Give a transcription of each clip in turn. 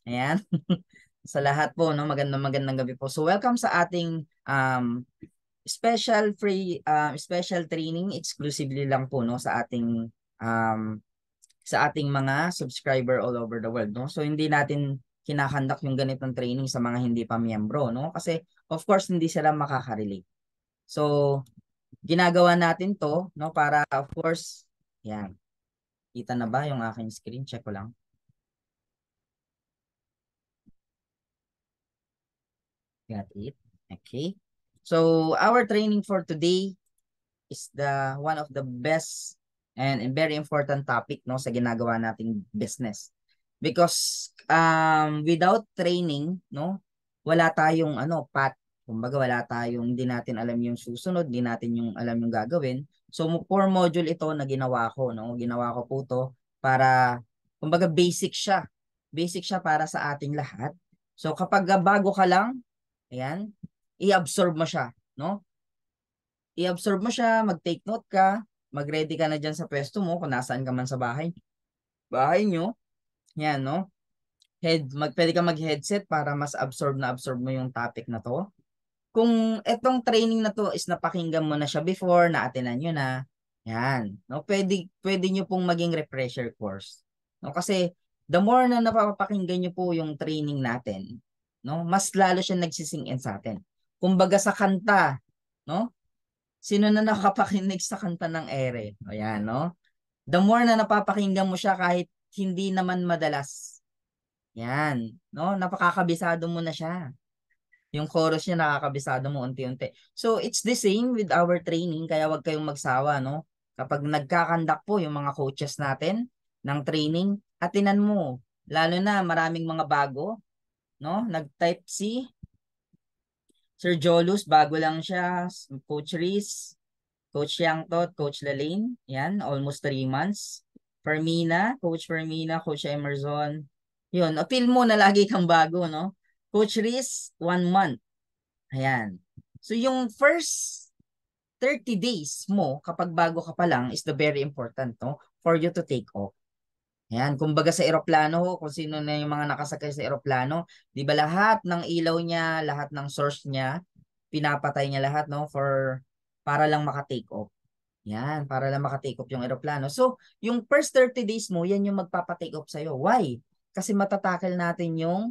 Ayan. Sa lahat po, no, magandang gabi po. So welcome sa ating special training exclusively lang po, no, um, sa ating mga subscriber all over the world, no. So hindi natin kinakandak yung ganitong training sa mga hindi pa miyembro, no, kasi of course hindi sila makaka-relate. So ginagawa natin to, no, para of course, yan. Kita na ba yung aking screen? Check ko lang. Got it. Okay. So our training for today is the one of the best and very important topic, no, sa ginagawa nating business. Because without training, no, wala tayong path. Kumbaga wala tayong, hindi natin alam yung susunod, hindi natin yung alam yung gagawin. So for module ito na ginawa ko, no, ginawa ko po to para kumbaga basic siya. Basic siya para sa ating lahat. So kapag bago ka lang, ayan, i-absorb mo siya, no? I-absorb mo siya, mag-take note ka, mag-ready ka na dyan sa pwesto mo kung nasaan ka man sa bahay nyo. Yan, no? Pwede ka mag-headset para mas absorb mo yung topic na to. Kung etong training na to is napakinggan mo na siya before, na-attenan nyo na, yan, no? Pwede nyo pong maging refresher course. No? Kasi the more na napapakinggan nyo po yung training natin, no, mas lalo siya nagsising in sa atin. Kumbaga sa kanta, no? Sino na nakapakinig sa kanta ng ere? Ayan, no? The more na napapakinggan mo siya kahit hindi naman madalas. Yan, no? Napakakabisado mo na siya. Yung chorus niya nakakabisado mo unti-unti. So, it's the same with our training, kaya wag kayong magsawa, no? Kapag nagkakandak po yung mga coaches natin ng training, atinan mo. Lalo na maraming mga bago, no? Nag-type C, Sir Jolus, bago lang siya, Coach Reese, Coach Yangtot, Coach Lalaine, yan, almost 3 months. Coach Fermina, Coach Emerson. Yun, appeal mo na lagi kang bago, no? Coach Riz, 1 month. Ayan. So yung first 30 days mo, kapag bago ka pa lang, is the very important, no? For you to take off. Ayan, kumbaga sa eroplano, kung sino na yung mga nakasakay sa eroplano, di ba lahat ng ilaw niya, lahat ng source niya, pinapatay niya lahat, no? Para lang maka-take off. Yan, para lang maka-take off yung eroplano. So, yung first 30 days mo, yan yung magpapa-take off sa'yo. Why? Kasi matatakel natin yung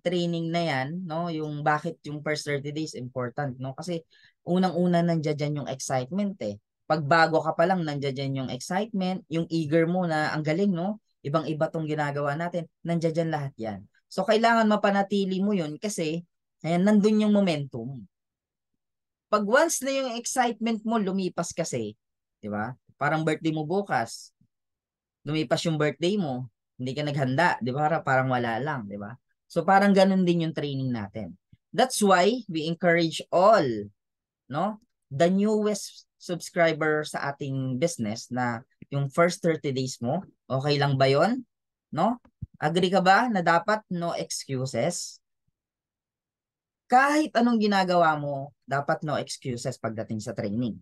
training na yan, no? Yung bakit yung first 30 days important, no? Kasi unang-una nandiyan dyan yung excitement eh. Pag bago ka pa lang, nandiyan dyan yung excitement, yung eager mo na ang galing, no? Ibang-iba tong ginagawa natin, nandiyan dyan lahat yan. So, kailangan mapanatili mo yun kasi ayan, nandun yung momentum. Pag once na yung excitement mo lumipas kasi, 'di ba? Parang birthday mo bukas, lumipas yung birthday mo, hindi ka naghanda, 'di ba? Parang wala lang, 'di ba? So parang ganun din yung training natin. That's why we encourage all, no? The newest subscriber sa ating business na yung first 30 days mo, okay lang ba 'yon? No? Agree ka ba na dapat no excuses? Kahit anong ginagawa mo, dapat no excuses pagdating sa training.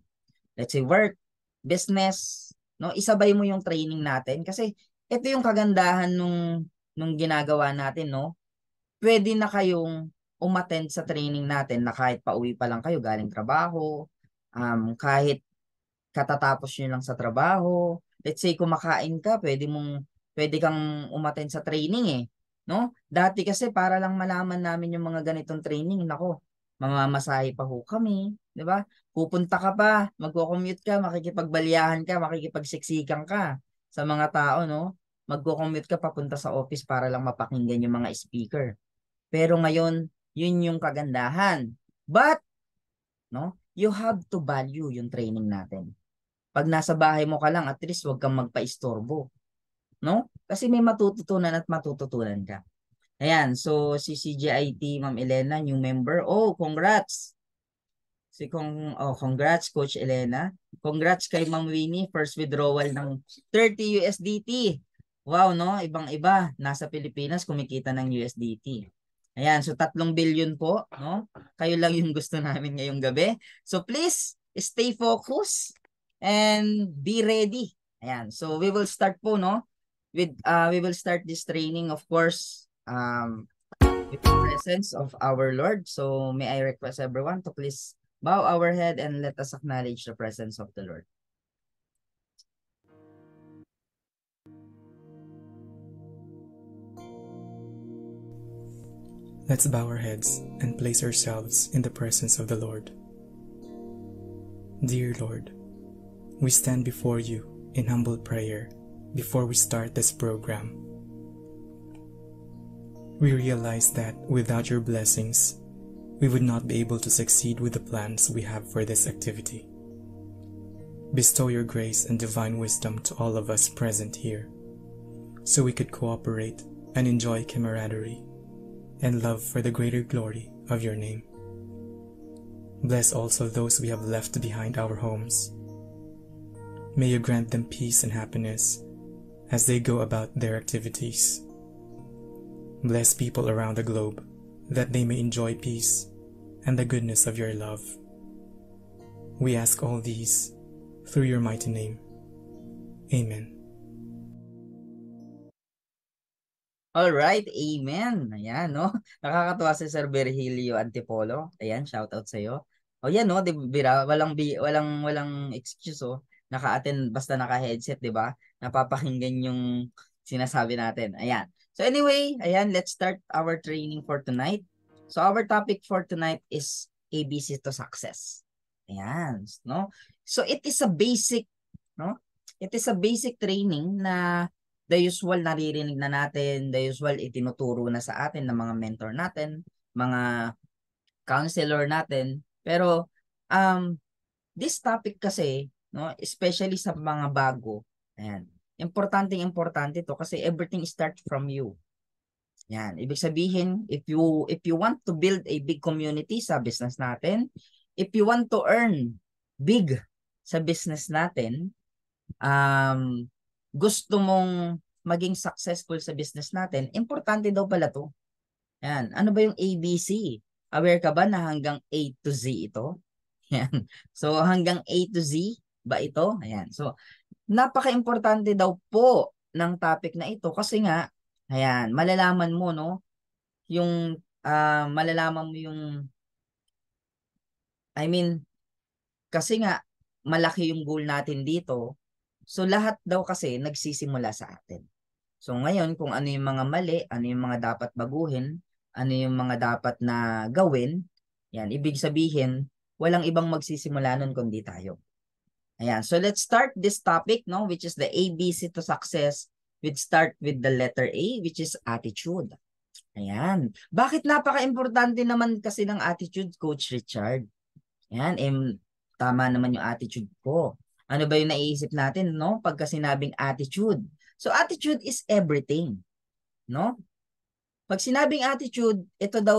Let's say work, business, no? Isabay mo yung training natin kasi ito yung kagandahan nung ginagawa natin, no? Pwede na kayong umattend sa training natin na kahit pauwi pa lang kayo galing trabaho, kahit katatapos nyo lang sa trabaho. Let's say kumakain ka, pwede kang umattend sa training eh. No? Dati kasi para lang malaman namin yung mga ganitong training, nako, mamamasahe pa ho kami, 'di ba? Pupunta ka pa, magko-commute ka, makikipagbaliyahan ka, makikipagsiksikan ka sa mga tao, no? Magko-commute ka papunta sa office para lang mapakinggan yung mga speaker. Pero ngayon, yun yung kagandahan. But, no, you have to value yung training natin. Pag nasa bahay mo ka lang, at least wag kang magpa-istorbo, no? Kasi may matututunan at matututunan ka. Ayan, so si CGIT, Ma'am Elena, new member. Oh, congrats. Congrats Coach Elena. Congrats kay Ma'am Winnie, first withdrawal ng 30 USDT. Wow, no? Ibang-iba. Nasa Pilipinas kumikita ng USDT. Ayan, so 3 billion po, no? Kayo lang yung gusto namin ngayong gabi. So please, stay focused and be ready. Ayan, so we will start po, no? we will start this training, of course, with the presence of our Lord. So may I request everyone to please bow our head and let us acknowledge the presence of the Lord. Let's bow our heads and place ourselves in the presence of the Lord. Dear Lord, we stand before you in humble prayer before we start this program. We realize that without your blessings, we would not be able to succeed with the plans we have for this activity. Bestow your grace and divine wisdom to all of us present here, so we could cooperate and enjoy camaraderie and love for the greater glory of your name. Bless also those we have left behind our homes. May you grant them peace and happiness as they go about their activities. Bless people around the globe that they may enjoy peace and the goodness of your love. We ask all these through your mighty name. Amen. All right, amen. Ayan, no? Nakakatuwa si Sir Virgilio Antipolo. Ayan, shout out sa iyo. O yan, no, 'di ba? Walang excuse, oh. Naka-attend basta naka-headset, 'di ba? Napapakinggan yung sinasabi natin. Ayan. So anyway, ayan, let's start our training for tonight. So our topic for tonight is ABC to success. Ayan, no? So it is a basic, no? It is a basic training na the usual naririnig na natin, the usual itinuturo na sa atin ng mga mentor natin, mga counselor natin. Pero this topic kasi, no, especially sa mga bago, ayan, importante to kasi everything starts from you. Yan, ibig sabihin, if you want to build a big community sa business natin, if you want to earn big sa business natin, gusto mong maging successful sa business natin, importante daw pala to. Yan. Ano ba yung ABC? Aware ka ba na hanggang A to Z ito? Yan. So, hanggang A to Z ba ito? Ayan. So, napaka-importante daw po ng topic na ito kasi nga, ayan, malalaman mo, no? Yung, malalaman mo yung, I mean, kasi nga, malaki yung goal natin dito. So, lahat daw kasi nagsisimula sa atin. So, ngayon, kung ano yung mga mali, ano yung mga dapat baguhin, ano yung mga dapat na gawin, yan, ibig sabihin, walang ibang magsisimula nun kundi tayo. Ayan, so let's start this topic, no, which is the ABC to success. We'd start with the letter A, which is attitude. Ayan. Bakit napaka-importante naman kasi ng attitude, Coach Richard? Ayan, tama naman yung attitude ko. Ano ba yung naiisip natin, no? Pagka sinabing attitude. So, attitude is everything, no? Pag sinabing attitude, ito ba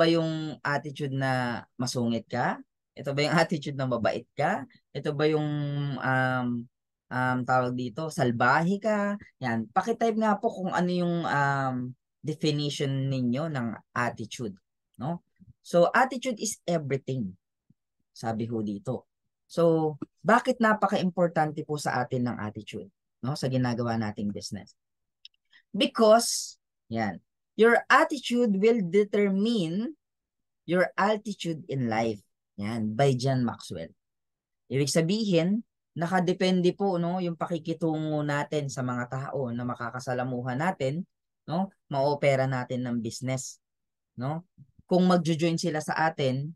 yung attitude na masungit ka? Ito ba yung attitude na mabait ka? Ito ba yung tawag dito, salbahe ka? Yan, pakitype nga po kung ano yung definition ninyo ng attitude, no? So, attitude is everything, sabi ho dito. So, bakit napaka-importante po sa atin ng attitude, no, sa ginagawa nating business? Because, yan, your attitude will determine your altitude in life. Yan, by John Maxwell. Ibig sabihin, nakadepende po, no, yung pakikitungo natin sa mga tao na makakasalamuhan natin, no, maopera natin ng business, no? Kung magjo-join sila sa atin,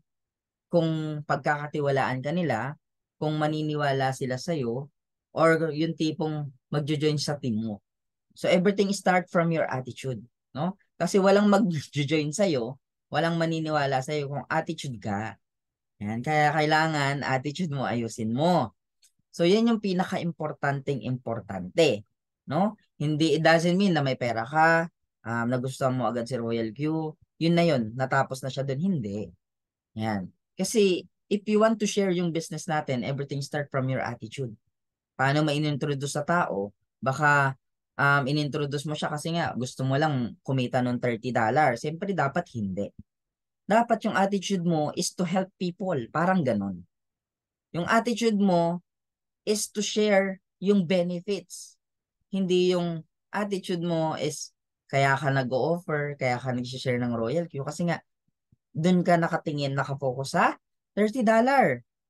kung pagkakatiwalaan ka nila, kung maniniwala sila sa'yo, or yung tipong magjo-join sa team mo. So, everything start from your attitude, no? Kasi walang mag-join sa'yo, walang maniniwala sa'yo kung attitude ka. Yan, kaya kailangan attitude mo, ayusin mo. So, yan yung pinaka-importanteng importante, no? Hindi, it doesn't mean na may pera ka, nagustuhan mo agad si Royal Q, yun na yun, natapos na siya dun, hindi. Yan. Kasi, if you want to share yung business natin, everything start from your attitude. Paano ma-introduce sa tao? Baka inintroduce mo siya kasi nga gusto mo lang kumita ng $30. Siyempre dapat hindi. Dapat yung attitude mo is to help people. Parang ganon. Yung attitude mo is to share yung benefits. Hindi yung attitude mo is kaya ka nag-o-offer, kaya ka nag-share ng Royal Q kasi nga doon ka nakatingin, nakapokus sa $30.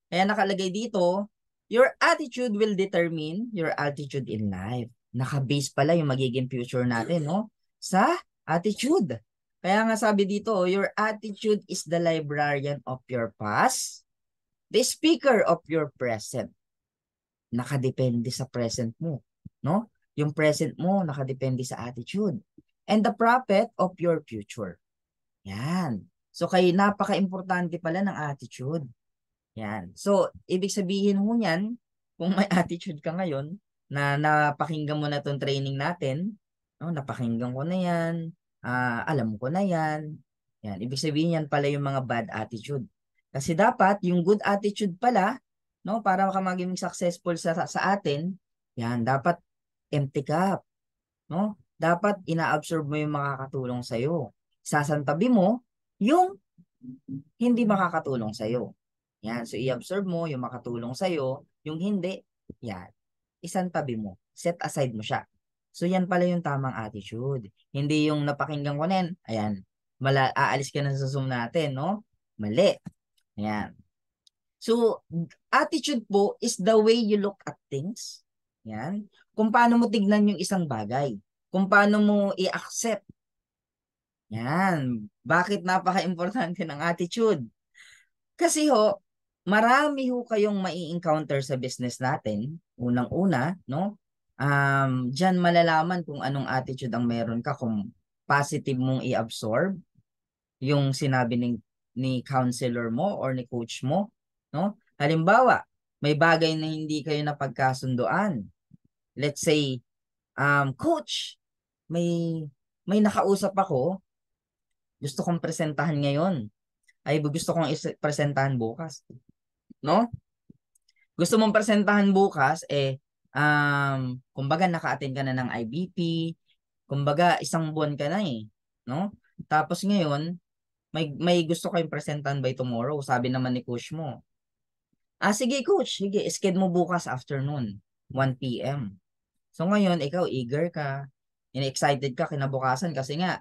Kaya nakalagay dito, your attitude will determine your altitude in life. Naka-base pala yung magiging future natin, no? Sa attitude. Kaya nga sabi dito, your attitude is the librarian of your past, the speaker of your present. Nakadepende sa present mo, no? Yung present mo nakadepende sa attitude. And the prophet of your future. Yan. So, napaka-importante pala ng attitude. Yan. So, ibig sabihin mo yan, kung may attitude ka ngayon, na napakinggan mo na itong training natin, no, napakinggan ko na yan, alam ko na yan. Yan. Ibig sabihin yan pala yung mga bad attitude. Kasi dapat, yung good attitude pala, no, para ka maging successful sa atin, yan, dapat empty cup. No? Dapat ina-absorb mo yung makakatulong sa'yo. Sasantabi mo yung hindi makakatulong sa'yo. Yan. So, i-absorb mo yung makatulong sa'yo, yung hindi, yan. Isantabi mo. Set aside mo siya. So, yan pala yung tamang attitude. Hindi yung napakinggan ko na yan, ayan, aalis ka na sa Zoom natin, no? Mali. Ayan. So, attitude po is the way you look at things. Yan. Kung paano mo tignan yung isang bagay. Kung paano mo i-accept. Yan. Bakit napaka-importante ng attitude? Kasi marami kayong mai-encounter sa business natin. Unang-una, no? Diyan malalaman kung anong attitude ang meron ka, kung positive mong i-absorb yung sinabi ni counselor mo or ni coach mo, no? Halimbawa, may bagay na hindi kayo napagkasunduan. Let's say, coach, may nakausap ako, gusto kong presentahan ngayon. Ay, gusto kong presentahan bukas. No? Gusto mong presentahan bukas, kumbaga naka-attend ka na ng IBP, kumbaga isang buwan ka na eh. No? Tapos ngayon, may gusto kayong presentahan by tomorrow, sabi naman ni coach mo. Sige coach, sige, schedule mo bukas afternoon, 1 p.m. So ngayon, ikaw eager ka, excited ka kinabukasan kasi nga,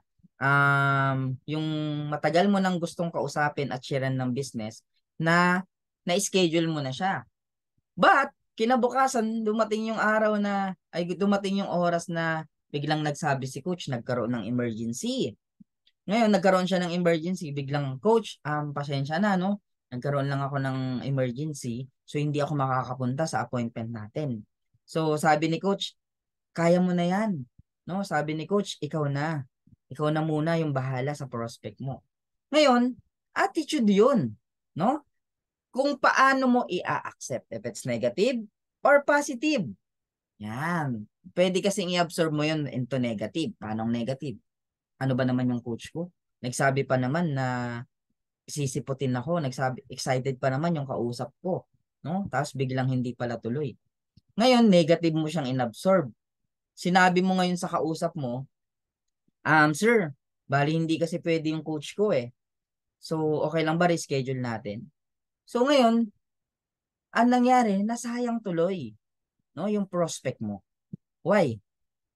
yung matagal mo nang gustong kausapin at sharean ng business na-schedule mo na siya. But, kinabukasan, dumating yung oras na biglang nagsabi si coach, nagkaroon ng emergency. Ngayon, nagkaroon siya ng emergency, biglang, coach, pasensya na, no? Nagkaroon lang ako ng emergency, so hindi ako makakapunta sa appointment natin. So, sabi ni coach, kaya mo na yan. No? Sabi ni coach, ikaw na. Ikaw na muna yung bahala sa prospect mo. Ngayon, attitude yun. No? Kung paano mo i-accept if it's negative or positive. Yan. Pwede kasing i-absorb mo yun into negative. Paano negative? Ano ba naman yung coach ko? Nagsabi pa naman na sisiputin ako. Excited pa naman yung kausap ko. No? Tapos biglang hindi pala tuloy. Ngayon, negative mo siyang inabsorb. Sinabi mo ngayon sa kausap mo, sir, bali hindi kasi pwede yung coach ko eh. So, okay lang ba reschedule natin? So, ngayon, ang nangyari, nasayang tuloy, no, yung prospect mo. Why?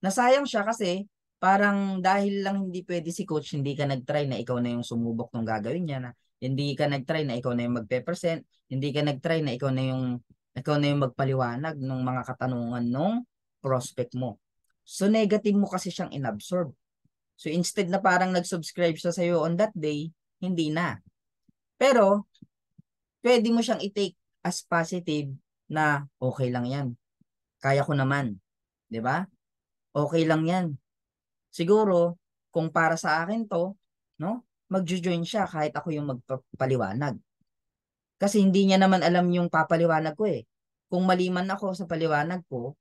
Nasayang siya kasi parang dahil lang hindi pwede si coach, hindi ka nag-try na ikaw na yung sumubok ng gagawin niya, na hindi ka nag-try na ikaw na yung magpe-present, hindi ka nag-try na ikaw na yung magpaliwanag ng mga katanungan ng prospect mo. So negative mo kasi siyang inabsorb. So instead na parang nag-subscribe siya sa iyo on that day, hindi na. Pero pwede mo siyang i-take as positive na okay lang 'yan. Kaya ko naman, 'di ba? Okay lang 'yan. Siguro kung para sa akin 'to, no? Magjo-join siya kahit ako yung magpapaliwanag. Kasi hindi niya naman alam yung papaliwanag ko eh. Kung mali man ako sa paliwanag ko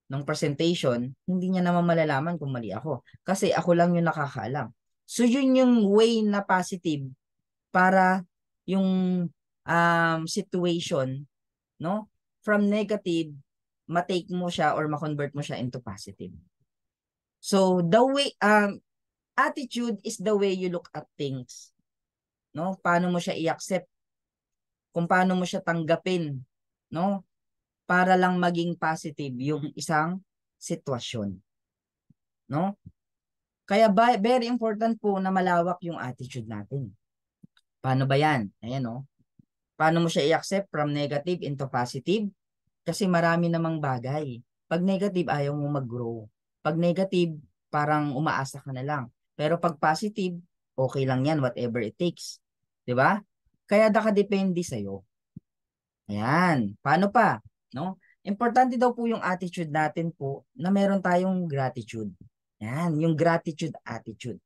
ng presentation, hindi niya naman malalaman kung mali ako. Kasi ako lang yung nakakaalam. So yun yung way na positive para yung situation, no? From negative, matake mo siya or ma-convert mo siya into positive. So the way, attitude is the way you look at things. No? Paano mo siya i-accept, kung paano mo siya tanggapin, no? Para lang maging positive yung isang sitwasyon. No? Kaya very important po na malawak yung attitude natin. Paano ba yan? Ayan, no? Paano mo siya i-accept from negative into positive? Kasi marami namang bagay. Pag negative, ayaw mo mag-grow. Pag negative, parang umaasa ka na lang. Pero pag positive, okay lang yan, whatever it takes. 'Di ba? Kaya nakadepende sa'yo. Ayan. Paano pa? No? Importante daw po yung attitude natin po na meron tayong gratitude. Ayan, yung gratitude attitude.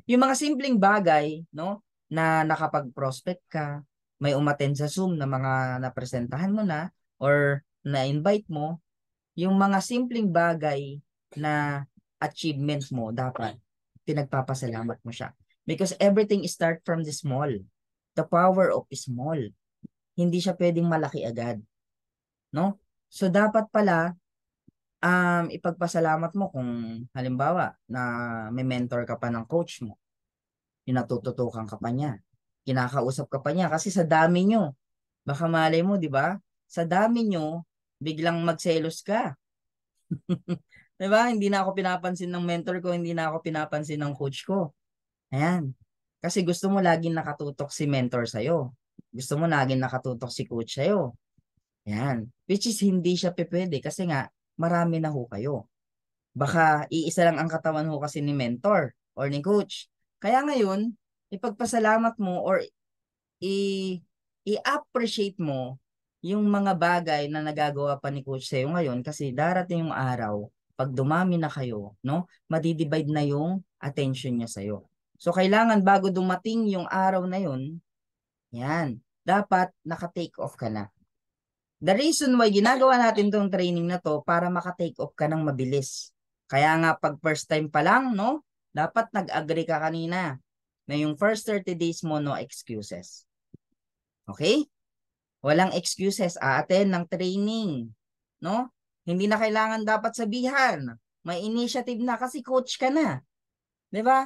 Yung mga simpleng bagay, no, na nakapag-prospect ka, may umattend sa Zoom na mga napresentahan mo na or na-invite mo, yung mga simpleng bagay na achievements mo, dapat pinagpapasalamat mo siya. Because everything start from the small. The power of small. Hindi siya pwedeng malaki agad. No? So, dapat pala, ipagpasalamat mo kung halimbawa na may mentor ka pa ng coach mo, yung natututukan ka pa niya, kinakausap ka pa niya kasi sa dami nyo, baka malay mo, di ba? Sa dami nyo, biglang magselos ka. Di ba? Hindi na ako pinapansin ng mentor ko, hindi na ako pinapansin ng coach ko. Ayan. Kasi gusto mo laging nakatutok si mentor sa'yo. Gusto mo laging nakatutok si coach sa'yo. Ayan. Which is hindi siya pwede kasi nga marami na ho kayo. Baka iisa lang ang katawan ho kasi ni mentor or ni coach. Kaya ngayon, ipagpasalamat mo or i- i-appreciate mo yung mga bagay na nagagawa pa ni coach sa'yo ngayon kasi darating yung araw, pag dumami na kayo, no, madidivide na yung attention niya sa'yo. So, kailangan bago dumating yung araw na yun, yan, dapat naka-take off ka na. The reason why ginagawa natin tong training na to para maka-take off ka ng mabilis. Kaya nga pag first time pa lang, no, dapat nag-agree ka kanina na yung first 30 days mo, no excuses. Okay? Walang excuses. A-attend ng training. No? Hindi na kailangan dapat sabihan. May initiative na kasi coach ka na. 'Di ba?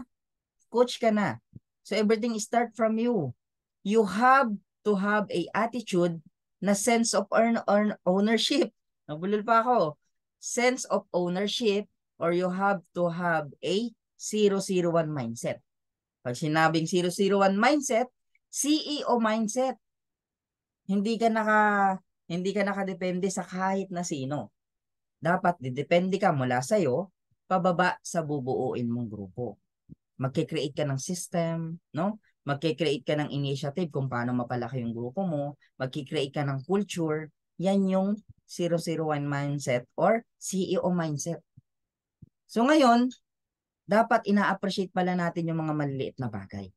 Coach ka na. So everything start from you. You have to have a attitude na sense of ownership. Nabulol pa ako. Sense of ownership or you have to have a 001 mindset. Pag sinabing 001 mindset, CEO mindset. Hindi ka nakadepende sa kahit na sino. Dapat didepende ka mula sa iyo pababa sa bubuuin mong grupo. Magke-create ka ng system, no? Magke-create ka ng initiative kung paano mapalaki yung grupo mo, magke-create ka ng culture. Yan yung 001 mindset or CEO mindset. So ngayon, dapat ina-appreciate pala natin yung mga maliliit na bagay,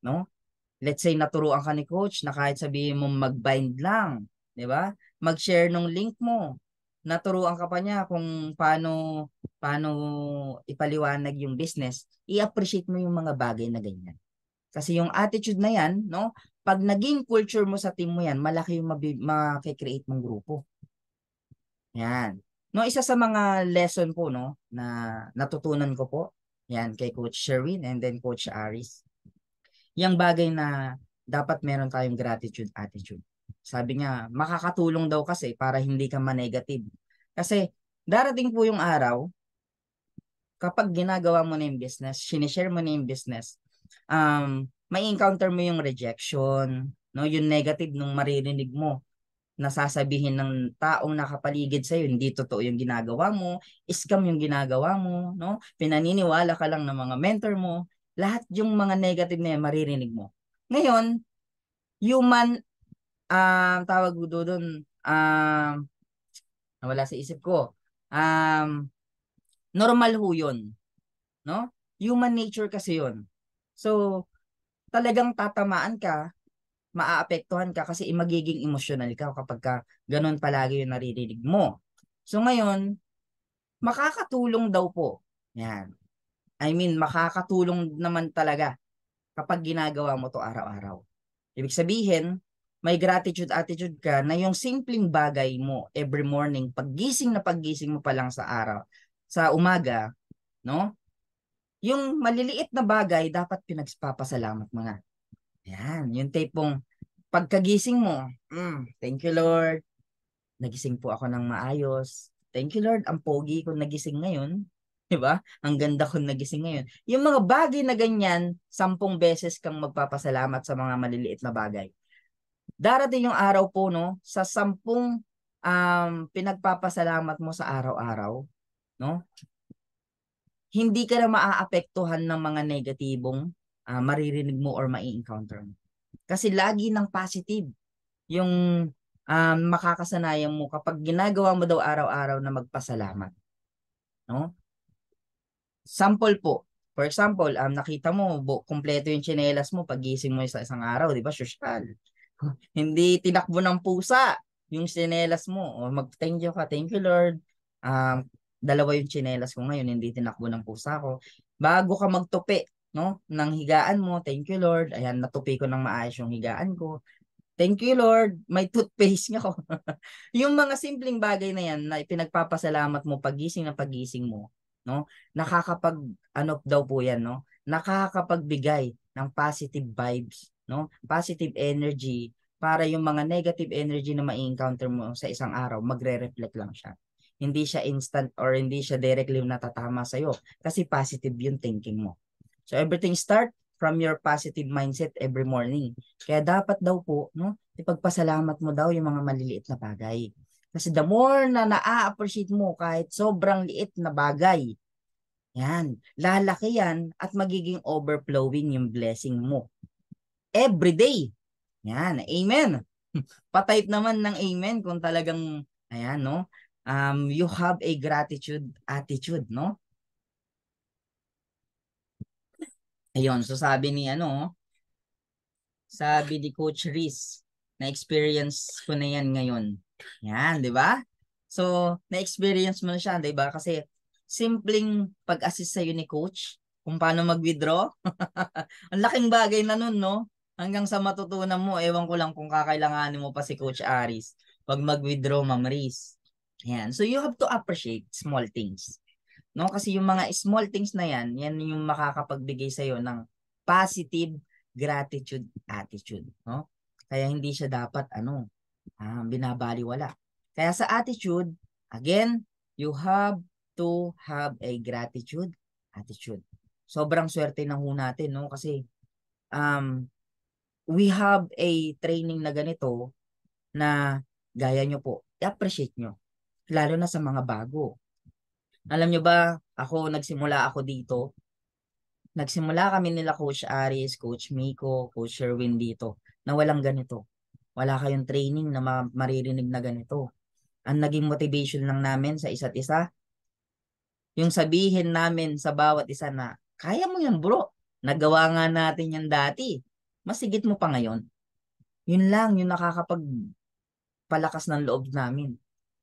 no? Let's say naturuan ka ni coach na kahit sabihin mo mag-bind lang, 'di ba? Mag-share ng link mo. Naturuan ka pa niya kung paano ipaliwanag yung business. I-appreciate mo yung mga bagay na ganyan. Kasi yung attitude na yan, no? Pag naging culture mo sa team mo yan, malaki yung makikreate mong grupo. Yan. No, isa sa mga lesson po, no, na natutunan ko po, yan, kay Coach Sherwin and then Coach Aris. Yung bagay na dapat meron tayong gratitude attitude. Sabi niya, makakatulong daw kasi para hindi ka ma-negative. Kasi darating po yung araw, kapag ginagawa mo na yung business, sinishare mo na yung business, may encounter mo yung rejection, no, yung negative nung maririnig mo, nasasabihin ng taong nakapaligid sa'yo, hindi totoo yung ginagawa mo, scam yung ginagawa mo, no? Pinaniniwala ka lang ng mga mentor mo, lahat yung mga negative na yan, maririnig mo. Ngayon, human, tawag ko doon, nawala sa isip ko, normal ho yun, no? Human nature kasi yun. So, talagang tatamaan ka, maaapektuhan ka kasi magiging emotional ka kapag ka ganun palagi yung naririnig mo. So ngayon, makakatulong daw po. Yan. I mean, makakatulong naman talaga kapag ginagawa mo to araw-araw. Ibig sabihin, may gratitude attitude ka na yung simpleng bagay mo every morning, paggising mo pa lang sa araw, sa umaga, no? Yung maliliit na bagay, dapat pinagpapasalamat mo na. Yan, yung tipong pagkagising mo, thank you Lord, nagising po ako ng maayos. Thank you Lord, ang pogi ko nagising ngayon. 'Di ba? Ang ganda ko nagising ngayon. Yung mga bagay na ganyan, 10 beses kang magpapasalamat sa mga maliliit na bagay. Darating yung araw po, no, sa 10 pinagpapasalamat mo sa araw-araw, no, hindi ka na maaapektuhan ng mga negatibong maririnig mo or mai-encounter mo. Kasi lagi ng positive yung makakasanayan mo kapag ginagawa mo daw araw-araw na magpasalamat, no? Sample po. For example, nakita mo kumpleto yung tsinelas mo pagising mo sa isang araw, di ba? Social. Hindi tinakbo ng pusa yung tsinelas mo. O mag-thank you ka, thank you Lord. Um, dalawa yung tsinelas ko ngayon, hindi tinakbo ng pusa ko. Bago ka magtupi, no, ng higaan mo, thank you Lord. Ayan, natupi ko ng maayos yung higaan ko. Thank you Lord, may toothpaste nga ako. Yung mga simpleng bagay na yan na pinagpapasalamat mo pagising na pagising mo, no? Nakakapag ano daw po yan, no? Nakakapagbigay ng positive vibes, no? Positive energy para yung mga negative energy na ma-encounter mo sa isang araw, magre-reflect lang siya. Hindi siya instant or hindi siya directly natatama sa iyo kasi positive yung thinking mo. So everything start from your positive mindset every morning. Kaya dapat daw po, no, ipagpasalamat mo daw yung mga maliliit na bagay. Kasi the more na na-appreciate mo kahit sobrang liit na bagay, yan, lalaki yan at magiging overflowing yung blessing mo. Every day. Yan, amen. Patype naman ng amen kung talagang, ayan, no, you have a gratitude attitude, no? Ayun, so sabi ni ano, sabi ni Coach Reese, na-experience ko na yan ngayon. Yan, di ba? So, na-experience mo na siya, di ba? Kasi, simpleng pag-assist sa'yo ni Coach, kung paano mag-withdraw. Ang laking bagay na nun, no? Hanggang sa matutunan mo, ewan ko lang kung kakailanganin mo pa si Coach Aris. Pag mag-withdraw, Ma'am Reese. Yan. So, you have to appreciate small things. No? Kasi yung mga small things na yan, yan yung makakapagbigay sa'yo ng positive gratitude attitude, no? Kaya hindi siya dapat binabaliwala. Kaya sa attitude, again, you have to have a gratitude attitude. Sobrang swerte na ho natin, no? Kasi we have a training na ganito na gaya nyo po, i-appreciate nyo. Lalo na sa mga bago. Alam nyo ba, nagsimula ako dito. Nagsimula kami nila Coach Aris, Coach Miko, Coach Sherwin dito na walang ganito. Wala kayong training na maririnig na ganito. Ang naging motivation lang namin sa isa't isa, yung sabihin namin sa bawat isa na, kaya mo yan bro, nagawa nga natin yan dati. Masigit mo pa ngayon. Yun lang, yung nakakapagpalakas ng loob namin.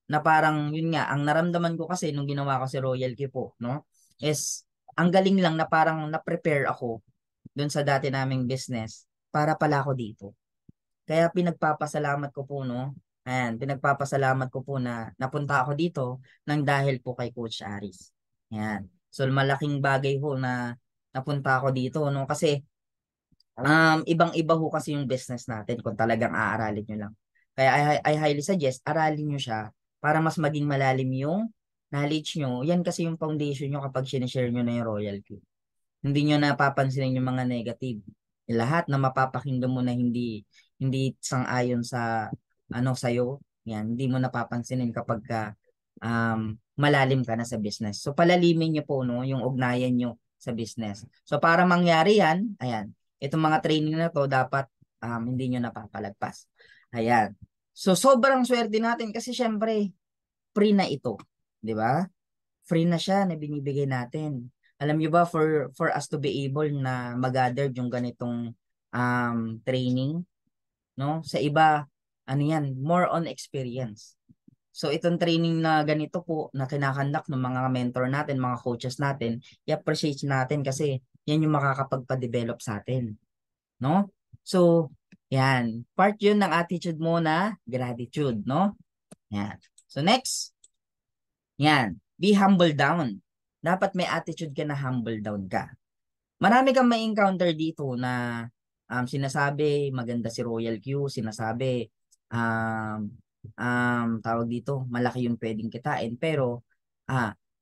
Na parang, yun nga, ang naramdaman ko kasi nung ginawa ko si Royal Kipo, no, is, ang galing lang na parang na-prepare ako dun sa dati naming business para pala ako dito. Kaya pinagpapasalamat ko po, no? Ayan, pinagpapasalamat ko po na napunta ako dito nang dahil po kay Coach Aris. Ayan. So malaking bagay ho na napunta ako dito, no? Kasi ibang-iba ho kasi yung business natin kung talagang aaralin nyo lang. Kaya I highly suggest, aralin nyo siya para mas maging malalim yung knowledge nyo. Yan kasi yung foundation nyo kapag sinishare nyo na yung royalty. Hindi nyo napapansinin yung mga negative. Lahat na mapapakinggan mo na hindi sang-ayon sa sa'yo, yan, hindi mo napapansinin kapag malalim ka na sa business. So palalimin niyo po no yung ugnayan niyo sa business. So para mangyari yan, ayan, itong mga training na to dapat hindi niyo napapalagpas. Ayan. So sobrang swerte natin kasi syempre free na ito, 'di ba? Free na siya na binibigay natin. Alam niyo ba for us to be able na mag-gather yung ganitong training, no? Sa iba, ano yan, more on experience. So itong training na ganito po na kinakandak ng mga mentor natin, mga coaches natin, i-appreciate natin kasi yan yung makakapagpa-develop sa atin, no? So, yan, part yun ng attitude mo na gratitude, no? Yan. So next, yan, be humble down. Dapat may attitude ka na humble down ka. Marami kang may encounter dito na sinasabi maganda si Royal Q, sinasabi um, tawag dito, malaki yung pwedeng kitain. Pero,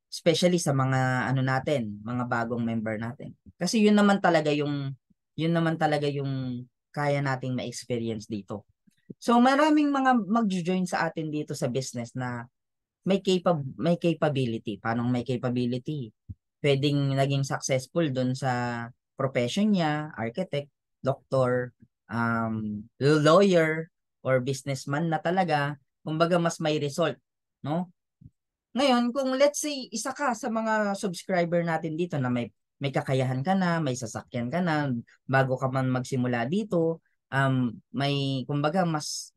especially sa mga ano natin, mga bagong member natin. Kasi yun naman talaga yung kaya nating ma-experience dito. So maraming mga mag-join sa atin dito sa business na may capability. Paano may capability? Pwedeng naging successful doon sa profession niya, architect, doctor, lawyer, or businessman na talaga. Kumbaga mas may result, no? Ngayon, kung let's say isa ka sa mga subscriber natin dito na may kakayahan ka na, may sasakyan ka na, bago ka man magsimula dito, may kumbaga mas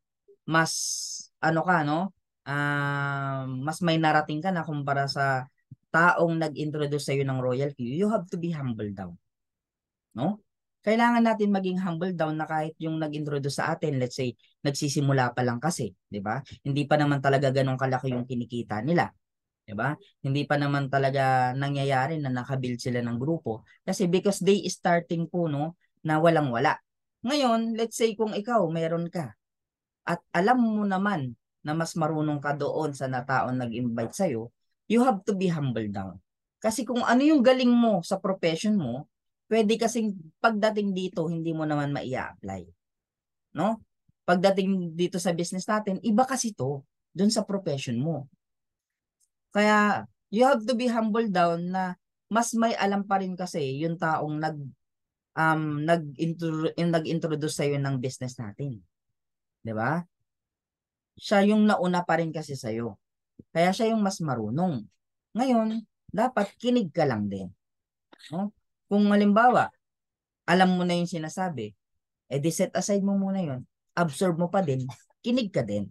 ano ka no? Mas may narating ka na kumpara sa taong nag-introduce sa iyo ng royalty. You have to be humble down, no? Kailangan natin maging humble down na kahit yung nag-introduce sa atin, let's say, nagsisimula pa lang kasi, 'di ba? Hindi pa naman talaga ganun kalaki yung kinikita nila. 'Di ba? Hindi pa naman talaga nangyayari na nakabuild sila ng grupo kasi because they starting po no na walang-wala. Ngayon, let's say kung ikaw meron ka at alam mo naman na mas marunong ka doon sa nataon nag-invite sa iyo, you have to be humble down. Kasi kung ano yung galing mo sa profession mo, pwede kasing pagdating dito hindi mo naman maia-apply, no? Pagdating dito sa business natin, iba kasi to doon sa profession mo. Kaya you have to be humble down na mas may alam pa rin kasi yung taong nag-introduce sa ng business natin, 'di ba? Siya yung nauna pa rin kasi sa iyo. Kaya siya yung mas marunong. Ngayon, dapat kinig ka lang din, no? Kung halimbawa, alam mo na yung sinasabi, di set aside mo muna yun. Absorb mo pa din, kinig ka din,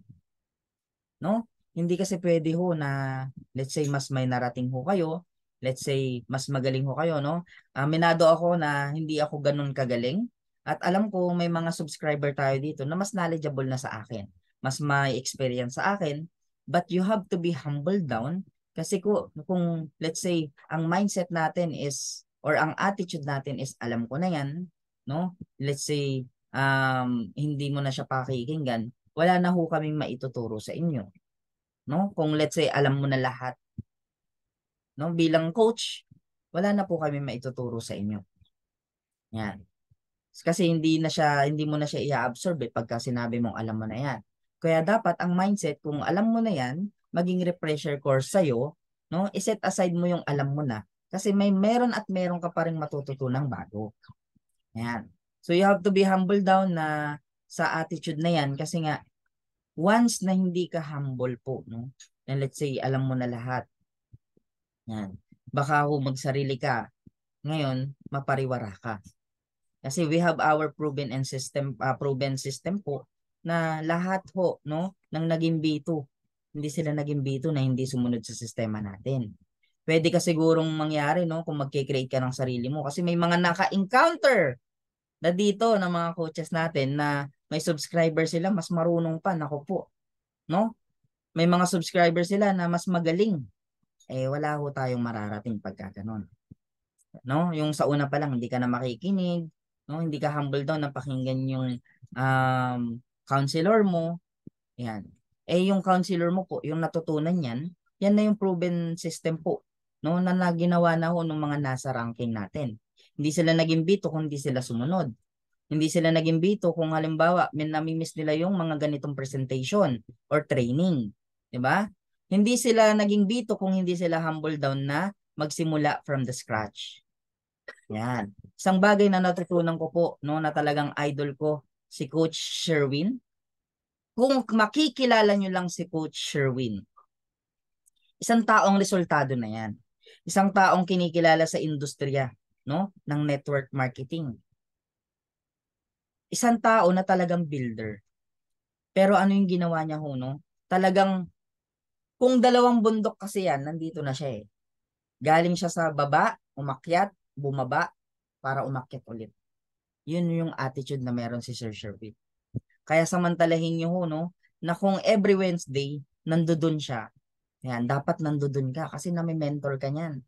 no? Hindi kasi pwede ho na let's say mas may narating ho kayo, let's say mas magaling ho kayo, no? Aminado ako na hindi ako ganun kagaling at alam ko may mga subscriber tayo dito na mas knowledgeable na sa akin, mas may experience sa akin, but you have to be humble down kasi kung let's say ang mindset natin is or ang attitude natin is alam ko na yan, no? Let's say hindi mo na siya pakikinggan, wala na ho kaming maituturo sa inyo, no? Kung let's say alam mo na lahat, no? Bilang coach, wala na po kami maituturo sa inyo. Yan. Kasi hindi mo na siya i-absorb pagka sinabi mong alam mo na yan. Kaya dapat ang mindset kung alam mo na yan, maging refresher course sa no? I-set aside mo yung alam mo na kasi meron ka pa ring matututunang bago. Yan. So you have to be humble down na sa attitude na yan kasi nga once na hindi ka humble po, no? And let's say alam mo na lahat. Yan. Baka ho magsarili ka. Ngayon, mapariwara ka. Kasi we have our proven system po na lahat ho, no, ng naging B2. Hindi sila naging B2 na hindi sumunod sa sistema natin. Pwede ka sigurong mangyari, no, kung magke-create ka ng sarili mo. Kasi may mga naka-encounter na dito ng mga coaches natin na may subscriber sila, mas marunong pa. Nako po, no? May mga subscriber sila na mas magaling. Wala ho tayong mararating pagka ganun. No? Yung sa una pa lang, hindi ka na makikinig, no? Hindi ka humble down na pakinggan yung counselor mo. Yan. Yung counselor mo po, yung natutunan yan, yan na yung proven system po, no? Na ginawa na ho ng mga nasa ranking natin. Hindi sila naging bito kung hindi sila sumunod. Hindi sila naging bito kung halimbawa namimiss nila yung mga ganitong presentation or training. 'Di ba? Hindi sila naging bito kung hindi sila humble down na magsimula from the scratch. Yan. Isang bagay na natutunan ko po, no, na talagang idol ko, si Coach Sherwin. Kung makikilala nyo lang si Coach Sherwin, isang taong resultado na yan. Isang taong kinikilala sa industriya, no, ng network marketing. Isang tao na talagang builder. Pero ano yung ginawa niya ho, no? Talagang, kung dalawang bundok kasi yan, nandito na siya eh. Galing siya sa baba, umakyat, bumaba, para umakyat ulit. Yun yung attitude na meron si Sir Sherwin. Kaya samantalahin niyo ho, no? Na kung every Wednesday, nandoon siya. Yan, dapat nandoon ka kasi nami-mentor ka niyan.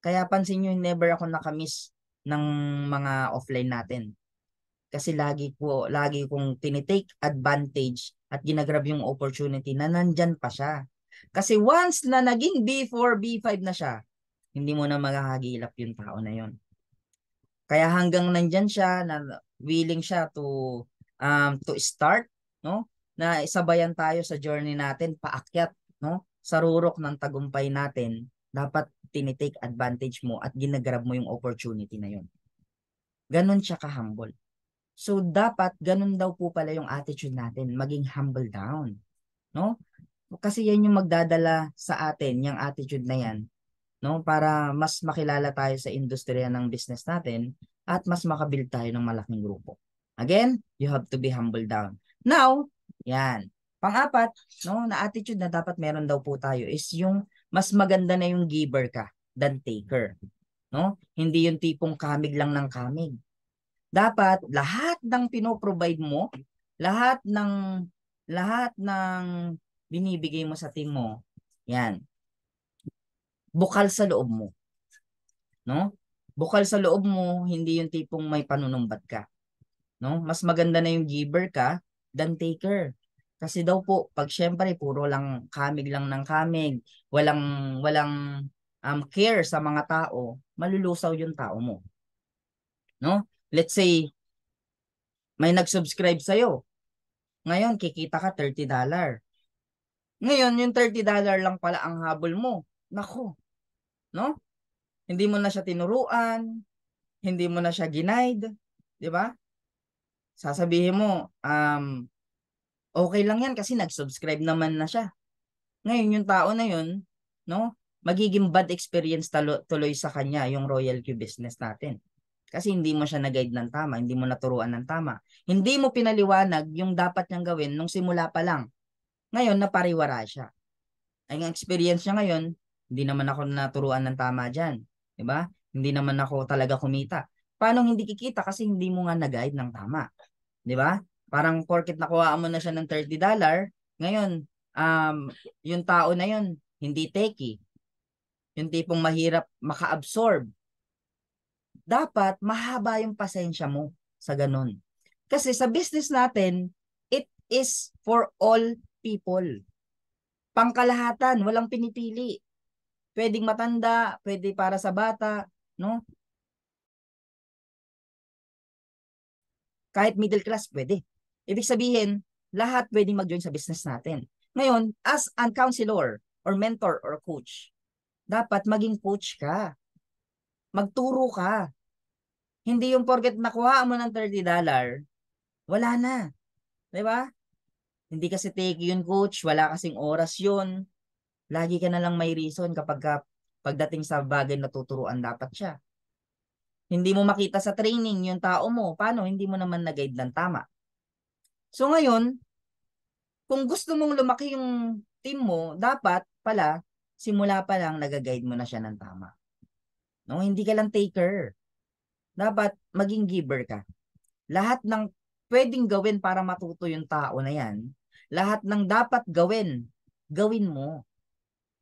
Kaya pansin niyo, never ako nakamiss ng mga offline natin. Kasi lagi kong tinitake advantage at ginagrab yung opportunity na nandyan pa siya. Kasi once na naging B4, B5 na siya, hindi mo na makakagilap yung tao na yon. Kaya hanggang nandyan siya, na willing siya to start, no? Na isabayan tayo sa journey natin, paakyat, no? Sa rurok ng tagumpay natin, dapat tinitake advantage mo at ginagrab mo yung opportunity na yun. Ganon siya ka-humble. So, dapat ganon daw po pala yung attitude natin, maging humble down, no? Kasi yan yung magdadala sa atin, yung attitude na yan, no? Para mas makilala tayo sa industriya ng business natin at mas makabuild tayo ng malaking grupo. Again, you have to be humble down. Now, yan. Pang-apat, no, na attitude na dapat meron daw po tayo is yung mas maganda na yung giver ka than taker. No? Hindi yung tipong kamig lang ng kamig. Dapat lahat ng pinoprovide mo, lahat ng binibigay mo sa team mo, yan, bukal sa loob mo. No? Bukal sa loob mo, hindi yung tipong may panunumbat ka. No? Mas maganda na yung giver ka than taker. Kasi daw po, pag syempre puro lang kamig lang ng kamig, walang care sa mga tao, malulusaw yung tao mo. No? Let's say may nag-subscribe sa'yo. Ngayon, kikita ka $30. Ngayon, yung $30 lang pala ang habol mo. Nako, no? Hindi mo na siya tinuruan, hindi mo na siya ginaid, di ba? Sasabihin mo, okay lang yan kasi nag-subscribe naman na siya. Ngayon, yung tao na yun, no? Magiging bad experience tuloy sa kanya yung Royal Q business natin. Kasi hindi mo siya nag-guide ng tama, hindi mo naturuan ng tama. Hindi mo pinaliwanag yung dapat niyang gawin nung simula pa lang. Ngayon, napariwara siya. Ay, ang experience niya ngayon, hindi naman ako naturuan ng tama dyan. Diba? Hindi naman ako talaga kumita. Paano hindi kikita? Kasi hindi mo nga nag-guide ng tama. Diba? Parang porket nakuha mo na siya ng $30, ngayon, yung tao na yun, hindi techie. Yung tipong mahirap maka-absorb. Dapat mahaba yung pasensya mo sa ganun. Kasi sa business natin, it is for all people. Pangkalahatan, walang pinipili. Pwedeng matanda, pwede para sa bata, no? Kahit middle class, pwede. Ibig sabihin, lahat pwedeng mag-join sa business natin. Ngayon, as a counselor or mentor or coach, dapat maging coach ka. Magturo ka. Hindi yung porket nakuha mo ng $30, wala na. Diba? Hindi kasi take yun, coach. Wala kasing oras yun. Lagi ka na lang may reason pagdating sa bagay na tuturuan dapat siya. Hindi mo makita sa training yung tao mo. Paano? Hindi mo naman nag-guide ng tama. So ngayon, kung gusto mong lumaki yung team mo, dapat pala, simula pa lang nag-guide mo na siya ng tama. No? Hindi ka lang taker. Dapat maging giver ka. Lahat ng pwedeng gawin para matuto yung tao na yan, lahat ng dapat gawin, gawin mo.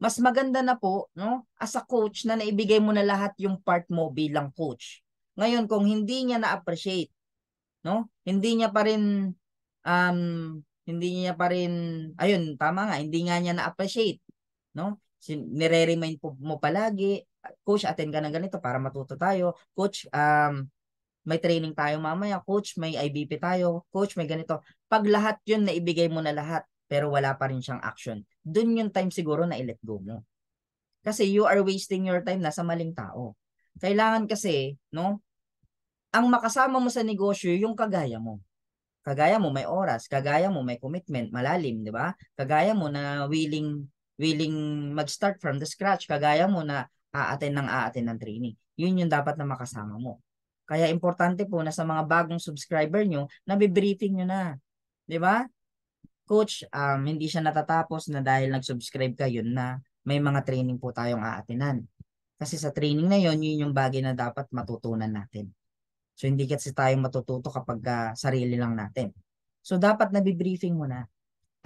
Mas maganda na po, no, as a coach na naibigay mo na lahat yung part mo bilang coach. Ngayon, kung hindi niya na-appreciate, no, um, hindi niya pa rin, ayun, tama nga, hindi nga niya na-appreciate, no? Nire-remind mo palagi, coach, attend ka ng ganito para matuto tayo. Coach, may training tayo mamaya. Coach, may IBP tayo. Coach, may ganito. Pag lahat yun, naibigay mo na lahat, pero wala pa rin siyang action, dun yung time siguro na i-let go mo. Kasi you are wasting your time na sa maling tao. Kailangan kasi, no, ang makasama mo sa negosyo, yung kagaya mo. Kagaya mo may oras, kagaya mo may commitment, malalim, di ba? Kagaya mo na willing mag-start from the scratch, kagaya mo na aaten ng training. Yun yung dapat na makasama mo. Kaya importante po na sa mga bagong subscriber nyo, nabibriefing nyo na. Di ba? Coach, hindi siya natatapos na dahil nag-subscribe ka, yun na. May mga training po tayong aatenan. Kasi sa training na yun, yun yung bagay na dapat matutunan natin. So, hindi kasi tayo matututo kapag sarili lang natin. So, dapat nabibriefing mo na.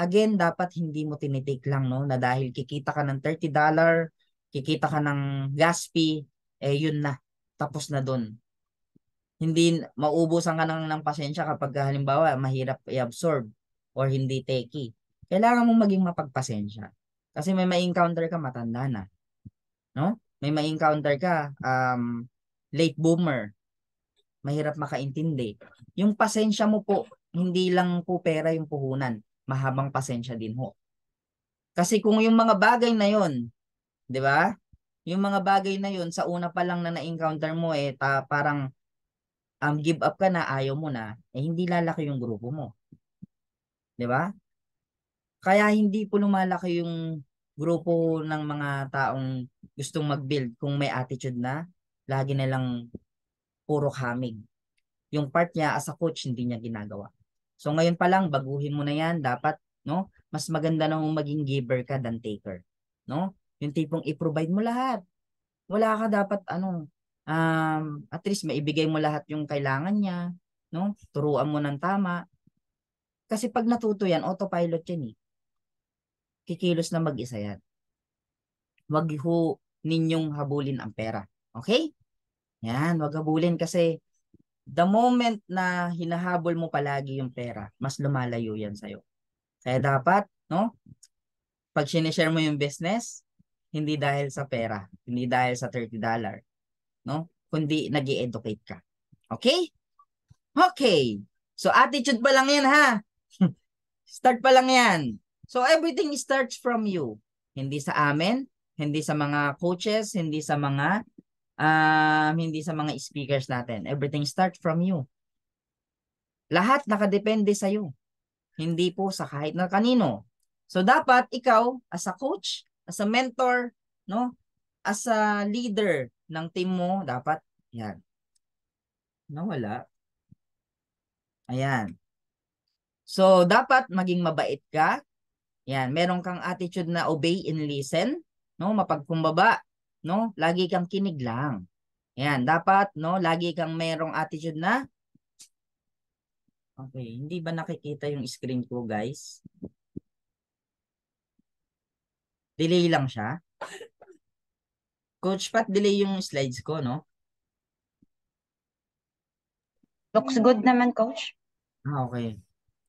Again, dapat hindi mo tinitake lang, no? Na dahil kikita ka ng $30, kikita ka ng gas fee, yun na. Tapos na dun. Hindi, maubusan ka ng pasensya kapag halimbawa, mahirap i-absorb. or hindi techie, kailangan mong maging mapagpasensya. Kasi may ma-encounter ka matanda na, no? May ma-encounter ka late boomer, mahirap makaintindi. Yung pasensya mo po, hindi lang po pera yung puhunan, mahabang pasensya din ho. Kasi kung yung mga bagay na yon, 'di ba? Yung mga bagay na yon sa una pa lang na na-encounter mo parang give up ka na, ayaw mo na, hindi lalaki yung grupo mo. 'Di ba? Kaya hindi po lumalaki yung grupo ng mga taong gustong mag-build kung may attitude na lagi na lang puro kamig. Yung part niya as a coach hindi niya ginagawa. So ngayon pa lang baguhin mo na 'yan, dapat no? Mas maganda na maging giver ka than taker, no? Yung tipong i-provide mo lahat. Wala ka dapat at least maibigay mo lahat yung kailangan niya, no? Turuan mo ng tama. Kasi pag natuto 'yan, autopilot 'yan eh. Kikilos na mag-isa 'yan. Wag ho ninyong habulin ang pera. Okay? Yan, wag habulin kasi the moment na hinahabol mo palagi yung pera, mas lumalayo yan sa'yo. Kaya dapat, no? Pag sinishare mo yung business, hindi dahil sa pera, hindi dahil sa $30, no? Kundi nag-i-educate ka. Okay? Okay. So attitude pa lang yan ha. Start pa lang yan. So everything starts from you. Hindi sa amin, hindi sa mga coaches, hindi sa mga speakers natin. Everything starts from you. Lahat nakadepende sa iyo. Hindi po sa kahit na kanino. So dapat ikaw as a coach, as a mentor, no? As a leader ng team mo, dapat yan. Nawala. Ayan. So dapat maging mabait ka. Yan, meron kang attitude na obey and listen, no? Mapagkumbaba, no? Lagi kang kinig lang. Yan, dapat, no? Lagi kang merong attitude na okay, hindi ba nakikita yung screen ko, guys? Delay lang siya. Coach Pat, delay yung slides ko, no? Looks good naman, Coach. Okay.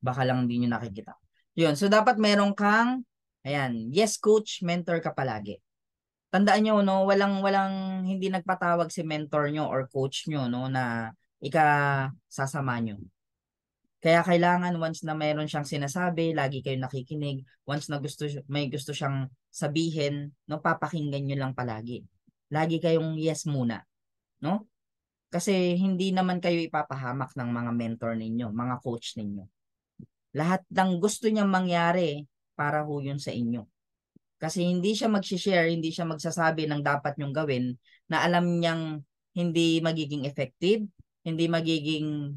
Baka lang hindi nyo nakikita. Yun, so dapat meron kang, ayan, yes coach, mentor ka palagi. Tandaan nyo, no, walang hindi nagpatawag si mentor nyo or coach nyo, no, na sasama nyo. Kaya kailangan once na mayroon siyang sinasabi, lagi kayo nakikinig. Once na may gusto siyang sabihin, no, papakinggan nyo lang palagi. Lagi kayong yes muna, no? Kasi hindi naman kayo ipapahamak ng mga mentor ninyo, mga coach ninyo. Lahat ng gusto niyang mangyari para ho yun sa inyo. Kasi hindi siya mag-share, hindi siya magsasabi ng dapat nyong gawin na alam niyang hindi magiging effective, hindi magiging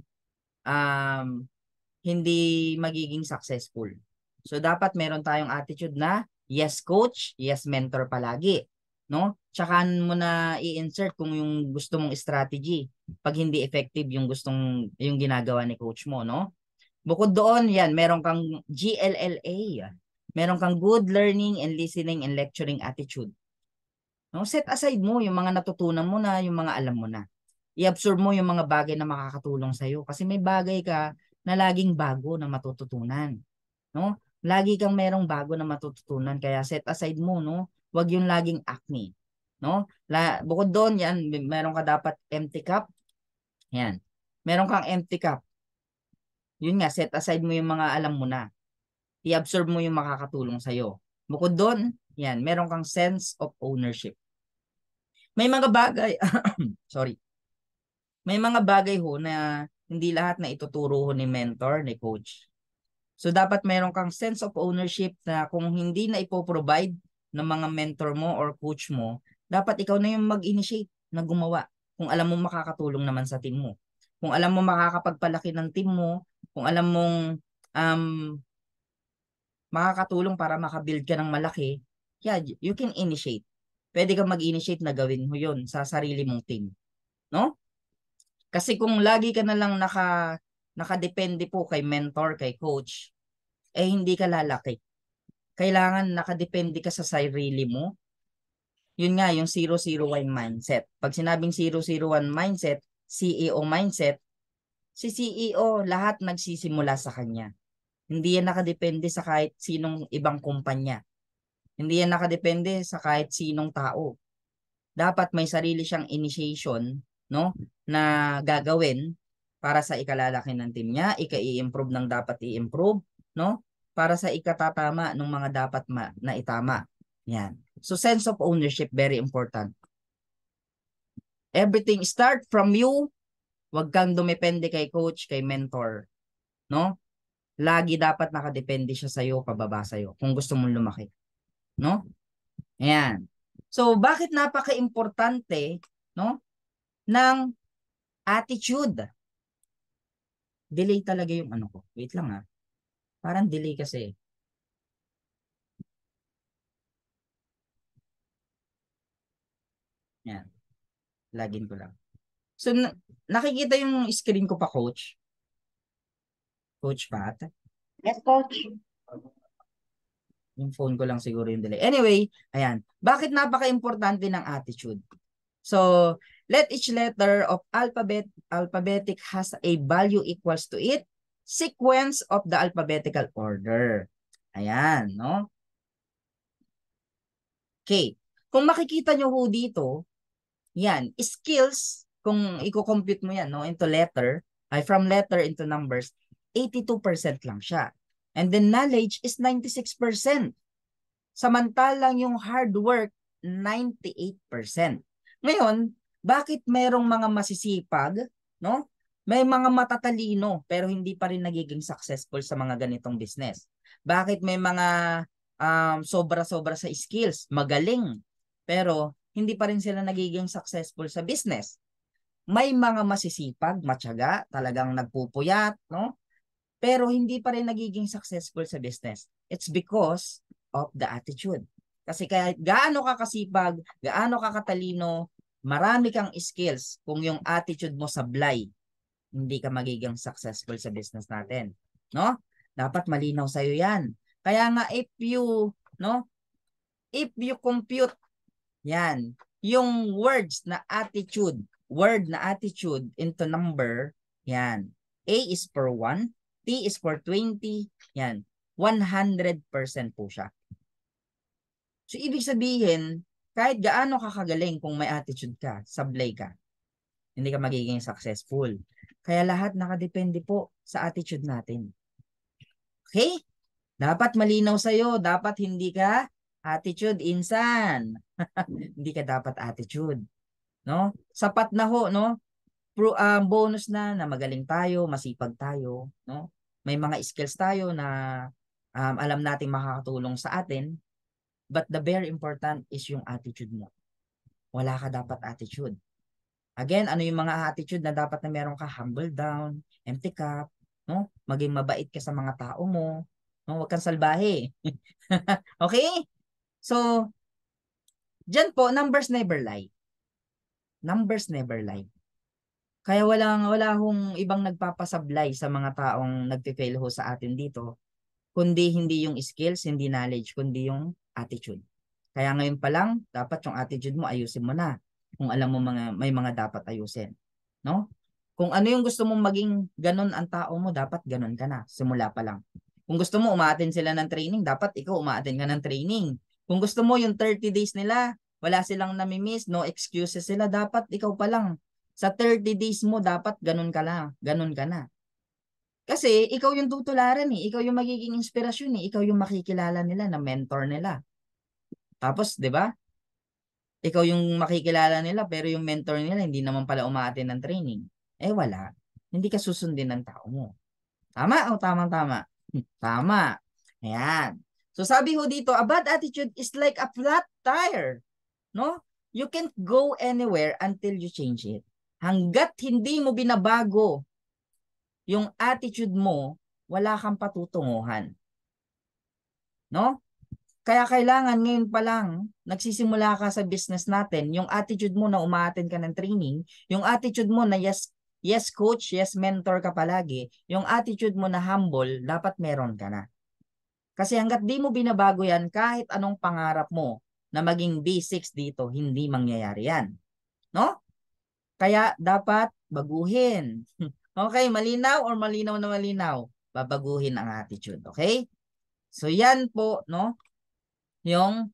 successful. So dapat meron tayong attitude na yes coach, yes mentor palagi, no? Tsaka mo na i-insert kung yung gusto mong strategy pag hindi effective yung ginagawa ni coach mo, no? Bukod doon, yan, meron kang GLLA. Meron kang good learning and listening and lecturing attitude. No? Set aside mo yung mga natutunan mo na, yung mga alam mo na. I-absorb mo yung mga bagay na makakatulong sa'yo. Kasi may bagay ka na laging bago na matututunan. No? Lagi kang merong bago na matututunan. Kaya set aside mo, no? Huwag yung laging acne. No? Bukod doon, yan, meron ka dapat empty cup. Yan. Meron kang empty cup. Yun nga, set aside mo yung mga alam mo na. I-absorb mo yung makakatulong sa'yo. Bukod doon, yan, meron kang sense of ownership. May mga bagay, sorry, may mga bagay ho na hindi lahat na ituturo ho ni mentor, ni coach. So, dapat meron kang sense of ownership na kung hindi na ipoprovide ng mga mentor mo or coach mo, dapat ikaw na yung mag-initiate na gumawa kung alam mo makakatulong naman sa team mo. Kung alam mo makakapagpalaki ng team mo, kung alam mong makakatulong para makabuild ka ng malaki, yeah, you can initiate. Pwede kang mag-initiate na gawin mo yun sa sarili mong team. No? Kasi kung lagi ka na lang nakadepende po kay mentor, kay coach, hindi ka lalaki. Kailangan nakadepende ka sa sarili mo. Yun nga, yung 001 mindset. Pag sinabing 001 mindset, CEO mindset, si CEO, lahat nagsisimula sa kanya. Hindi yan nakadepende sa kahit sinong ibang kumpanya. Hindi yan nakadepende sa kahit sinong tao. Dapat may sarili siyang initiation, no, na gagawin para sa ikalalaki ng team niya, ika-i-improve ng dapat i-improve, no, para sa ikatatama ng mga dapat na itama. Yan. So sense of ownership, very important. Everything start from you. Huwag kang dumepende kay coach, kay mentor, no? Lagi dapat nakadepende siya sa'yo, pababa sa'yo, kung gusto mong lumaki, no? Ayan. So, bakit napaka-importante, no, ng attitude? Delay talaga yung ano ko. Wait lang ha. Parang delay kasi. Ayan. Lagin ko lang. So, nakikita yung screen ko pa, coach? Coach Pat? Yes, coach. Yung phone ko lang siguro yung delay. Anyway, ayan. Bakit napaka-importante ng attitude? So, let each letter of alphabetic has a value equals to it sequence of the alphabetical order. Ayan, no? Okay. Kung makikita nyo ho dito, yan, skills, kung i-compute mo yan, no, into letter, ay from letter into numbers, 82% lang siya. And then knowledge is 96%. Samantalang yung hard work, 98%. Ngayon, bakit merong mga masisipag, no? May mga matatalino pero hindi pa rin nagiging successful sa mga ganitong business? Bakit may mga sobra-sobra sa skills, magaling, pero hindi pa rin sila nagiging successful sa business? May mga masisipag, matyaga, talagang nagpupuyat, no? Pero hindi pa rin nagiging successful sa business. It's because of the attitude. Kasi kahit gaano ka kasipag, gaano ka katalino, marami kang skills, kung yung attitude mo sablay, hindi ka magiging successful sa business natin. No? Dapat malinaw sa'yo yan. Kaya nga if you, no, if you compute yan, yung words na attitude, word na attitude into number, yan. A is for 1, T is for 20, yan. 100% po siya. So, ibig sabihin, kahit gaano ka kagaling kung may attitude ka, sablay ka, hindi ka magiging successful. Kaya lahat nakadepende po sa attitude natin. Okay? Dapat malinaw sa'yo, dapat hindi ka attitude insan. Hindi ka dapat attitude. No? Sapat na ho, no? Bonus na magaling tayo, masipag tayo, no? May mga skills tayo na alam nating makakatulong sa atin, but the very important is yung attitude mo. Wala ka dapat attitude. Again, ano yung mga attitude na dapat na meron ka? Humble down, empty cup, no? Maging mabait ka sa mga tao mo, no? Huwag kang salbahe. Okay? So, dyan po, numbers never lie. Numbers never lie. Kaya wala hong ibang nagpapasablay sa mga taong nagfe-fail ho sa atin dito, kundi hindi yung skills, hindi knowledge, kundi yung attitude. Kaya ngayon pa lang, dapat yung attitude mo, ayusin mo na. Kung alam mo may mga dapat ayusin. No? Kung ano yung gusto mong maging ganun ang tao mo, dapat ganun ka na. Simula pa lang. Kung gusto mo umaattend sila ng training, dapat ikaw umaattend ka ng training. Kung gusto mo yung 30 days nila, wala silang namimiss, no excuses sila, dapat ikaw pa lang. Sa 30 days mo, dapat ganun ka lang. Ganun ka na. Kasi ikaw yung tutularan eh. Ikaw yung magiging inspirasyon eh. Ikaw yung makikilala nila na mentor nila. Tapos, di ba? Ikaw yung makikilala nila pero yung mentor nila hindi naman pala umaattend ng training. Eh wala. Hindi ka susundin ng tao mo. Tama o tamang-tama? Tama. Ayan. So sabi ho dito, a bad attitude is like a flat tire. No? You can't go anywhere until you change it. Hanggat hindi mo binabago yung attitude mo, wala kang patutunguhan. No? Kaya kailangan ngayon pa lang, nagsisimula ka sa business natin, yung attitude mo na umaattend ka ng training, yung attitude mo na yes coach, yes mentor ka palagi, yung attitude mo na humble, dapat meron ka na. Kasi hanggat di mo binabago yan, kahit anong pangarap mo na maging B6 dito, hindi mangyayari yan. No? Kaya dapat baguhin. Okay, malinaw or malinaw na malinaw? babaguhin ang attitude. Okay? So yan po, no? Yung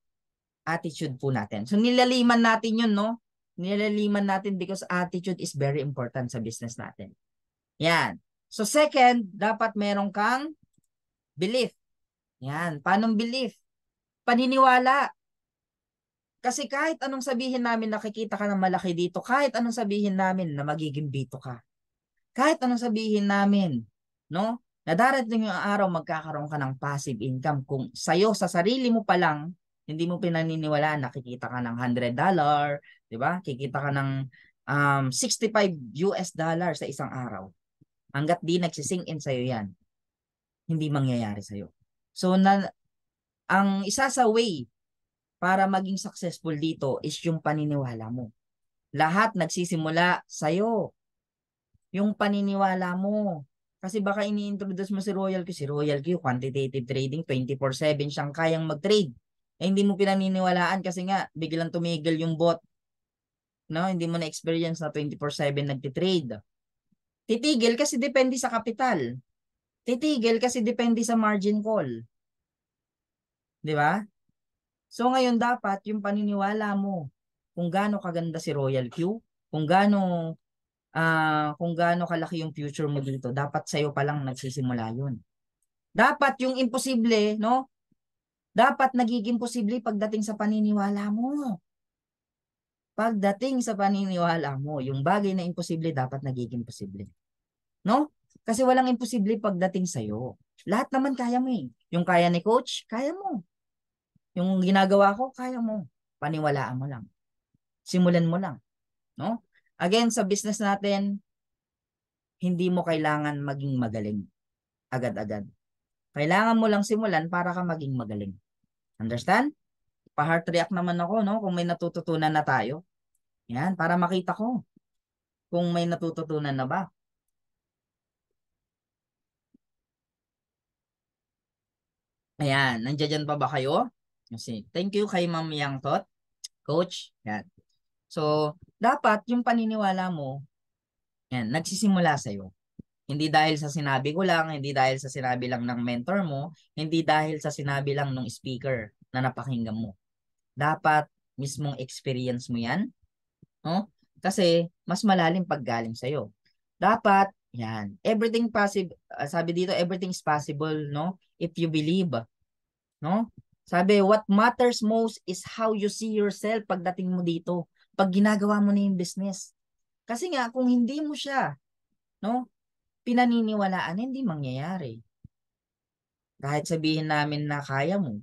attitude po natin. So nilaliman natin yun, no? Nilaliman natin because attitude is very important sa business natin. Yan. So second, dapat meron kang belief. Yan. Paano belief? Paniniwala. Kasi kahit anong sabihin namin nakikita ka ng malaki dito, kahit anong sabihin namin na magiging bito ka, kahit anong sabihin namin, no? Na darating yung araw magkakaroon ka ng passive income kung sa'yo, sa sarili mo pa lang, hindi mo pinaniniwalaan, nakikita ka ng $100, di ba? Kikita ka ng $65 sa isang araw. Hanggat di nagsisink in sa'yo yan, hindi mangyayari sa'yo. So, ang isa sa way para maging successful dito is yung paniniwala mo. Lahat nagsisimula sa'yo. Yung paniniwala mo. Kasi baka ini-introduce mo si Royal Q. Si Royal Q, quantitative trading, 24/7 siyang kayang mag-trade. Eh, hindi mo pinaniniwalaan kasi nga, biglang tumigil yung bot. No? Hindi mo na-experience na 24/7 nagtitrade. Titigil kasi depende sa kapital. Titigil kasi depende sa margin call. Di ba? So ngayon dapat yung paniniwala mo kung gaano kaganda si Royal Q, kung gaano kalaki yung future mo dito, dapat sa'yo pa lang nagsisimula yun. Dapat yung imposible, no? Dapat nagiging posible pagdating sa paniniwala mo. Pagdating sa paniniwala mo, yung bagay na imposible dapat nagiging posible. No? Kasi walang imposible pagdating sa'yo. Lahat naman kaya mo eh. Yung kaya ni coach, kaya mo. Yung ginagawa ko, kaya mo. Paniwalaan mo lang. Simulan mo lang. No? Again, sa business natin, hindi mo kailangan maging magaling agad-agad. Kailangan mo lang simulan para ka maging magaling. Understand? Pa-heart react naman ako, no? Kung may natututunan na tayo. Yan, para makita ko kung may natututunan na ba. Ayan, nandiyan pa ba kayo? Kasi, thank you kay Ma'am Yang Tot, Coach. Yan. So, dapat yung paniniwala mo, yan, nagsisimula sa'yo. Hindi dahil sa sinabi ko lang, hindi dahil sa sinabi lang ng mentor mo, hindi dahil sa sinabi lang ng speaker na napakinggan mo. Dapat mismong experience mo yan, no? Kasi mas malalim pag galing sa'yo. Dapat, yan, everything possible, sabi dito, everything is possible, no? If you believe, no? Sabi, what matters most is how you see yourself pagdating mo dito, pag ginagawa mo na yung business. Kasi nga, kung hindi mo siya, no, pinaniniwalaan, hindi mangyayari. Kahit sabihin namin na kaya mo,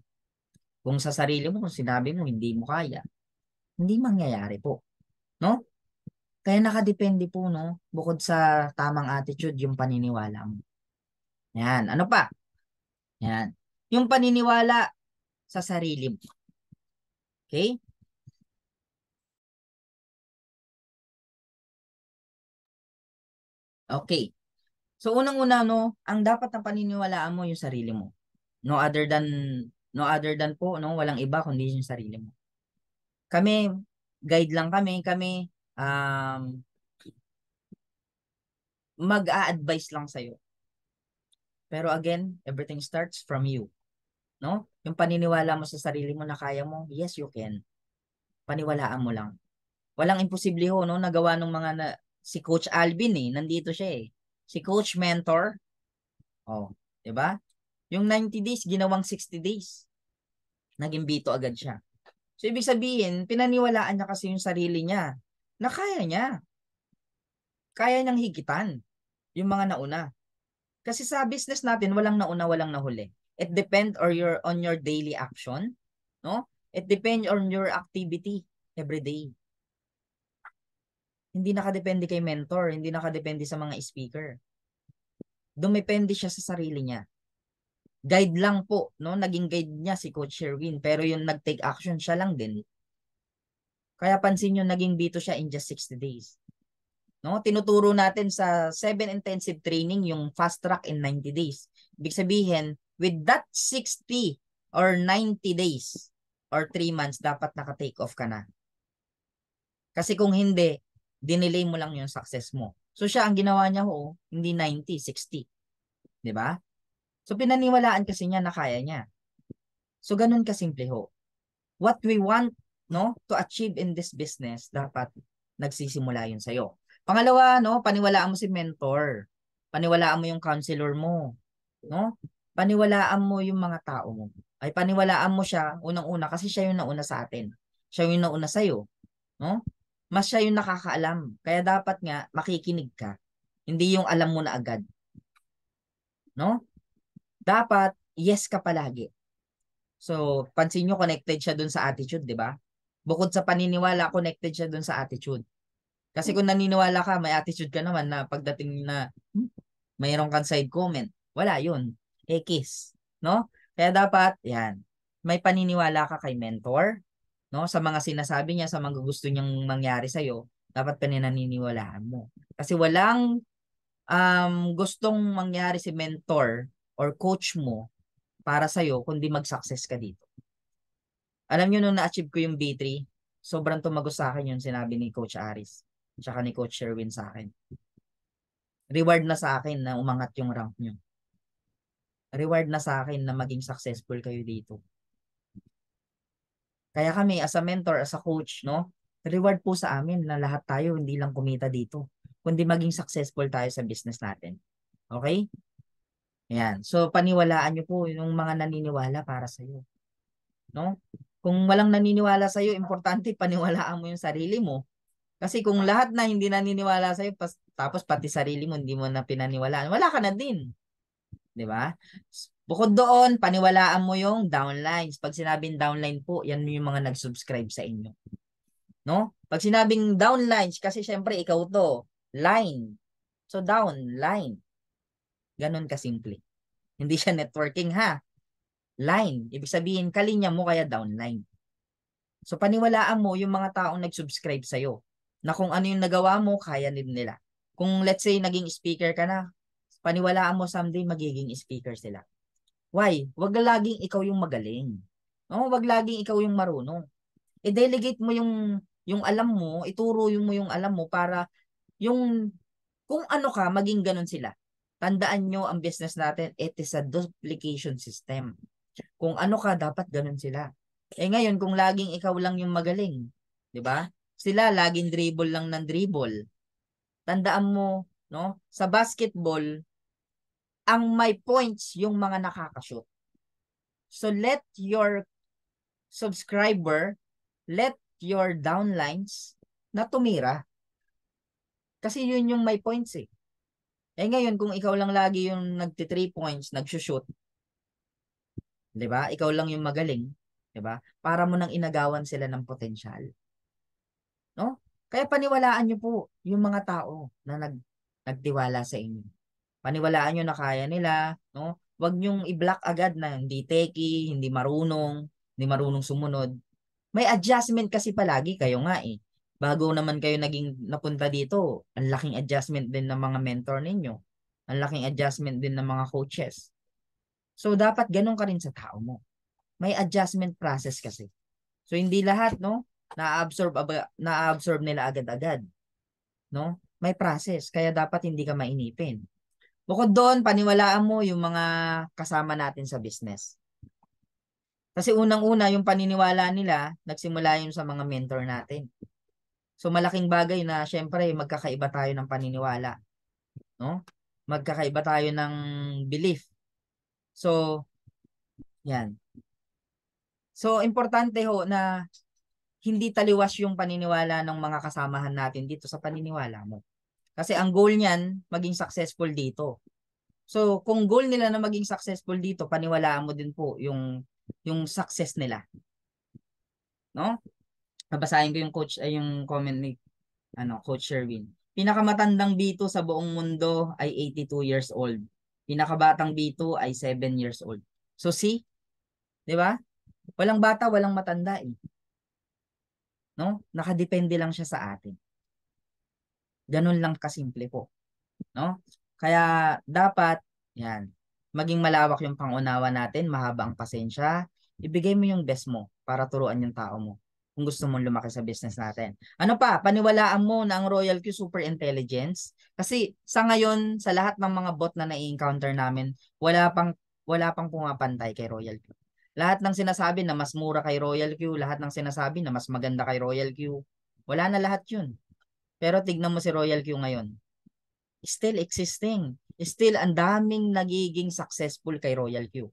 kung sa sarili mo, kung sinabi mo, hindi mo kaya, hindi mangyayari po. No? Kaya nakadepende po, no? Bukod sa tamang attitude, yung paniniwala mo. Yan. Ano pa? Yan. Yung paniniwala sa sarili mo. Okay? Okay. So, unang-una, no, ang dapat na paniniwalaan mo yung sarili mo. No other than po, no, walang iba kundi yung sarili mo. Kami, guide lang kami, mag-a-advise lang sa'yo. Pero again, everything starts from you. No? Yung paniniwala mo sa sarili mo na kaya mo, yes, you can. Paniwalaan mo lang. Walang imposible ho, no? Nagawa ng si Coach Alvin eh, nandito siya eh. Si Coach Mentor, oh, 'di ba? Yung 90 days, ginawang 60 days. Naging bito agad siya. So, ibig sabihin, pinaniwalaan niya kasi yung sarili niya na kaya niya. Kaya niyang higitan yung mga nauna. Kasi sa business natin, walang nauna, walang nahuli. It depends on your daily action, no? It depends on your activity every day. Hindi nakadepende kay mentor, hindi nakadepende sa mga speaker. Dumepende siya sa sarili niya. Guide lang po, no? Naging guide niya si Coach Sherwin, pero yung nag-take action siya lang din. Kaya pansin nyo, naging bito siya in just 60 days. No? Tinuturo natin sa 7 intensive training yung fast track in 90 days. Ibig sabihin, with that 60 or 90 days or 3 months, dapat naka-take off ka na. Kasi kung hindi, dinelay mo lang yung success mo. So siya, ang ginawa niya hindi 90, 60. 'Di ba? So pinaniwalaan kasi niya na kaya niya. So ganun kasimple ho. What we want, no, to achieve in this business, dapat nagsisimula yun sa'yo. Pangalawa, no, paniwalaan mo si mentor. Paniwalaan mo yung counselor mo, no? Paniwalaan mo yung mga tao mo. Ay paniwalaan mo siya unang-una kasi siya yung nauna sa atin. Siya yung nauna sa'yo, no? Mas siya yung nakakaalam. Kaya dapat nga makikinig ka. Hindi yung alam mo na agad, no? Dapat yes ka palagi. So, pansin nyo, connected siya dun sa attitude, di ba? Bukod sa paniniwala, connected siya dun sa attitude. Kasi kung naniniwala ka, may attitude ka naman na pagdating na mayroon kang side comment, wala yun. Ekis. No? Kaya dapat, yan, may paniniwala ka kay mentor, no? Sa mga sinasabi niya, sa mga gusto niyang mangyari sa'yo, dapat paninaniniwalaan mo. Kasi walang gustong mangyari si mentor or coach mo para sa'yo, kundi mag-success ka dito. Alam nyo, nung na-achieve ko yung B3, sobrang tumagos sa akin yung sinabi ni Coach Aris, tsaka ni Coach Sherwin sa akin. Reward na sa akin na umangat yung rank nyo. Reward na sa akin na maging successful kayo dito. Kaya kami, as a mentor, as a coach, no? Reward po sa amin na lahat tayo hindi lang kumita dito, kundi maging successful tayo sa business natin. Okay? Ayan. So, paniwalaan nyo po yung mga naniniwala para sa'yo. No? Kung walang naniniwala sa'yo, importante paniwalaan mo yung sarili mo. Kasi kung lahat na hindi naniniwala sa'yo, tapos pati sarili mo hindi mo na pinaniwalaan, wala ka na din. 'Di ba? Bukod doon, paniwalaan mo yung downlines. Pag sinabing downline po, yan yung mga nag-subscribe sa inyo. No? Pag sinabing downlines, kasi syempre ikaw to, line. So downline. Ganun kasimple. Hindi siya networking ha. Line. Ibig sabihin, kalinya mo kaya downline. So paniwalaan mo yung mga taong nag-subscribe sa'yo na kung ano yung nagawa mo, kaya din nila. Kung let's say naging speaker ka na, paniwalaan mo someday magiging speaker sila. Why? Wag laging ikaw yung magaling. No, wag laging ikaw yung marunong. I-delegate mo yung alam mo, ituro mo yung alam mo para yung kung ano ka, maging ganun sila. Tandaan nyo, ang business natin, it is a duplication system. Kung ano ka, dapat ganun sila. Eh ngayon, kung laging ikaw lang yung magaling, di ba? Sila laging dribble lang ng dribble. Tandaan mo, no? Sa basketball, ang may points yung mga nakakashoot. So let your subscriber, let your downlines na tumira. Kasi yun yung may points eh. Eh ngayon, kung ikaw lang lagi yung nagti-3 points, nagsushoot, di ba? Ikaw lang yung magaling, di ba? Para mo nang inagawan sila ng potensyal. No? Kaya paniwalaan nyo po yung mga tao na nagtiwala sa inyo. Paniwalaan nyo na kaya nila, no? Huwag nyong i-block agad na hindi techie, hindi marunong sumunod. May adjustment kasi palagi kayo nga eh. Bago naman kayo naging napunta dito, ang laking adjustment din ng mga mentor ninyo. Ang laking adjustment din ng mga coaches. So dapat ganun ka rin sa tao mo. May adjustment process kasi. So hindi lahat, no, na-absorb nila agad-agad, no? May process, kaya dapat hindi ka mainipin. Bukod doon, paniwalaan mo yung mga kasama natin sa business. Kasi unang-una, yung paniniwala nila, nagsimula yun sa mga mentor natin. So malaking bagay na syempre magkakaiba tayo ng paniniwala, no? Magkakaiba tayo ng belief. So, yan. So importante ho na hindi taliwas yung paniniwala ng mga kasamahan natin dito sa paniniwala mo. Kasi ang goal niyan, maging successful dito. So, kung goal nila na maging successful dito, paniwalaan mo din po yung success nila. No? Babasahin ko yung yung comment ni Coach Sherwin. Pinakamatandang B2 sa buong mundo ay 82 years old. Pinakabatang B2 ay 7 years old. So see, 'di ba? Walang bata, walang matanda eh. No? Nakadepende lang siya sa atin. Ganun lang kasimple po, no? Kaya dapat yan, maging malawak yung pangunawa natin, mahaba ang pasensya, ibigay mo yung best mo para turuan yung tao mo. kung gusto mong lumaki sa business natin. Ano pa, paniwalaan mo na ang Royal Q super intelligence? Kasi sa ngayon, sa lahat ng mga bot na nai-encounter namin, wala pang pumapantay kay Royal Q. Lahat ng sinasabi na mas mura kay Royal Q, lahat ng sinasabi na mas maganda kay Royal Q, wala na lahat yun. Pero tignan mo si Royal Q ngayon. Still existing. Still ang daming nagiging successful kay Royal Q.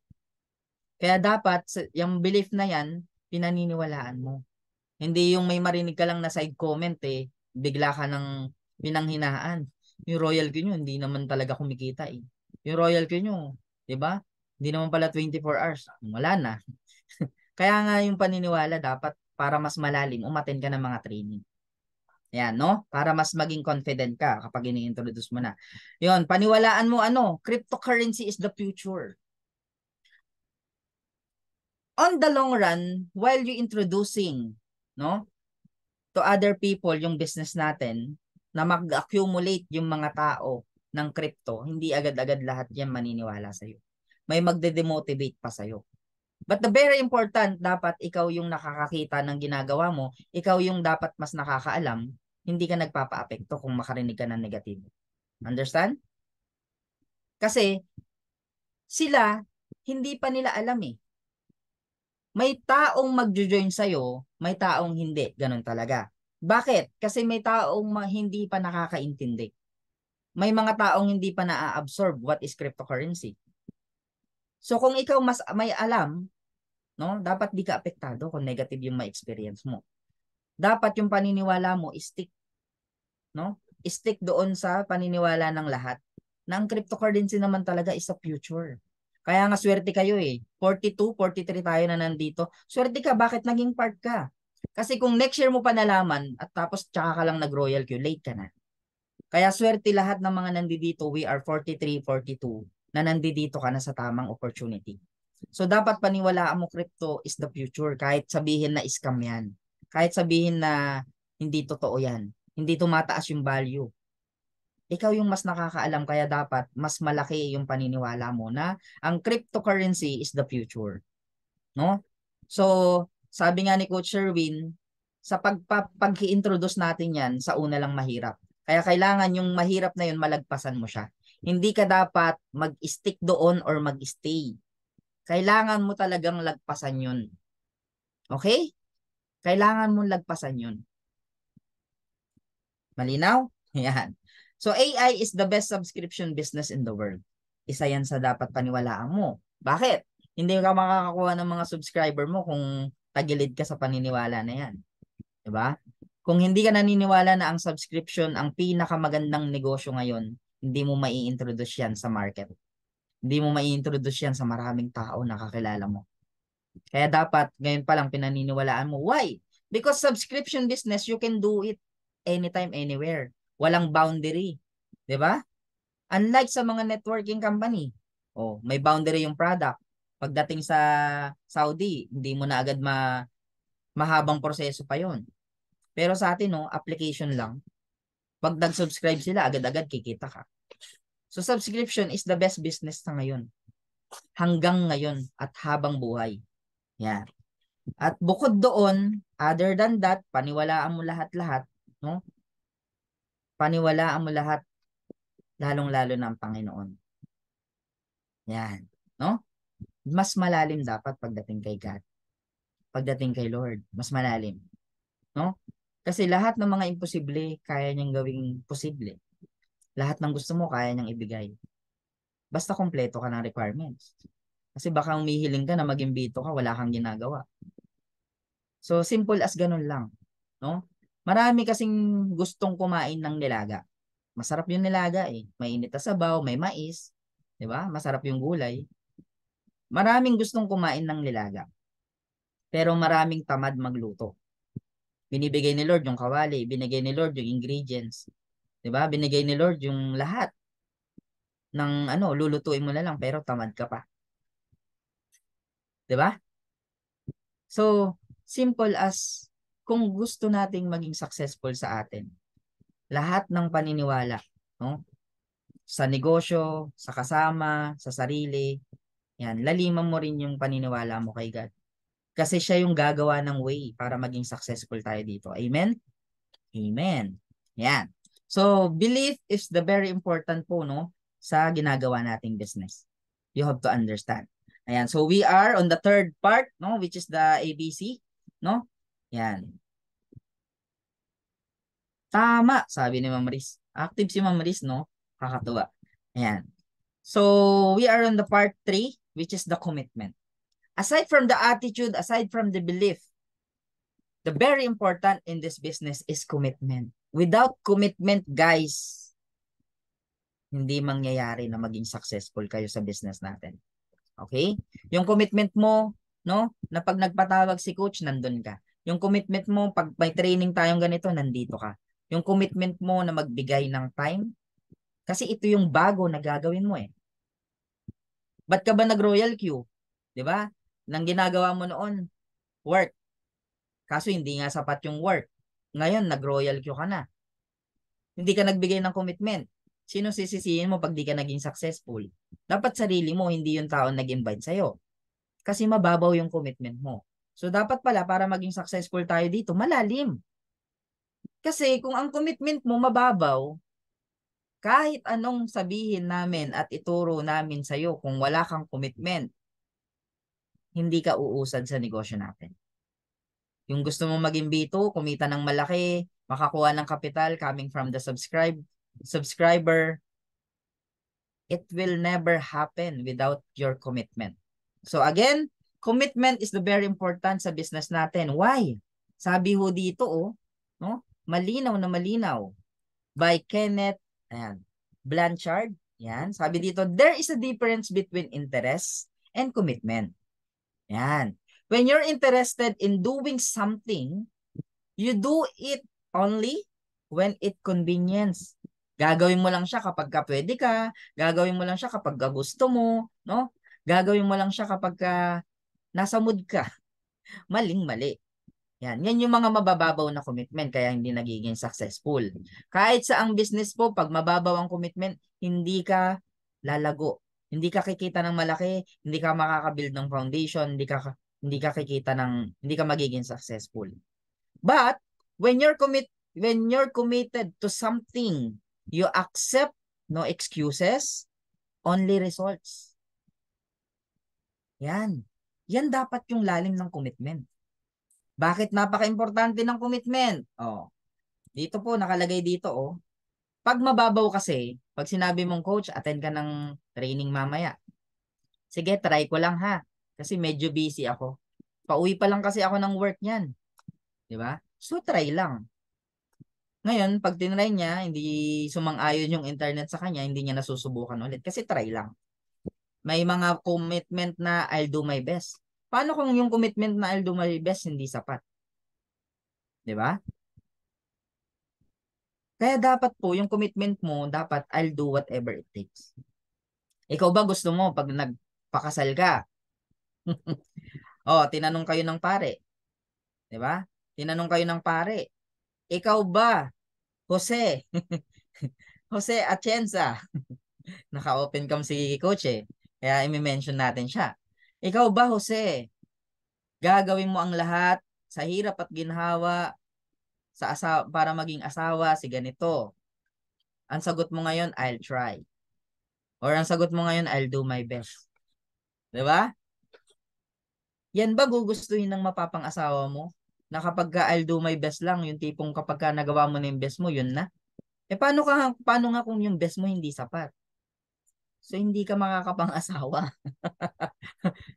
Kaya dapat, yung belief na yan, pinaniniwalaan mo. Hindi yung may marinig ka lang na side comment bigla ka ng pinanghinaan. Yung Royal Q nyo, hindi naman talaga kumikita Yung Royal Q nyo, di ba? Hindi naman pala 24 hours. Wala na. Kaya nga yung paniniwala dapat para mas malalim, umattend ka ng mga training. Yan, no? Para mas maging confident ka kapag ini-introduce mo na. Yon, paniwalaan mo cryptocurrency is the future. On the long run, while you introducing, no, to other people yung business natin, na mag-accumulate yung mga tao ng crypto, hindi agad-agad lahat yan maniniwala sa'yo. May magde-demotivate pa sa'yo. But the very important, dapat ikaw yung nakakakita ng ginagawa mo, ikaw yung dapat mas nakakaalam, hindi ka nagpapa-apekto kung makarinig ka ng negatibo. Understand? Kasi, sila, hindi pa nila alam May taong magjo-join sa'yo, may taong hindi. Ganun talaga. Bakit? Kasi may taong hindi pa nakakaintindi. May mga taong hindi pa na-absorb what is cryptocurrency. So kung ikaw mas may alam, no, dapat di ka apektado kung negative yung ma-experience mo. Dapat yung paniniwala mo stick, no? Stick doon sa paniniwala ng lahat. Na ang cryptocurrency naman talaga is a future. Kaya nga swerte kayo 42, 43 tayo na nandito. Swerte ka, bakit naging part ka? Kasi kung next year mo pa nalaman at tapos tsaka ka lang nag-Royal Q, late ka na. Kaya swerte lahat ng mga nandito, we are 43, 42 na nandito ka na sa tamang opportunity. So dapat paniwalaan mo crypto is the future kahit sabihin na scam yan. Kahit sabihin na hindi totoo yan. Hindi tumataas yung value. Ikaw yung mas nakakaalam kaya dapat mas malaki yung paniniwala mo na ang cryptocurrency is the future. No? So, sabi nga ni Coach Sherwin, sa pag-i-introduce natin yan, sa una lang mahirap. Kaya kailangan yung mahirap na yun, malagpasan mo siya. Hindi ka dapat mag-stick doon or mag-stay. Kailangan mo talagang lagpasan yun. Okay? Kailangan mo lagpasan yun. Malinaw? Yan. So AI is the best subscription business in the world. Isa yan sa dapat paniwalaan mo. Bakit? Hindi ka makakakuha ng mga subscriber mo kung tagilid ka sa paniniwala na yan. Diba? Kung hindi ka naniniwala na ang subscription ang pinakamagandang negosyo ngayon, hindi mo mai-introduce yan sa market. Hindi mo mai-introduce yan sa maraming tao na kakilala mo. Kaya dapat ngayon pa lang pinaniniwalaan mo. Why? Because subscription business, you can do it anytime, anywhere. Walang boundary. 'Di ba? Unlike sa mga networking company. May boundary yung product. Pagdating sa Saudi, hindi mo na agad mahabang proseso pa 'yon. Pero sa atin, application lang. Pag nag-subscribe sila, agad-agad kikita ka. So subscription is the best business sa ngayon. Hanggang ngayon at habang buhay. Yan. At bukod doon, other than that, paniwalaan mo lahat-lahat, no? Paniwalaan mo lahat, lalong-lalo na ang Panginoon. Yan, no? Mas malalim dapat pagdating kay God. Pagdating kay Lord, mas malalim. No? Kasi lahat ng mga imposible, kaya niyang gawing posible. Lahat ng gusto mo, kaya niyang ibigay. Basta kompleto ka ng requirements. Kasi baka umihiling ka na mag-imbito ka, wala kang ginagawa. So, simple as ganun lang. No? Marami kasing gustong kumain ng nilaga. Masarap yung nilaga Mainit na sabaw, may mais. 'Di ba? Masarap yung gulay. Maraming gustong kumain ng nilaga. Pero maraming tamad magluto. Binibigay ni Lord yung kawali, binigay ni Lord yung ingredients. 'Di ba? Binigay ni Lord yung lahat ng lulutuin mo na lang pero tamad ka pa. 'Di ba? So, simple as kung gusto nating maging successful sa atin, lahat ng paniniwala, no? Sa negosyo, sa kasama, sa sarili, yan, laliman mo rin yung paniniwala mo kay God. Kasi siya yung gagawa ng way para maging successful tayo dito. Amen? Amen. Yan. So, belief is the very important po, no, sa ginagawa nating business. You have to understand. Ayan. So, we are on the third part, no, which is the ABC, no? Yan. Tama, sabi ni Ma'am Maris. Active si Ma'am Maris, no? Kakatuwa. Ayan. So, we are on the part 3, which is the commitment. Aside from the attitude, aside from the belief, the very important in this business is commitment. Without commitment, guys, hindi mangyayari na maging successful kayo sa business natin. Okay? Yung commitment mo, no, na pag nagpatawag si coach, nandun ka. Yung commitment mo, pag may training tayong ganito, nandito ka. Yung commitment mo na magbigay ng time, kasi ito yung bago na gagawin mo eh. Ba't ka ba nag-royal queue? 'Di ba? Nang ginagawa mo noon, work. Kaso hindi nga sapat yung work. Ngayon, nag-royal queue ka na. Hindi ka nagbigay ng commitment. Sino sisisihin mo pag di ka naging successful? Dapat sarili mo, hindi yung tao nag-invite sa'yo. Kasi mababaw yung commitment mo. So, dapat pala para maging successful tayo dito, malalim. Kasi kung ang commitment mo mababaw, kahit anong sabihin namin at ituro namin sa'yo kung wala kang commitment, hindi ka uusad sa negosyo natin. Yung gusto mo maging B2, kumita ng malaki, makakuha ng kapital coming from the subscriber, it will never happen without your commitment. So again, commitment is the very important sa business natin. Why? Sabi ho dito, no? Malinaw na malinaw. By Kenneth Blanchard. Yan. Sabi dito, there is a difference between interest and commitment. Yan. When you're interested in doing something, you do it only when it convenience. Gagawin mo lang siya kapag ka pwede ka, gagawin mo lang siya kapag ka gusto mo, no? Gagawin mo lang siya kapag ka nasa mood ka. Maling-mali. Yan yung mga mabababaw na commitment kaya hindi nagiging successful. Kahit sa ang business po, pag mababaw ang commitment, hindi ka lalago. Hindi ka kikita ng malaki, hindi ka makakabuild ng foundation, hindi ka kikita ng hindi ka magiging successful. But when you're committed to something, you accept no excuses, only results. Yan. Yan dapat yung lalim ng commitment. Bakit napaka-importante ng commitment? Dito po, nakalagay dito, Pag mababaw kasi, pag sinabi mong coach, attend ka ng training mamaya. Sige, try ko lang ha. Kasi medyo busy ako. Pauwi pa lang kasi ako ng work niyan. Di ba? So, try lang. Ngayon, pag tinry niya, hindi sumang-ayon yung internet sa kanya, hindi niya nasusubukan ulit. Kasi try lang. May mga commitment na I'll do my best. Paano kung yung commitment na I'll do my best hindi sapat? 'Di ba? Kaya dapat po yung commitment mo, dapat I'll do whatever it takes. Ikaw ba gusto mo pag nagpakasal ka? Tinanong kayo ng pare. 'Di ba? Tinanong kayo ng pare. Ikaw ba, Jose? Jose Atienza. Naka-open cam si coach eh. Kaya i-mention natin siya. Ikaw ba, Jose? Gagawin mo ang lahat sa hirap at ginhawa sa para maging asawa si ganito. Ang sagot mo ngayon, I'll try. Or ang sagot mo ngayon, I'll do my best. 'Di ba? Yan ba gugustuhin ng mapapang-asawa mo? Na kapag ka I'll do my best lang, yung tipong kapag ka nagawa mo na yung best mo, yun na. Paano nga kung yung best mo hindi sapat? So, hindi ka makakapang-asawa.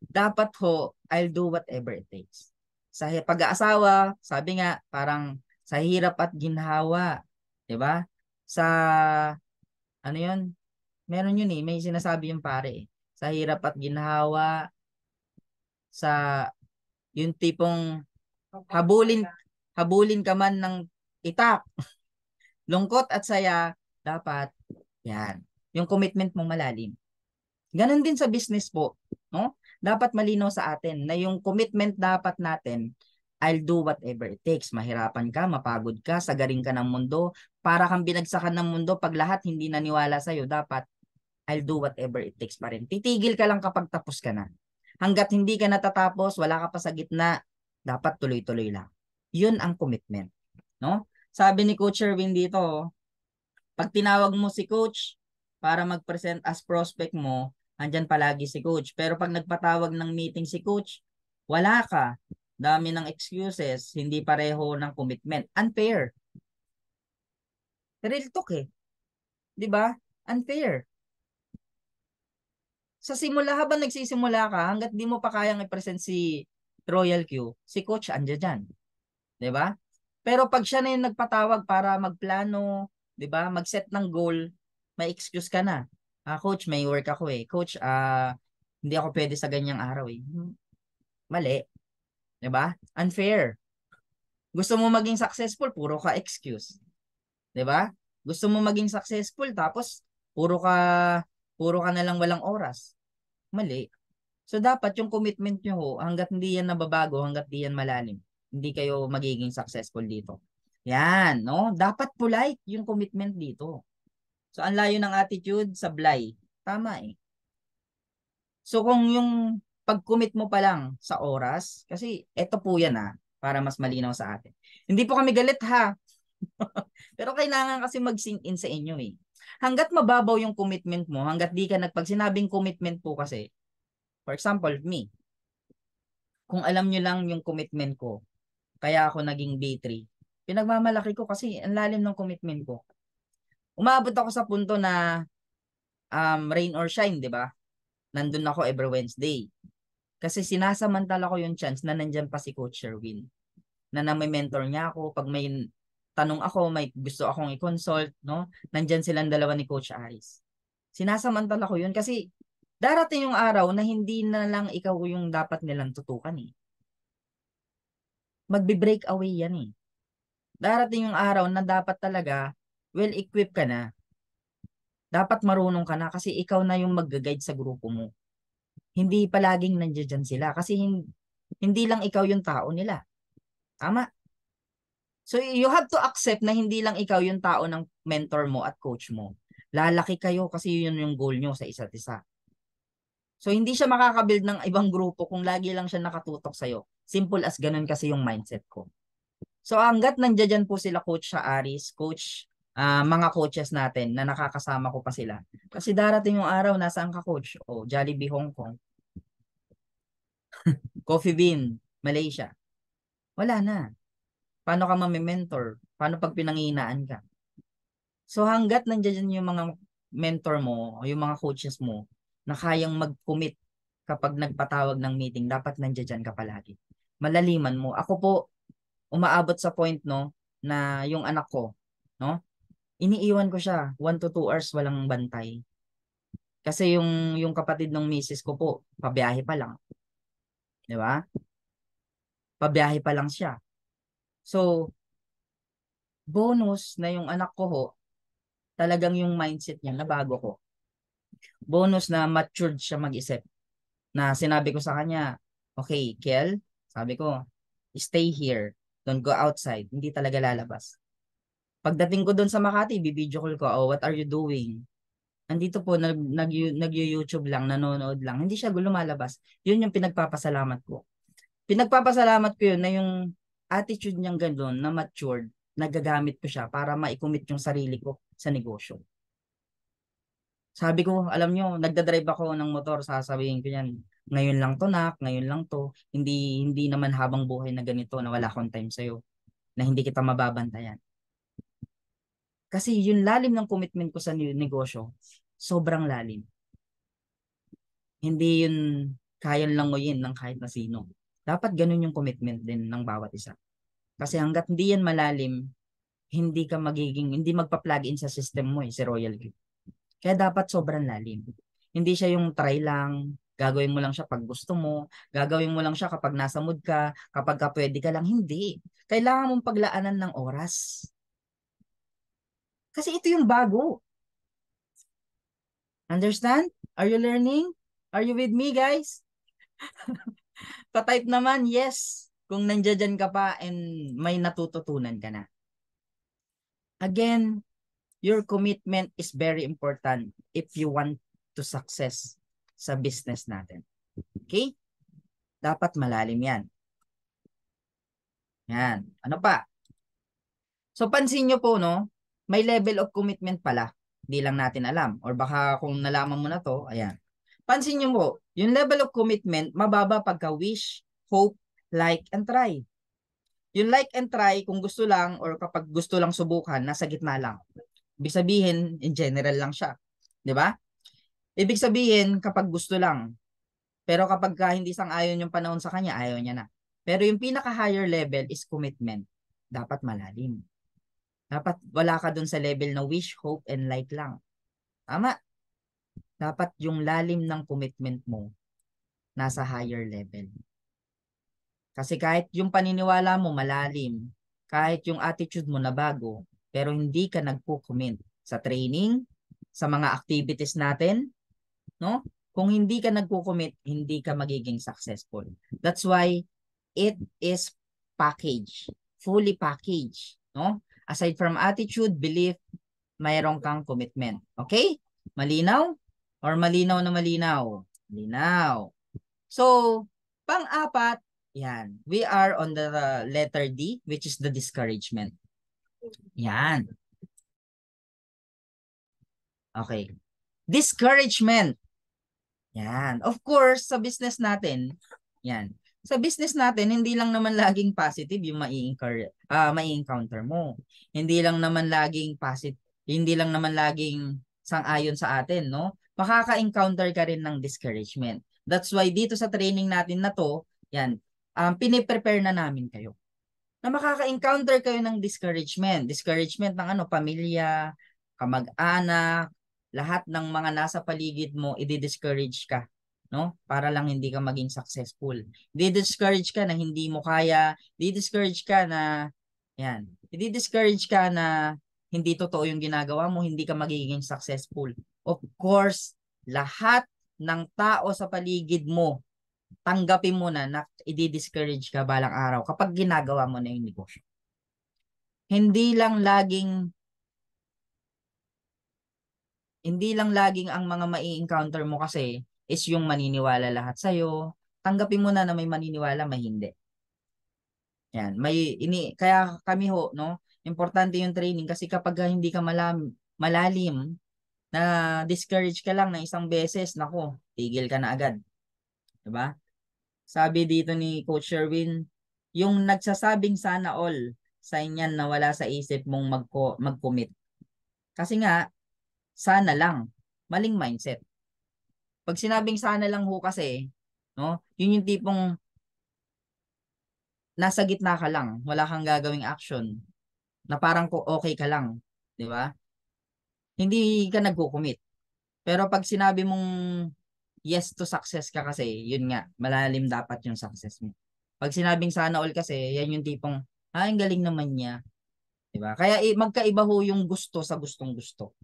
Dapat ho, I'll do whatever it takes. Sa pag-aasawa, sabi nga, parang sa hirap at ginhawa. 'Di ba? Sa, ano yun? Meron yun may sinasabi yung pare. Sa hirap at ginhawa, sa, yung tipong, habulin ka man ng itak, lungkot at saya, dapat, yan. Yung commitment mong malalim. Ganon din sa business po, no? Dapat malinaw sa atin na yung commitment dapat natin, I'll do whatever it takes. Mahirapan ka, mapagod ka, sagaring ka ng mundo, para kang binagsakan ng mundo, pag lahat hindi naniwala sa'yo, dapat, I'll do whatever it takes pa rin. Titigil ka lang kapag tapos ka na. Hanggat hindi ka natatapos, wala ka pa sa gitna, dapat tuloy-tuloy lang. Yun ang commitment. No? Sabi ni Coach Erwin dito, pag tinawag mo si Coach para mag-present as prospect mo, andyan palagi si Coach. Pero pag nagpatawag ng meeting si Coach, wala ka. Dami ng excuses, hindi pareho ng commitment. Unfair. Real talk eh. 'Di ba? Unfair. Sa simula, habang nagsisimula ka, hanggat di mo pa kayang i-present si Royal Q, si Coach andyan dyan. 'Di ba? Pero pag siya na yung nagpatawag para magplano, 'di ba? Mag-set ng goal, may excuse ka na. Coach, may work ako eh. Coach, hindi ako pwede sa ganyang araw eh. Mali. 'Di ba? Unfair. Gusto mo maging successful, puro ka excuse. 'Di ba? Gusto mo maging successful tapos puro ka puro ka na lang walang oras. Mali. So dapat yung commitment nyo ho, hanggat hindi yan nababago, hanggat hindi yan malalim, hindi kayo magiging successful dito. Yan, no? Dapat polite yung commitment dito. So ang layo ng attitude, sablay. Tama eh. So kung yung pag-commit mo pa lang sa oras, kasi eto po yan para mas malinaw sa atin. Hindi po kami galit ha. Pero kailangan kasi mag-sink in sa inyo eh. Hanggat mababaw yung commitment mo, hanggat di ka pag sinabing commitment po kasi, for example, me, kung alam nyo lang yung commitment ko, kaya ako naging B3, pinagmamalaki ko kasi ang lalim ng commitment ko. Umabot ako sa punto na rain or shine, di ba? Nandun ako every Wednesday. Kasi sinasamantala ko yung chance na nandyan pa si Coach Sherwin. Na may mentor niya ako. Pag may tanong ako, may gusto akong i-consult, no? Nandyan silang dalawa ni Coach Aris. Sinasamantala ko yun kasi darating yung araw na hindi na lang ikaw yung dapat nilang tutukan eh. Magbe-break away yan eh. Darating yung araw na dapat talaga well-equipped ka na. Dapat marunong ka na kasi ikaw na yung mag-guide sa grupo mo. Hindi palaging nandiyan sila kasi hindi lang ikaw yung tao nila. Tama? So you have to accept na hindi lang ikaw yung tao ng mentor mo at coach mo. Lalaki kayo kasi yun yung goal nyo sa isa't isa. So hindi siya makakabuild ng ibang grupo kung lagi lang siya nakatutok sa'yo. Simple as ganun kasi yung mindset ko. So hanggat nandiyan po sila Coach sa Aris, Coach, mga coaches natin na nakakasama ko pa sila. Kasi darating yung araw, nasaan ka Coach? O, Jollibee Hong Kong. Coffee Bean, Malaysia. Wala na. Paano ka mami-mentor? Paano pag pinanghihinaan ka? So hanggat nandiyan yung mga mentor mo o yung mga coaches mo na kayang mag-commit kapag nagpatawag ng meeting, dapat nandiyan ka palagi. Malaliman mo. Ako po, umaabot sa point no na yung anak ko, no? Iniiwan ko siya 1 to 2 hours walang bantay. Kasi yung kapatid ng misis ko po, pabiyahe pa lang. 'Di ba? Pabiyahe pa lang siya. So, bonus na yung anak ko ho, talagang yung mindset niya na bago ko. Bonus na matured siya mag-isip. Na sinabi ko sa kanya, okay, Kel, sabi ko, stay here. Don't go outside. Hindi talaga lalabas. Pagdating ko doon sa Makati, bibideo call ko, oh, what are you doing? Andito po, nag-YouTube lang, nanonood lang. Hindi siya lumalabas. Yun yung pinagpapasalamat ko. Pinagpapasalamat ko yun na yung attitude niyang gano'n, na matured, nagagamit ko siya para ma-commit yung sarili ko sa negosyo. Sabi ko, alam nyo, nagdadrive ako ng motor, sasabihin ko yan, ngayon lang to nak, ngayon lang to. Hindi naman habang buhay na ganito na wala akong time sa'yo, na hindi kita mababantayan. Kasi yung lalim ng commitment ko sa negosyo, sobrang lalim. Hindi yun kayang langoyin ng kahit na sino. Dapat ganun yung commitment din ng bawat isa. Kasi hanggat hindi yan malalim, hindi magpa-plug in sa system mo si Royal Gift. Kaya dapat sobrang lalim. Hindi siya yung try lang, gagawin mo lang siya pag gusto mo, gagawin mo lang siya kapag nasa mood ka, kapag ka pwede ka lang, hindi. Kailangan mong paglaanan ng oras. Kasi ito yung bago. Understand? Are you learning? Are you with me, guys? Pa-type naman, yes. Kung nandiyan ka pa and may natututunan ka na. Again, your commitment is very important if you want to success sa business natin. Okay? dapat malalim yan. Yan. Ano pa? So, pansin nyo po, no? May level of commitment pala. Hindi lang natin alam. Or baka kung nalaman mo na to, ayan. Pansin nyo po, yung level of commitment, mababa pagka wish, hope, like, and try. Yung like and try, kung gusto lang, or kapag gusto lang subukan, nasa gitna lang. Ibig sabihin, in general lang siya. Di ba? Ibig sabihin, kapag gusto lang. Pero kapag hindi sang-ayon yung panahon sa kanya, ayaw niya na. Pero yung pinaka-higher level is commitment. Dapat malalim. Dapat wala ka dun sa level na wish, hope, and like lang. Tama. Dapat yung lalim ng commitment mo nasa higher level. Kasi kahit yung paniniwala mo malalim, kahit yung attitude mo na bago, pero hindi ka nagpo-commit sa training, sa mga activities natin, no? Kung hindi ka nagpo-commit, hindi ka magiging successful. That's why it is package, fully package, no? Aside from attitude, belief, mayroon kang commitment. Okay? Malinaw? Or malinaw na malinaw? Malinaw. So, pang-apat, yan. We are on the letter D, which is the discouragement. Yan. Okay. Discouragement. Yan. Of course, sa business natin, yan. Sa business natin, hindi lang naman laging positive yung mai-encounter mo. Hindi lang naman laging positive, hindi lang naman laging sang-ayon sa atin, no? Makaka-encounter ka rin ng discouragement. That's why dito sa training natin na to, yan, piniprepare na namin kayo. Na makaka-encounter kayo ng discouragement. Discouragement ng pamilya, kamag-anak, lahat ng mga nasa paligid mo, i-discourage ka, no? Para lang hindi ka maging successful. I-discourage ka na hindi mo kaya, i-discourage ka na, yan, i-discourage ka na hindi totoo yung ginagawa mo, hindi ka magiging successful. Of course, lahat ng tao sa paligid mo, tanggapin mo na i-discourage ka balang araw kapag ginagawa mo na yung negosyo. Hindi lang laging ang mga mai-encounter mo kasi is yung maniniwala lahat sa'yo. Tanggapin mo na may maniniwala, may hindi. Yan, kaya kami ho, no? Importante yung training kasi kapag hindi ka malalim na discourage ka lang ng isang beses, nako, tigil ka na agad. 'Di ba? Sabi dito ni Coach Sherwin, yung nagsasabing sana all, sign yan na wala sa isip mong mag-commit. Kasi nga, sana lang, maling mindset. Pag sinabing sana lang ho kasi, no, yun yung tipong nasa gitna ka lang, wala kang gagawing action, na parang okay ka lang, di ba? Hindi ka nagko-commit. Pero pag sinabi mong yes to success ka kasi, yun nga, malalim dapat yung success mo. Pag sinabing sana all kasi, yan yung tipong, ang galing naman niya. Diba? Kaya magkaiba ho yung gusto sa gustong gusto.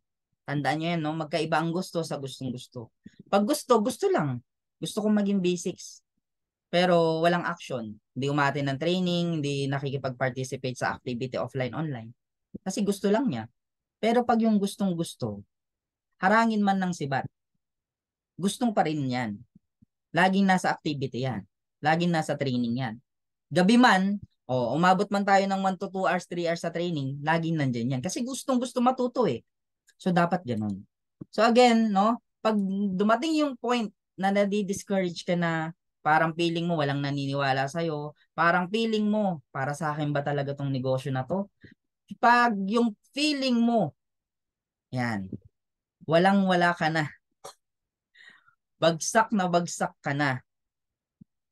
Tandaan nyo yan, no? Magkaiba ang gusto sa gustong gusto. Pag gusto, gusto lang. Gusto kong maging basics. Pero walang action. Hindi umaattend ng training, hindi nakikipag-participate sa activity offline, online. Kasi gusto lang niya. Pero pag yung gustong gusto, harangin man ng sibat, gustong pa rin yan. Laging nasa activity yan. Laging nasa training yan. Gabi man, umabot man tayo ng 1 to 2 hours, 3 hours sa training, laging nandyan yan. Kasi gustong gusto matuto eh. So, dapat ganun. So, again, no, pag dumating yung point na nadi-discourage ka na parang feeling mo walang naniniwala sa'yo, parang feeling mo, para sa akin ba talaga tong negosyo na to? Pag yung feeling mo, yan, walang-wala ka na. Bagsak na bagsak ka na.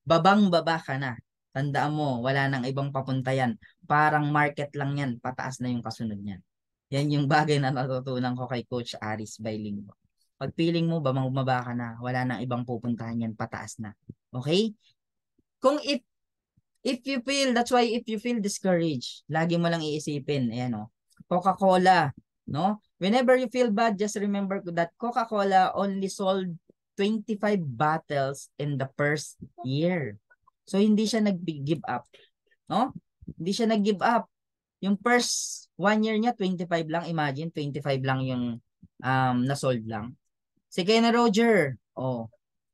Babang-baba ka na. Tandaan mo, wala nang ibang papunta yan. Parang market lang yan. Pataas na yung kasunod niyan. Yan yung bagay na natutunan ko kay Coach Aris Bailinggo. Pag feeling mo, bumaba ka na, wala nang ibang pupuntahan yan. Pataas na. Okay? Kung if you feel, that's why if you feel discouraged, lagi mo lang iisipin, ayan o, Coca-Cola, no? Whenever you feel bad, just remember that Coca-Cola only sold 25 bottles in the first year. So, hindi siya nag-give up. No? Hindi siya nag-give up. Yung first 1 year niya, 25 lang. Imagine, 25 lang yung na-sold lang. Si Kenny Roger,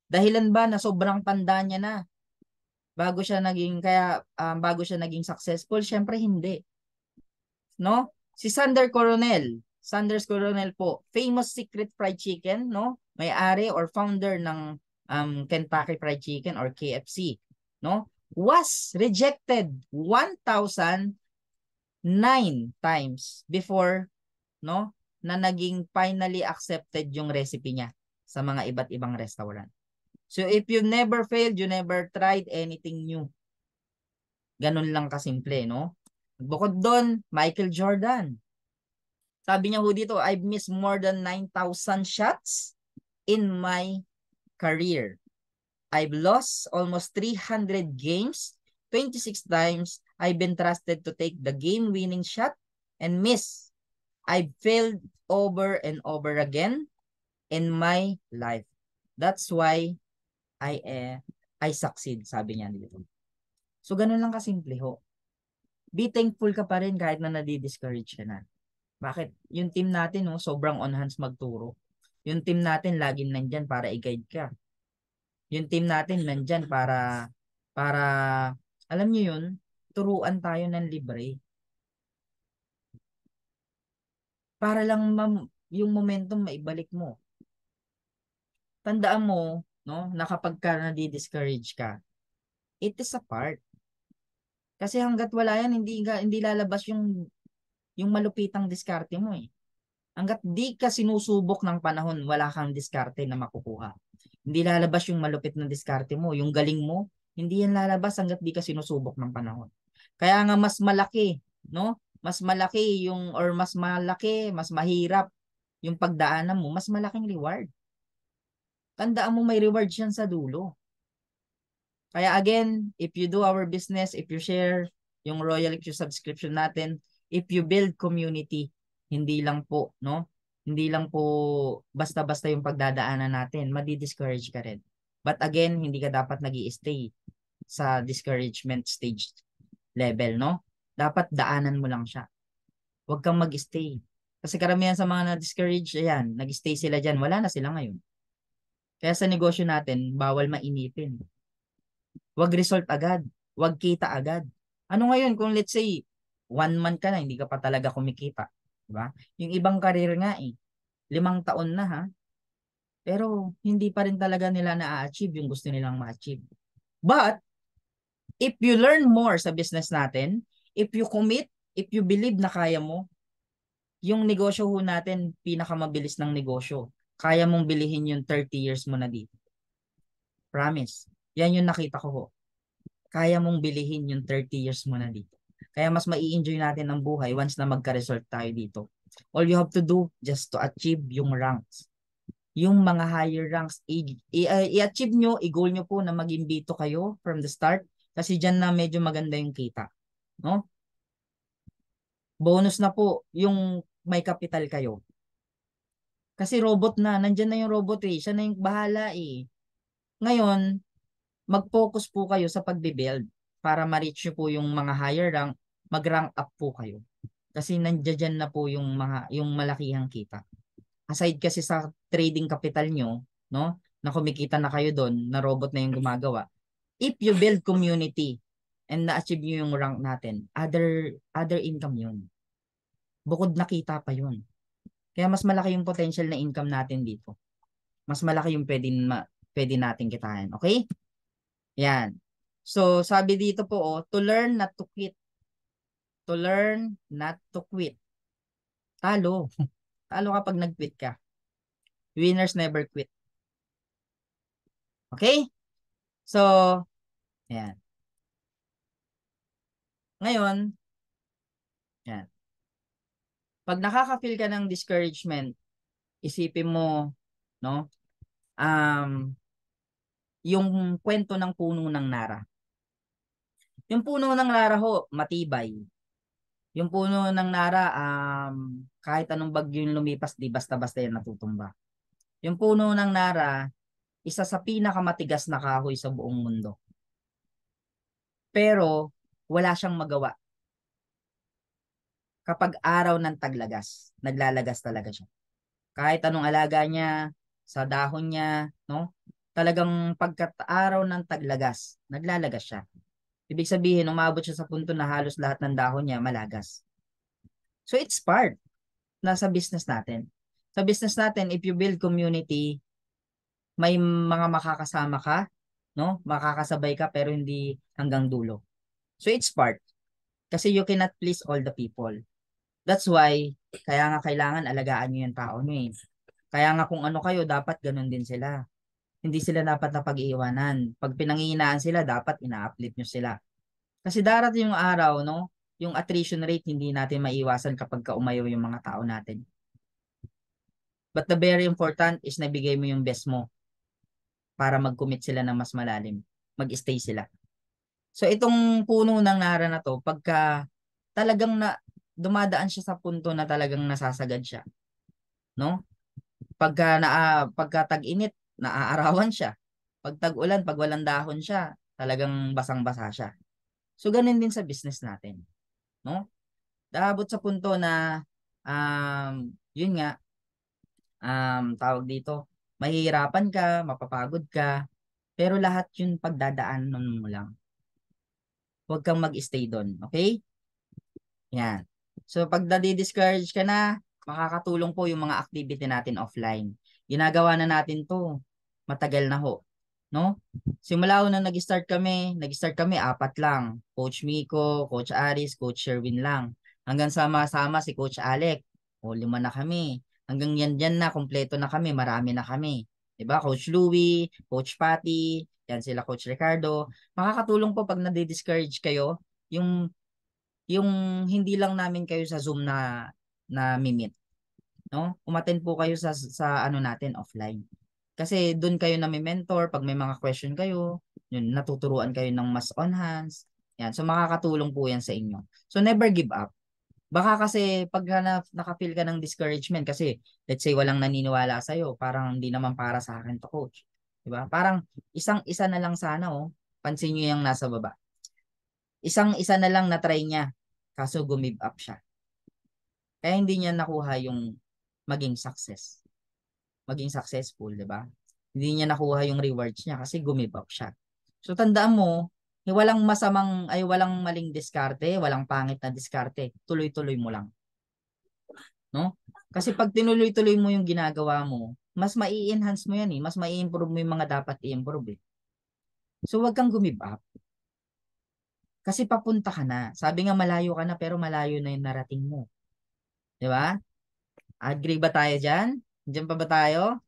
dahilan ba na sobrang tanda niya na? Bago siya naging successful, syempre hindi, no? Si Sanders Coronel po, famous Secret Fried Chicken, no? May-ari or founder ng Kentucky Fried Chicken or KFC, no? Was rejected 1,009 times before, no? Na naging finally accepted yung recipe niya sa mga iba't ibang restaurant. So if you never failed, you never tried anything new. Ganun lang kasimple, no? Bukod doon, Michael Jordan. Sabi niya ho dito, I've missed more than 9,000 shots in my career. I've lost almost 300 games. 26 times I've been trusted to take the game-winning shot and miss. I've failed over and over again in my life. That's why I succeed, sabi niya dito. So, ganun lang kasimple ho. Be thankful ka pa rin kahit na nadi-discourage ka na. Bakit? Yung team natin, no, sobrang on hands magturo. Yung team natin, laging nandyan para i-guide ka. Yung team natin, nandyan para, alam nyo yun, turuan tayo ng libre. Para lang yung momentum maibalik mo. Tandaan mo, no, na kapag ka nadi-discourage ka, it is a part. Kasi hanggat wala yan, hindi lalabas yung malupitang diskarte mo eh. Hanggat di ka sinusubok ng panahon, wala kang diskarte na makukuha. Hindi lalabas yung malupit na diskarte mo, yung galing mo, hindi yan lalabas hanggat di ka sinusubok ng panahon. Kaya nga mas malaki, no? Mas malaki mas mahirap yung pagdaanan mo, mas malaking reward. Tandaan mo may reward yan sa dulo. Kaya again, if you do our business, if you share yung Royal Q subscription natin, if you build community, hindi lang po, no? Hindi lang po basta-basta yung pagdadaanan natin, madi-discourage ka rin. But again, hindi ka dapat nag-i-stay sa discouragement stage level, no? Dapat daanan mo lang siya. Huwag kang mag-stay. Kasi karamihan sa mga na-discourage, ayan, nag-stay sila dyan, wala na sila ngayon. Kaya sa negosyo natin, bawal mainipin. Wag result agad. Wag kita agad. Ano ngayon kung let's say 1 month ka na hindi ka pa talaga kumikita, di ba? Yung ibang career nga 5 taon na ha. Pero hindi pa rin talaga nila na-achieve yung gusto nilang ma-achieve. But if you learn more sa business natin, if you commit, if you believe na kaya mo, yung negosyo ho natin pinakamabilis ng negosyo. Kaya mong bilihin yung 30 years mo na dito. Promise. Yan yung nakita ko ho. Kaya mong bilihin yung 30 years mo na dito. Kaya mas mai-enjoy natin ang buhay once na magka-resort tayo dito. All you have to do just to achieve yung ranks. Yung mga higher ranks, i-achieve nyo, i-goal nyo po na maging B2 kayo from the start kasi dyan na medyo maganda yung kita. No? Bonus na po yung may capital kayo. Kasi robot na, nandyan na yung robot eh. Siya na yung bahala eh. Ngayon, mag-focus po kayo sa pagbe-build para ma-reach nyo po yung mga higher rank, mag-rank up po kayo. Kasi nandiyan na po yung malakihang kita. Aside kasi sa trading capital nyo, no, na kumikita na kayo doon, na robot na yung gumagawa. If you build community and na-achieve nyo yung rank natin, other income yun. Bukod na kita pa yun. Kaya mas malaki yung potential na income natin dito. Mas malaki yung pwede natin kitain. Okay? Yan. So, sabi dito po, to learn not to quit. To learn not to quit. Talo. Talo kapag nag-quit ka. Winners never quit. Okay? So, yan. Ngayon, yan. Pag nakaka-feel ka ng discouragement, isipin mo, no, yung kwento ng puno ng Nara. Yung puno ng Nara ho, matibay. Yung puno ng Nara, kahit anong bagyo yung lumipas, di basta-basta yan natutumba. Yung puno ng Nara, isa sa pinakamatigas na kahoy sa buong mundo. Pero, wala siyang magawa. Kapag araw ng taglagas, naglalagas talaga siya. Kahit anong alaga niya, sa dahon niya, no? talagang pagkataaraw ng taglagas, naglalagas siya. Ibig sabihin, umabot siya sa punto na halos lahat ng dahon niya malagas. So it's part na sa business natin. Sa business natin, if you build community, may mga makakasama ka, no? Makakasabay ka pero hindi hanggang dulo. So it's part. Kasi you cannot please all the people. That's why, kaya nga kailangan alagaan nyo yung tao nyo eh. Kaya nga kung ano kayo, dapat ganun din sila. Hindi sila dapat na pag-iiwanan. Pag pinanghihinaan sila, dapat ina-uplift nyo sila. Kasi darating yung araw, no? Yung attrition rate, hindi natin maiwasan kapag umayaw yung mga tao natin. But the very important is nabigay mo yung best mo para mag-commit sila ng mas malalim. Mag-stay sila. So itong puno ng nara na to, pagka talagang dumadaan siya sa punto na talagang nasasagad siya, no? Pagka tag-init, naaarawan siya. Pag tag-ulan, pag walang dahon siya, talagang basang-basa siya. So ganun din sa business natin, no? Daabot sa punto na yun nga, tawag dito, mahihirapan ka, mapapagod ka, pero lahat yun pagdadaanan mo lang. Huwag kang mag-stay doon, okay? Yan. So pag nadi-discourage ka na, makakatulong po yung mga activity natin offline. Ginagawa na natin to. Matagal na ho. No? Simula na nag-start kami, apat lang. Coach Miko, Coach Aris, Coach Sherwin lang. Hanggang sama-sama si Coach Alec. O, 5 na kami. Hanggang yan na, kompleto na kami, marami na kami. Diba? Coach Louie, Coach Patty, yan sila Coach Ricardo. Makakatulong po pag nadi-discourage kayo, yung hindi lang namin kayo sa Zoom na mimit, no? Umattend po kayo sa ano natin offline. Kasi doon kayo na may mentor pag may mga question kayo, yun natuturuan kayo ng mas on hands. Yan, so makakatulong po yan sa inyo. So never give up. Baka kasi pag naka-feel ka ng discouragement kasi let's say walang naniniwala sa iyo, parang hindi naman para sa akin to, coach. 'Di ba? Parang isang-isa na lang sana, oh. Pansin niyo yung nasa baba. Isang-isa na lang na try niya. Kaso gumive up siya. Kaya hindi niya nakuha yung maging success. Maging successful, di ba? Hindi niya nakuha yung rewards niya kasi gumive up siya. So tandaan mo, walang maling diskarte, walang pangit na diskarte. Tuloy-tuloy mo lang. No? Kasi pag tinuloy-tuloy mo yung ginagawa mo, mas mai-enhance mo yan eh. Mas mai-improve mo yung mga dapat i-improve eh. So wag kang gumive up. Kasi papunta ka na. Sabi nga malayo ka na pero malayo na yung narating mo. Di ba? Agree ba tayo dyan? Diyan pa ba tayo?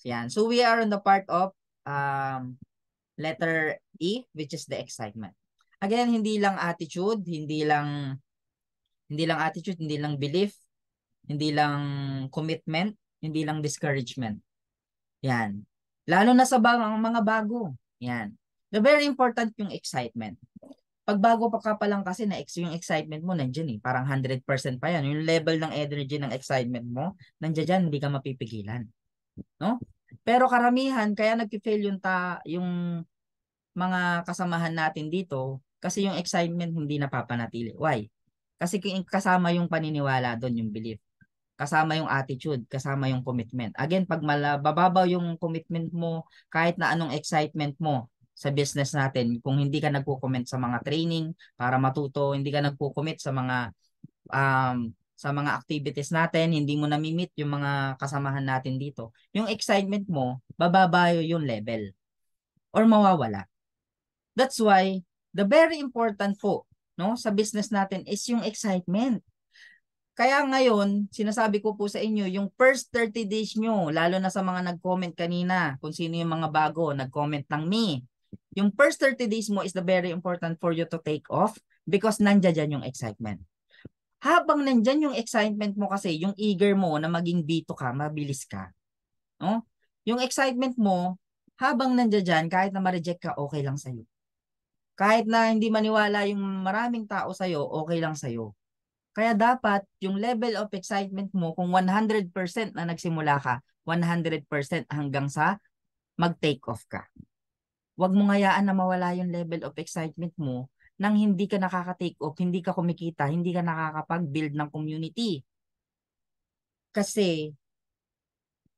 Yan. So we are on the part of letter E, which is the excitement. Again, hindi lang attitude, hindi lang belief, hindi lang commitment, hindi lang discouragement. Yan. Lalo na sa mga bago. Yan. The very important yung excitement. Pag bago pa lang kasi yung excitement mo nandiyan eh. Parang 100% pa yan. Yung level ng energy ng excitement mo, nandiyan dyan, hindi ka mapipigilan. No? Pero karamihan, kaya nag-fail yung mga kasamahan natin dito kasi yung excitement hindi napapanatili. Why? Kasi kasama yung paniniwala doon, yung belief. Kasama yung attitude, kasama yung commitment. Again, pag bababaw yung commitment mo, kahit na anong excitement mo sa business natin, kung hindi ka nagko-commit sa mga training para matuto, hindi ka nagko-commit sa mga activities natin, hindi mo na-meet yung mga kasamahan natin dito, yung excitement mo, bababa yung level or mawawala. That's why, the very important po, no, sa business natin is yung excitement. Kaya ngayon, sinasabi ko po sa inyo, yung first 30 days nyo, lalo na sa mga nag-comment kanina, kung sino yung mga bago, nag-comment ng me. Yung first 30 days mo is the very important for you to take off because nandiyan yung excitement. Habang nandyan yung excitement mo kasi, yung eager mo na maging B2 ka, mabilis ka. No? Yung excitement mo, habang nandyan, kahit na ma-reject ka, okay lang sa'yo. Kahit na hindi maniwala yung maraming tao sa'yo, okay lang sa'yo. Kaya dapat yung level of excitement mo, kung 100% na nagsimula ka, 100% hanggang sa mag-take off ka. Huwag mo ngayaan na mawala yung level of excitement mo nang hindi ka nakaka-take off, hindi ka kumikita, hindi ka nakakapag-build ng community. Kasi,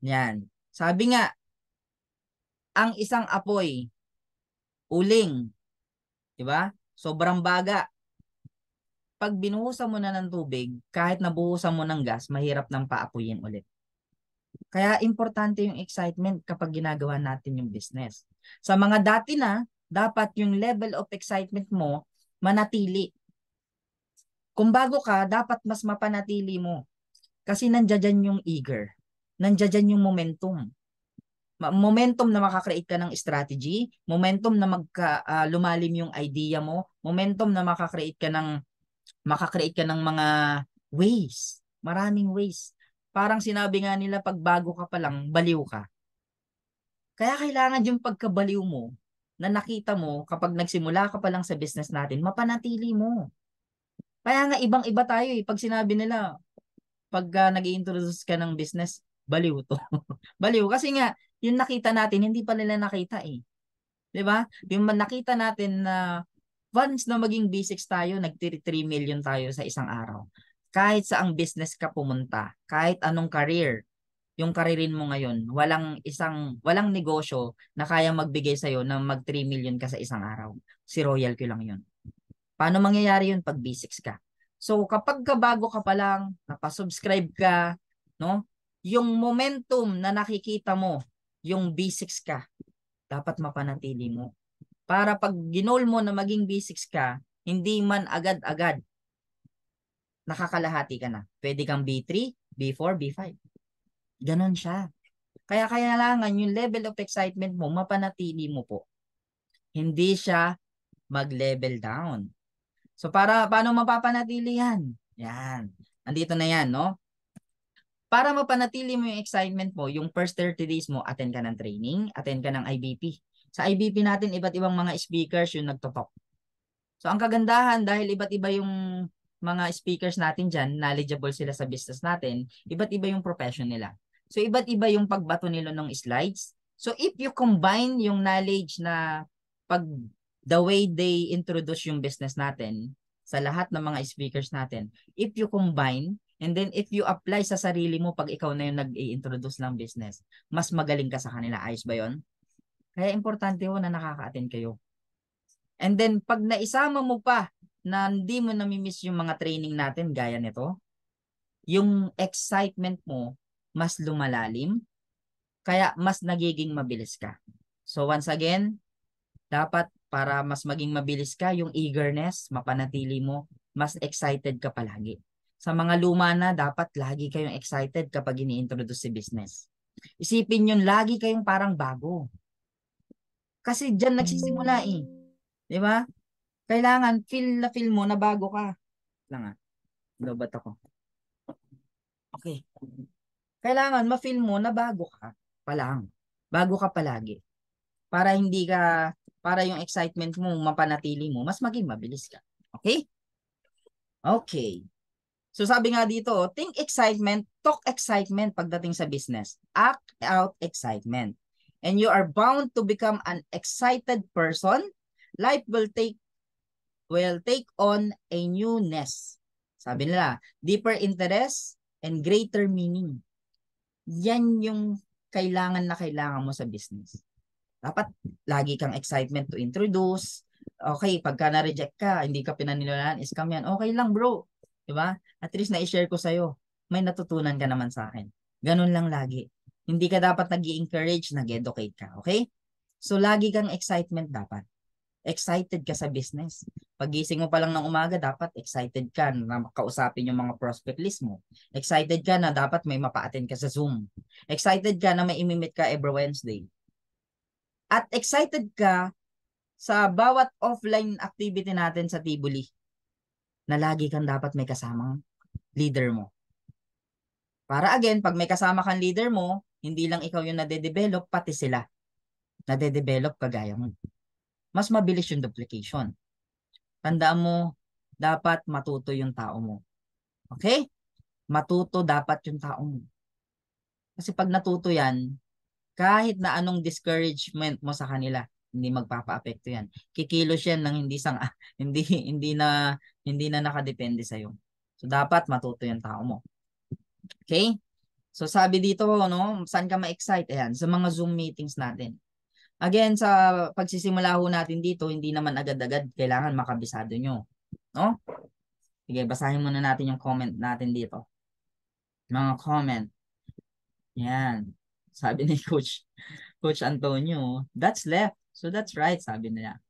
yan, sabi nga, ang isang apoy, uling, di ba? Sobrang baga. Pag binuhusan mo na ng tubig, kahit nabuhusan mo ng gas, mahirap nang paapuyin ulit. Kaya importante yung excitement kapag ginagawa natin yung business. Sa mga dati na, dapat yung level of excitement mo manatili. Kung bago ka, dapat mas mapanatili mo. Kasi nandiyan yung eager. Nandiyan yung momentum. Momentum na makakreate ka ng strategy, momentum na lumalim yung idea mo, momentum na makakreate ka ng mga ways. Maraming ways. Parang sinabi nga nila, pag bago ka pa lang, baliw ka. Kaya kailangan yung pagkabaliw mo na nakita mo kapag nagsimula ka pa lang sa business natin, mapanatili mo. Kaya nga ibang-iba tayo eh. Pag sinabi nila, pag nag-i-introduce ka ng business, baliw to. Baliw. Kasi nga, yung nakita natin, hindi pa nila nakita eh. 'Di ba? Yung nakita natin na once na maging B6 tayo, nag-3 million tayo sa isang araw. Kahit saang business ka pumunta, kahit anong career, yung karirin mo ngayon, walang negosyo na kaya magbigay sa'yo ng mag 3 million ka sa isang araw. Si Royal Q lang yun. Paano mangyayari yun pag B6 ka? So, kapag bago ka pa lang, napasubscribe ka, no? Yung momentum na nakikita mo, yung B6 ka, dapat mapanatili mo. Para pag ginol mo na maging B6 ka, hindi man agad-agad, nakakalahati ka na. Pwede kang B3, B4, B5. Ganon siya. Kaya kailangan yung level of excitement mo, mapanatili mo po. Hindi siya mag-level down. So paano mapapanatili yan? Yan. Andito na yan, no? Para mapanatili mo yung excitement mo, yung first 30 days mo, attend ka ng training, attend ka ng IBP. Sa IBP natin, iba't ibang mga speakers yung nagtotalk. So ang kagandahan, dahil iba't iba yung mga speakers natin dyan, knowledgeable sila sa business natin, iba't iba yung profession nila. So iba't iba yung pagbato nila ng slides. So if you combine yung knowledge na the way they introduce yung business natin sa lahat ng mga speakers natin, if you combine and then if you apply sa sarili mo pag ikaw na yung nag-i-introduce ng business, mas magaling ka sa kanila. Ayos ba yun? Kaya importante ho na nakaka-attend kayo. And then pag naisama mo pa na hindi mo namimiss yung mga training natin gaya nito, yung excitement mo mas lumalalim, kaya mas nagiging mabilis ka. So once again, dapat para mas maging mabilis ka, yung eagerness, mapanatili mo, mas excited ka palagi. Sa mga luma na, dapat lagi kayong excited kapag ini-introduce si business. Isipin yun, lagi kayong parang bago. Kasi dyan nagsisimula eh. Di ba? Kailangan feel mo na bago ka. Lang lobat ako. Okay. Kailangan ma-feel mo na bago ka pa lang. Bago ka palagi. Para yung excitement mo mapanatili mo, mas maging mabilis ka. Okay? Okay. So sabi nga dito, think excitement, talk excitement pagdating sa business. Act out excitement. And you are bound to become an excited person. Life will take on a newness. Sabi nila, deeper interest and greater meaning. Yan yung kailangan mo sa business. Dapat lagi kang excitement to introduce. Okay, pagka na-reject ka, hindi ka pinaniwalaan, scam yan. Okay lang bro. Diba? At least na-share ko sa'yo. May natutunan ka naman sa akin. Ganun lang lagi. Hindi ka dapat nag-i-encourage, nag-educate ka. Okay? So, lagi kang excitement dapat. Excited ka sa business. Pagising mo pa lang ng umaga, dapat excited ka na makausapin yung mga prospect list mo. Excited ka na dapat may mapa-attend ka sa Zoom. Excited ka na may imimit ka every Wednesday. At excited ka sa bawat offline activity natin sa Tibuli na lagi kang dapat may kasamang leader mo. Para again, pag may kasama kang leader mo, hindi lang ikaw yung nade-develop, pati sila nade-develop kagaya mo. Mas mabilis yung duplication. Tandaan mo, dapat matuto yung tao mo. Okay? Matuto dapat yung tao mo. Kasi pag natuto yan, kahit na anong discouragement mo sa kanila, hindi magpapa-apekto yan. Kikilos yan ng hindi na nakadepende sa iyo. So dapat matuto yung tao mo. Okay? So sabi dito, no, saan ka ma-excite? Ayan, sa mga Zoom meetings natin. Again, sa pagsisimula ho natin dito, hindi naman agad-agad kailangan makabisado nyo. No? Sige, basahin muna natin yung comment natin dito. Mga comment. Yan. Sabi ni Coach Antonio, that's left. So that's right, sabi nila.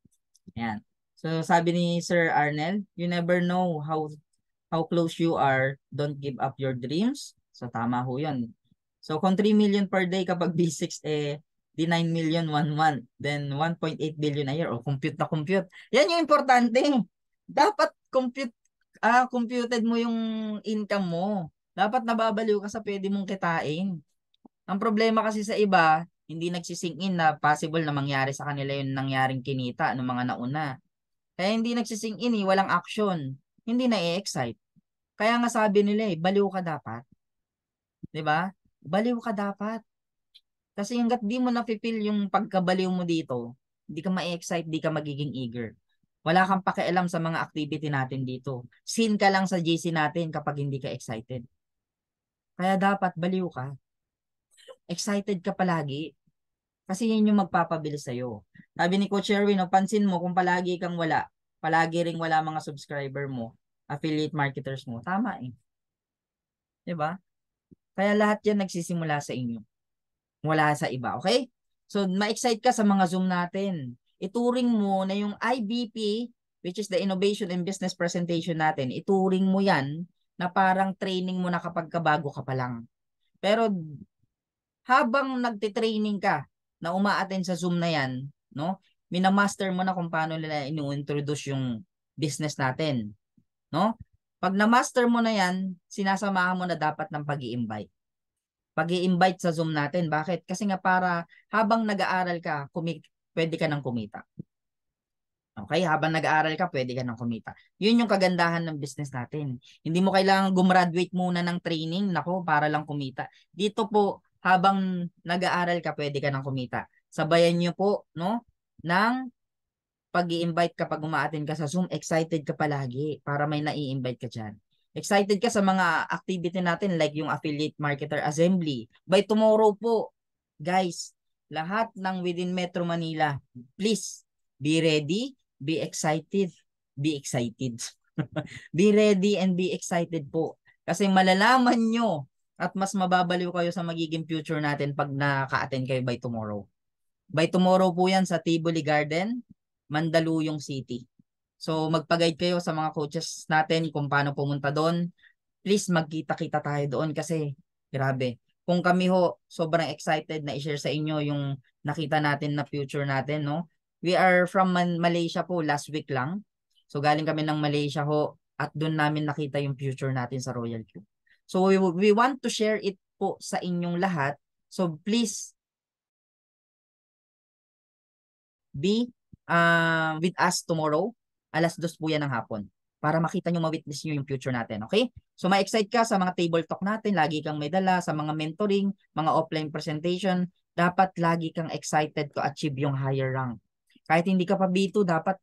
Yan. So sabi ni Sir Arnel, you never know how close you are. Don't give up your dreams. So tama ho yun. So kung 3 million per day kapag B6, di 9 million 1 month. Then 1.8 billion a year. O compute na compute. Yan yung importante. Dapat computed mo yung income mo. Dapat nababaliw ka sa pwede mong kitain. Ang problema kasi sa iba, hindi nagsisink in na possible na mangyari sa kanila yung nangyaring kinita ng mga nauna. Kaya hindi nagsisink in walang action. Hindi na-excite. Kaya nga sabi nila baliw ka dapat. 'Di ba? Baliw ka dapat. Kasi hangga't di mo na-feel yung pagkabaliw mo dito, hindi ka ma-excite, di ka magiging eager. Wala kang pakialam sa mga activity natin dito. Sin ka lang sa GC natin kapag hindi ka excited. Kaya dapat baliw ka. Excited ka palagi. Kasi yun yung magpapabilis sa'yo. Sabi ni Coach Erwin, pansin mo kung palagi kang wala, palagi ring wala mga subscriber mo, affiliate marketers mo. Tama eh. 'Di ba? Kaya lahat yan nagsisimula sa inyo. Wala sa iba, okay? So, ma-excite ka sa mga Zoom natin. Ituring mo na yung IBP, which is the Innovation and Business Presentation natin, ituring mo yan na parang training mo na kapag kabago ka pa lang. Pero habang nagte-training ka na uma-attend sa Zoom na yan, no? Minamaster mo na kung paano nila inu-introduce yung business natin, no? Pag na-master mo na yan, sinasamahan mo na dapat ng pag-i-invite. Pag-i-invite sa Zoom natin. Bakit? Kasi nga para habang nag-aaral ka, pwede ka nang kumita. Okay? Habang nag-aaral ka, pwede ka nang kumita. Yun yung kagandahan ng business natin. Hindi mo kailangan gumraduate muna ng training, nako, para lang kumita. Dito po, habang nag-aaral ka, pwede ka nang kumita. Sabayan nyo po, no, ng pag-i-invite kapag umaattend ka sa Zoom, excited ka palagi para may nai-invite ka dyan. Excited ka sa mga activity natin like yung Affiliate Marketer Assembly. By tomorrow po, guys, lahat ng within Metro Manila, please, be ready, be excited, be excited. Be ready and be excited po. Kasi malalaman nyo at mas mababaliw kayo sa magiging future natin pag naka-attend kayo by tomorrow. By tomorrow po yan sa Tivoli Garden, Mandaluyong City. So magpa-guide kayo sa mga coaches natin kung paano pumunta doon. Please magkita-kita tayo doon kasi grabe. Kung kami ho, sobrang excited na i-share sa inyo yung nakita natin na future natin, no? We are from Malaysia po last week lang. So galing kami ng Malaysia ho at doon namin nakita yung future natin sa Royal Q. So we want to share it po sa inyong lahat. So please be with us tomorrow. 2:00 po yan ng hapon. Para makita nyo, ma-witness nyo yung future natin. Okay? So, ma-excite ka sa mga table talk natin. Lagi kang may dala sa mga mentoring, mga offline presentation. Dapat lagi kang excited to achieve yung higher rank. Kahit hindi ka pa B2, dapat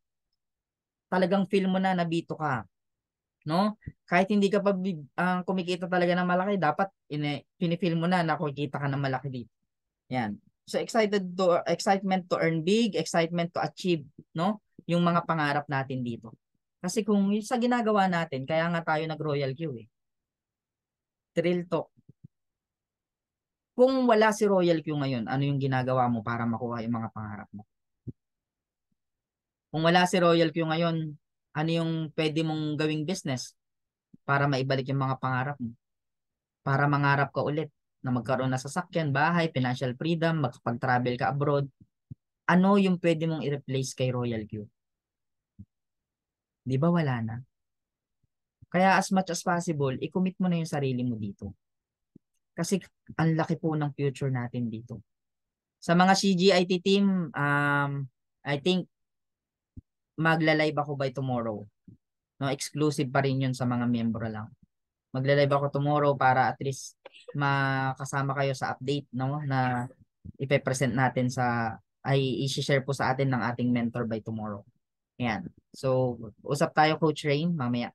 talagang feel mo na B2 ka. No? Kahit hindi ka pa kumikita talaga ng malaki, dapat pinifeel mo na kumikita ka ng malaki dito. Yan. So excitement to earn big, excitement to achieve, no? Yung mga pangarap natin dito. Kasi kung sa ginagawa natin, kaya nga tayo nag-Royal Q eh. Thrill talk. Kung wala si Royal Q ngayon, ano yung ginagawa mo para makuha yung mga pangarap mo? Kung wala si Royal Q ngayon, ano yung pwede mong gawing business para maibalik yung mga pangarap mo? Para mangarap ka ulit na magkaroon na sasakyan, bahay, financial freedom, magpag-travel ka abroad. Ano yung pwede mong i-replace kay Royal Q? Di ba wala na? Kaya as much as possible, i-commit mo na yung sarili mo dito. Kasi ang laki po ng future natin dito. Sa mga CGIT team, I think magla-live ako by tomorrow. No, exclusive pa rin yun sa mga miyembro lang. Magla-live ako tomorrow para at least makasama kayo sa update, no, na ipe-present natin i-share po sa atin ng ating mentor by tomorrow. Ayan. So, usap tayo Coach Rain mamaya.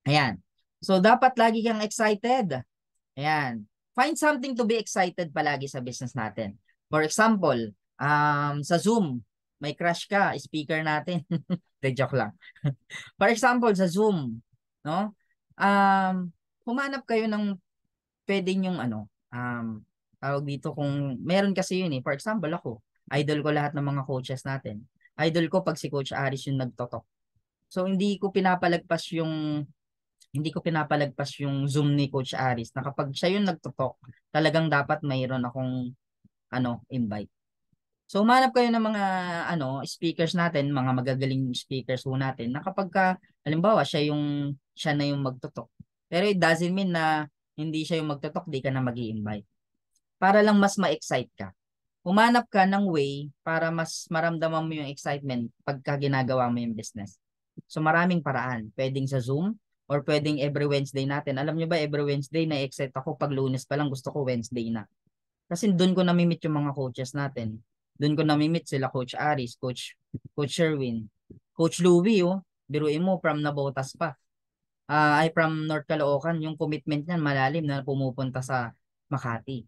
Ayan. So, dapat lagi kang excited. Ayan. Find something to be excited palagi sa business natin. For example, Sa Zoom, may crush ka, speaker natin. De joke lang. For example, sa Zoom, no? Um, Humanap kayo ng pwedeng yung ano, tawag dito kung meron kasi yun eh. For example, ako, idol ko lahat ng mga coaches natin. Idol ko pag si Coach Aris yung nagtotok. So hindi ko pinapalagpas yung Zoom ni Coach Aris na kapag siya yung nagtotok, talagang dapat mayroon akong invite. So humanap kayo ng mga speakers natin, mga magagaling speakers ho natin na kapag halimbawa siya na yung magtotok. Pero it doesn't mean na hindi siya yung magtotok, di ka na mag-i-invite. Para lang mas ma-excite ka. Humanap ka ng way para mas maramdaman mo yung excitement pagka ginagawa mo yung business. So maraming paraan. Pwedeng sa Zoom or pwedeng every Wednesday natin. Alam nyo ba, every Wednesday na-excite ako pag Lunes pa lang gusto ko Wednesday na. Kasi doon ko nami-meet yung mga coaches natin. Doon ko nami-meet sila Coach Aris, Coach Sherwin, Coach Louie, biruin mo from Navotas pa. Ay from North Caloocan, yung commitment niyan malalim na pumupunta sa Makati.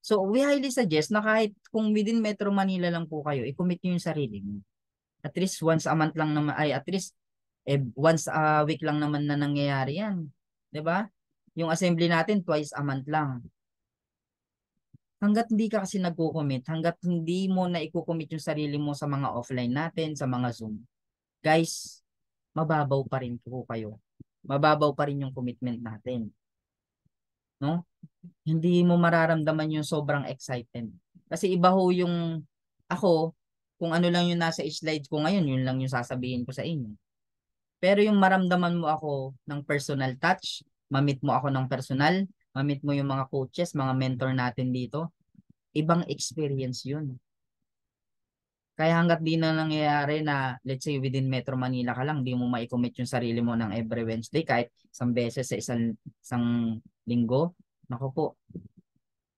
So, we highly suggest na kahit kung within Metro Manila lang po kayo, i-commit nyo yung sarili nyo. At least once a month lang naman, at least once a week lang naman na nangyayari yan. 'Di ba? Yung assembly natin twice a month lang. Hanggat hindi ka kasi nagko-commit, hanggat hindi mo na i-commit yung sarili mo sa mga offline natin, sa mga Zoom, guys, mababaw pa rin po kayo. Mababaw pa rin yung commitment natin. No? Hindi mo mararamdaman yung sobrang excited. Kasi iba ho yung ako, kung ano lang yung nasa slide ko ngayon, yun lang yung sasabihin ko sa inyo. Pero yung maramdaman mo ako ng personal touch, mamit mo ako ng personal, mamit mo yung mga coaches, mga mentor natin dito, ibang experience yun. Kaya hanggat di na nangyayari na, let's say, within Metro Manila ka lang, di mo ma-commit yung sarili mo ng every Wednesday, kahit isang beses sa isang linggo, naku po,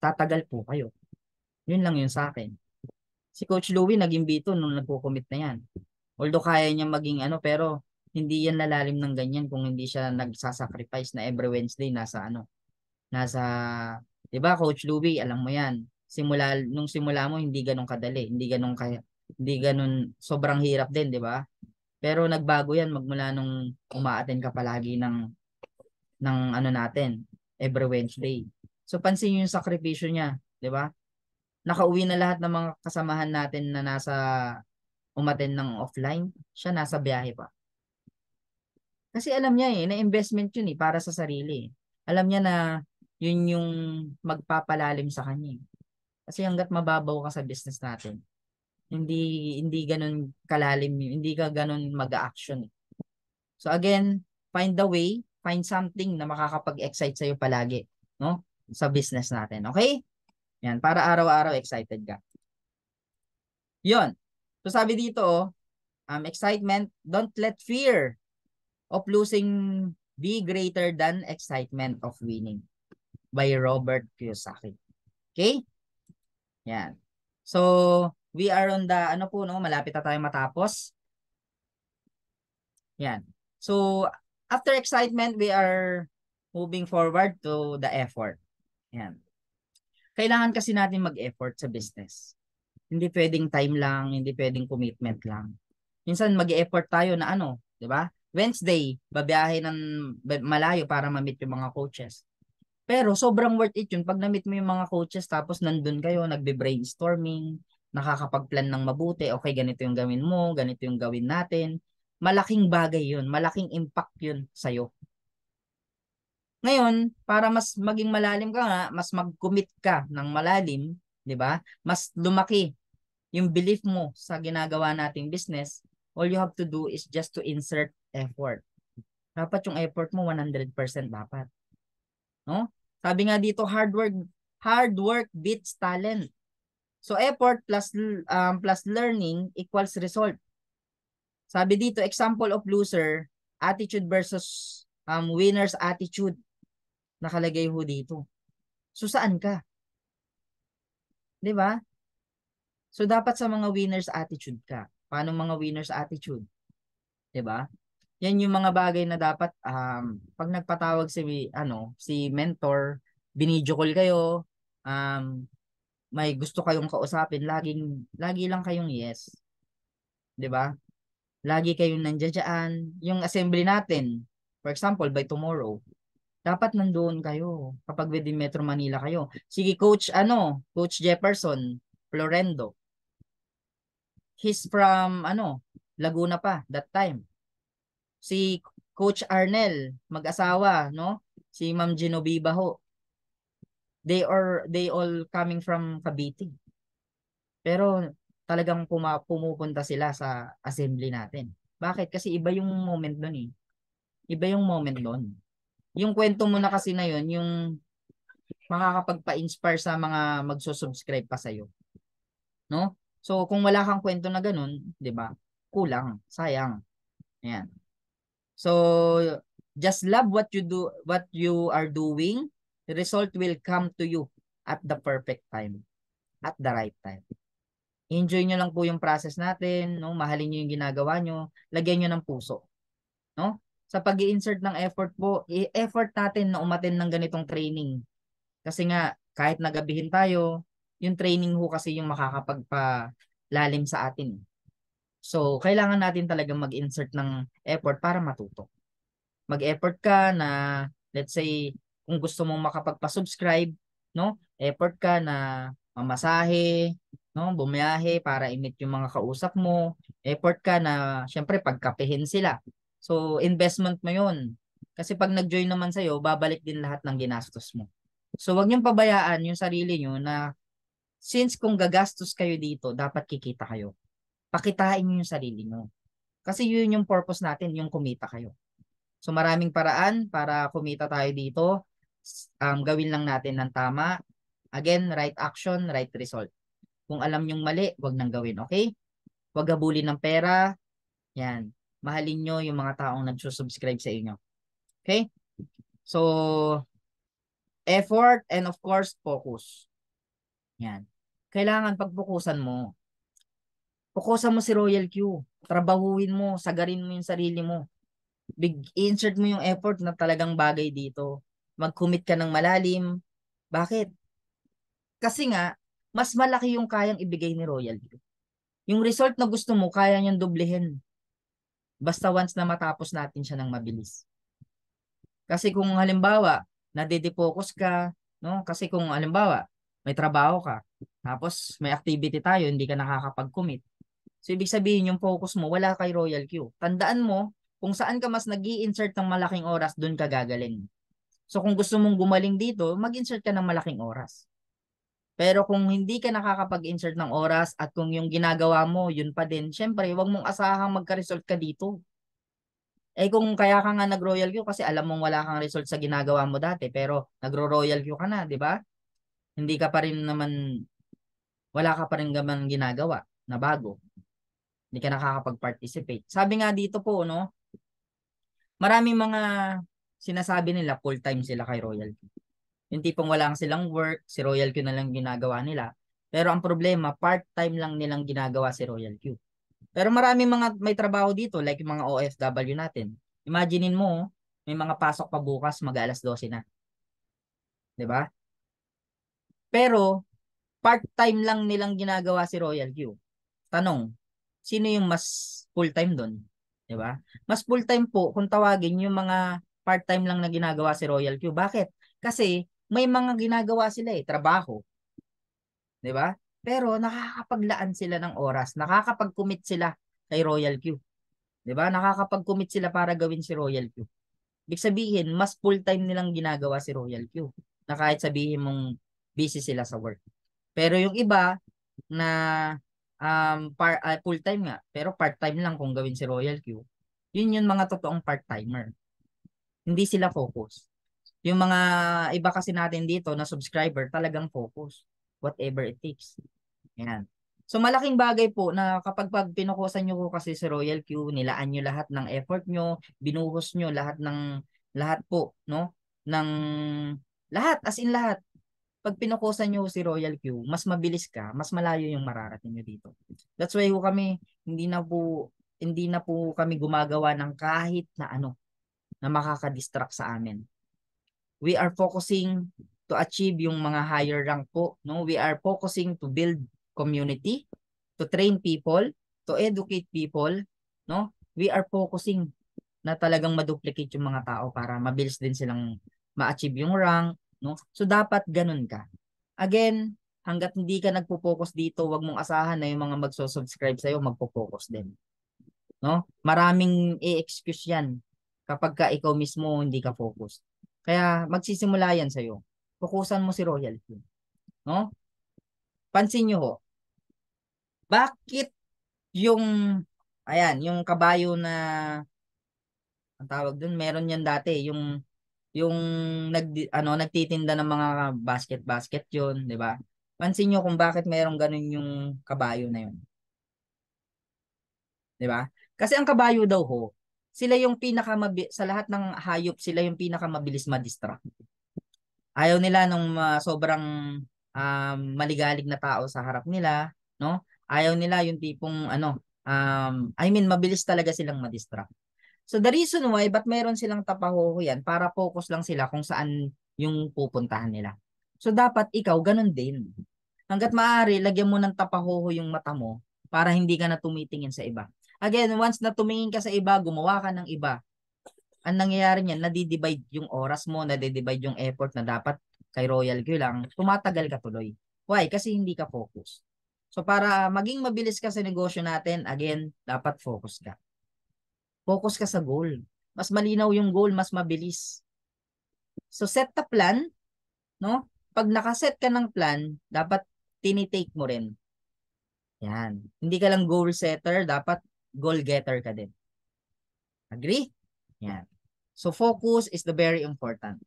tatagal po kayo. Yun lang yun sa akin. Si Coach Louie nag-imbito nung nagko-commit na yan. Although kaya niya maging pero hindi yan lalalim ng ganyan kung hindi siya nagsasacrifice na every Wednesday nasa, 'di ba Coach Louie, alam mo yan. Nung simula mo hindi ganun kadali, hindi ganun sobrang hirap din, 'di ba? Pero nagbago yan magmula nung umaattend ka palagi ng natin every Wednesday. So pansin niyo yung sakripisyo niya, 'di ba? Nakauwi na lahat ng mga kasamahan natin na umattend ng offline, siya nasa biyahe pa. Kasi alam niya na investment yun para sa sarili. Alam niya na yun yung magpapalalim sa kanya. Kasi hangga't mababaw ka sa business natin, hindi ganun kalalim yun, hindi ka ganun mag-action. So again, find the way, find something na makakapag-excite sa'yo palagi, no? Sa business natin, okay? Yan, para araw-araw excited ka. Yun. So sabi dito, excitement, don't let fear of losing be greater than excitement of winning by Robert Kiyosaki. Okay? Yan. So, we are on the, malapit na tayo matapos. Yan. So, after excitement, we are moving forward to the effort. Yan. Kailangan kasi natin mag-effort sa business. Hindi pwedeng time lang, hindi pwedeng commitment lang. Minsan mag-effort tayo na 'di ba? Wednesday, babiyahe ng malayo para ma-meet yung mga coaches. Pero sobrang worth it yun pag na-meet mo yung mga coaches tapos nandun kayo, nagbe-brainstorming, nakakapag-plan ng mabuti, okay, ganito yung gawin mo, ganito yung gawin natin. Malaking bagay yun, malaking impact yun sa'yo. Ngayon, para mas maging malalim ka nga, mas mag-commit ka ng malalim, 'di ba? Mas lumaki yung belief mo sa ginagawa nating business, all you have to do is just to insert effort. Dapat yung effort mo 100% dapat. No? Sabi nga dito, hard work beats talent. So effort plus learning equals result. Sabi dito, example of loser, attitude versus winner's attitude. Nakalagay ho dito. So saan ka? 'Di ba? So dapat sa mga winner's attitude ka. Paano mga winner's attitude? 'Di ba? Yan yung mga bagay na dapat pag nagpatawag si mentor, binidyo call kayo, may gusto kayong kausapin, lagi lang kayong yes. 'Di ba? Lagi kayong nandiyan. Yung assembly natin, for example, by tomorrow, dapat nandoon kayo kapag within Metro Manila kayo. Sige, Coach Jefferson Florendo. He's from Laguna pa that time. Si Coach Arnel, mag-asawa, no? Si Ma'am Genoviva ho. They all coming from Cavite. Pero talagang pumupunta sila sa assembly natin. Bakit? Kasi iba yung moment doon eh. Iba yung moment doon. Yung kwento mo na kasi na yun, yung makakapagpa-inspire sa mga magsusubscribe pa sa'yo. No? So, kung wala kang kwento na ganun, di ba? Kulang. Sayang. Ayan. So, just love what you are doing. The result will come to you at the perfect time. At the right time. Enjoy nyo lang po yung process natin, no? Mahalin nyo yung ginagawa nyo, lagyan nyo ng puso, no? Sa pag-i-insert ng effort po, effort natin na umattend ng ganitong training. Kasi nga, kahit nagabihin tayo, yung training ho kasi yung makakapagpalalim sa atin. So, kailangan natin talagang mag-insert ng effort para matuto. Mag-effort ka na, let's say, kung gusto mong makapagpa-subscribe, no? Effort ka na mamasahe, no? Bumiyahe para i-meet yung mga kausap mo. Effort ka na, syempre, pagkapehin sila. So, investment mo yun. Kasi pag nag-join naman sa'yo, babalik din lahat ng ginastos mo. So, wag niyong pabayaan yung sarili niyo na since kung gagastos kayo dito, dapat kikita kayo. Pakitain niyo yung sarili niyo. Kasi yun yung purpose natin, yung kumita kayo. So maraming paraan para kumita tayo dito. Gawin lang natin ng tama. Again, right action, right result. Kung alam nyong mali, wag nang gawin, okay? Wag habulin ng pera. Yan. Mahalin nyo yung mga taong nagsusubscribe sa inyo. Okay? So, effort and of course, focus. Yan. Kailangan pagpukusan mo. Pukusan mo si Royal Q. Trabahuin mo, sagarin mo yung sarili mo. Insert mo yung effort na talagang bagay dito. Mag-commit ka ng malalim. Bakit? Kasi nga, mas malaki yung kayang ibigay ni Royal Q. Yung result na gusto mo, kaya niyang doblehin. Basta once na matapos natin siya ng mabilis. Kasi kung halimbawa, nadidefocus ka, no? Kasi kung halimbawa, may trabaho ka, tapos may activity tayo, hindi ka nakakapag-commit. So, ibig sabihin, yung focus mo, wala kay Royal Q. Tandaan mo, kung saan ka mas nag-i-insert ng malaking oras, doon ka gagaling. So, kung gusto mong gumaling dito, mag-insert ka ng malaking oras. Pero kung hindi ka nakakapag-insert ng oras at kung yung ginagawa mo, yun pa din, syempre, wag mong asahang magka-result ka dito. Eh kung kaya ka nga nag-Royal Q kasi alam mong wala kang result sa ginagawa mo dati, pero nagro-Royal Q ka na, di ba? Hindi ka pa rin naman, wala ka pa rin naman ginagawa na bago. Hindi ka nakakapag-participate. Sabi nga dito po, no, maraming mga sinasabi nila full-time sila kay Royal Q. Yung tipong wala silang work, si Royal Q na lang ginagawa nila. Pero ang problema, part-time lang nilang ginagawa si Royal Q. Pero maraming mga may trabaho dito, like yung mga OFW natin. Imaginein mo, may mga pasok pa bukas, mag-alas 12 na. 'Di ba? Pero, part-time lang nilang ginagawa si Royal Q. Tanong, sino yung mas full-time doon? 'Di ba? Mas full-time po kung tawagin yung mga part-time lang na ginagawa si Royal Q. Bakit? Kasi may mga ginagawa sila trabaho. 'Di ba? Pero nakakapaglaan sila ng oras, nakakapag-commit sila kay Royal Q. 'Di ba? Nakakapag-commit sila para gawin si Royal Q. Ibig sabihin, mas full-time nilang ginagawa si Royal Q. Na kahit sabihin mong busy sila sa work. Pero yung iba na full-time nga, pero part-time lang kung gawin si Royal Q. Yun yung mga totoong part-timer. Hindi sila focus. Yung mga iba kasi natin dito na subscriber, talagang focus. Whatever it takes. Yan. So malaking bagay po na kapag pinukusan nyo ko kasi si Royal Q, nilaan nyo lahat ng effort nyo, binuhos nyo lahat po, no? Ng lahat, as in lahat. Pag pinukusan nyo si Royal Q, mas mabilis ka, mas malayo yung mararating nyo dito. That's why ho kami, hindi na po kami gumagawa ng kahit na ano na makaka-distract sa amin. We are focusing to achieve yung mga higher rank po, no? We are focusing to build community, to train people, to educate people, no? We are focusing na talagang maduplicate yung mga tao para mabilis din silang ma-achieve yung rank, no? So dapat ganun ka. Again, hangga't hindi ka nagpo-focus dito, wag mong asahan na yung mga magso-subscribe sa'yo, magpo-focus din. No? Maraming i-excuse yan kapag ka ikaw mismo hindi ka focus. Kaya magsisimula yan sa'yo. Fokusan mo si Royal Q. No? Pansin nyo ho, bakit yung, ayan, yung kabayo na, ang tawag dun, meron yan dati, yung nagtitinda ng mga basket yun, di ba? Pansin nyo kung bakit merong ganun yung kabayo na yun. Di ba? Kasi ang kabayo daw ho, sila yung sa lahat ng hayop, sila yung pinakamabilis ma-distract. Ayaw nila nung sobrang maligalig na tao sa harap nila, no? Ayaw nila yung tipong mabilis talaga silang ma-distract. So the reason why, ba't meron silang tapahoho yan? Para focus lang sila kung saan yung pupuntahan nila. So dapat ikaw, ganun din. Hanggat maaari, lagyan mo ng tapahoho yung mata mo para hindi ka na tumitingin sa iba. Again, once na tumingin ka sa iba, gumawa ka ng iba, ang nangyayari niyan, nadi-divide yung oras mo, nadi-divide yung effort na dapat kay Royal Q lang, tumatagal ka tuloy. Why? Kasi hindi ka focus. So para maging mabilis ka sa negosyo natin, again, dapat focus ka. Focus ka sa goal. Mas malinaw yung goal, mas mabilis. So set the plan, no? Pag nakaset ka ng plan, dapat tinitake mo rin. Yan. Hindi ka lang goal setter, dapat goal getter ka din. Agree? Yan. So focus is the very important.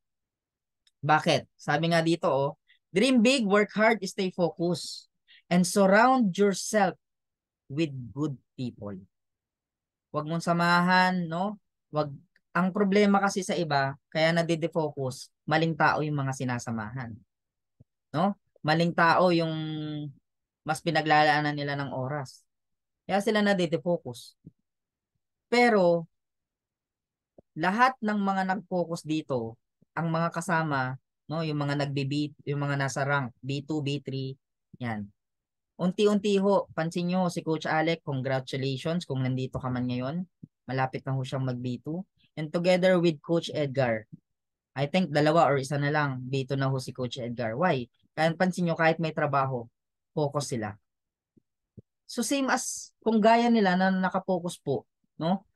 Bakit? Sabi nga dito, dream big, work hard, stay focused, and surround yourself with good people. Huwag mong samahan, no? Ang problema kasi sa iba, kaya nadide-focus, maling tao yung mga sinasamahan. No? Maling tao yung mas pinaglalaanan nila ng oras. Kaya sila nadide-focus. Pero, lahat ng mga nag-focus dito, ang mga kasama, no, yung mga yung mga nasa rank B2, B3, yan. Unti-unti ho, pansin nyo si Coach Alec, congratulations kung nandito ka man ngayon. Malapit na ho siyang mag B2. And together with Coach Edgar, I think dalawa or isa na lang, B2 na ho si Coach Edgar. Why? Kaya pansin nyo, kahit may trabaho, focus sila. So same as kung gaya nila na nakapokus po, no?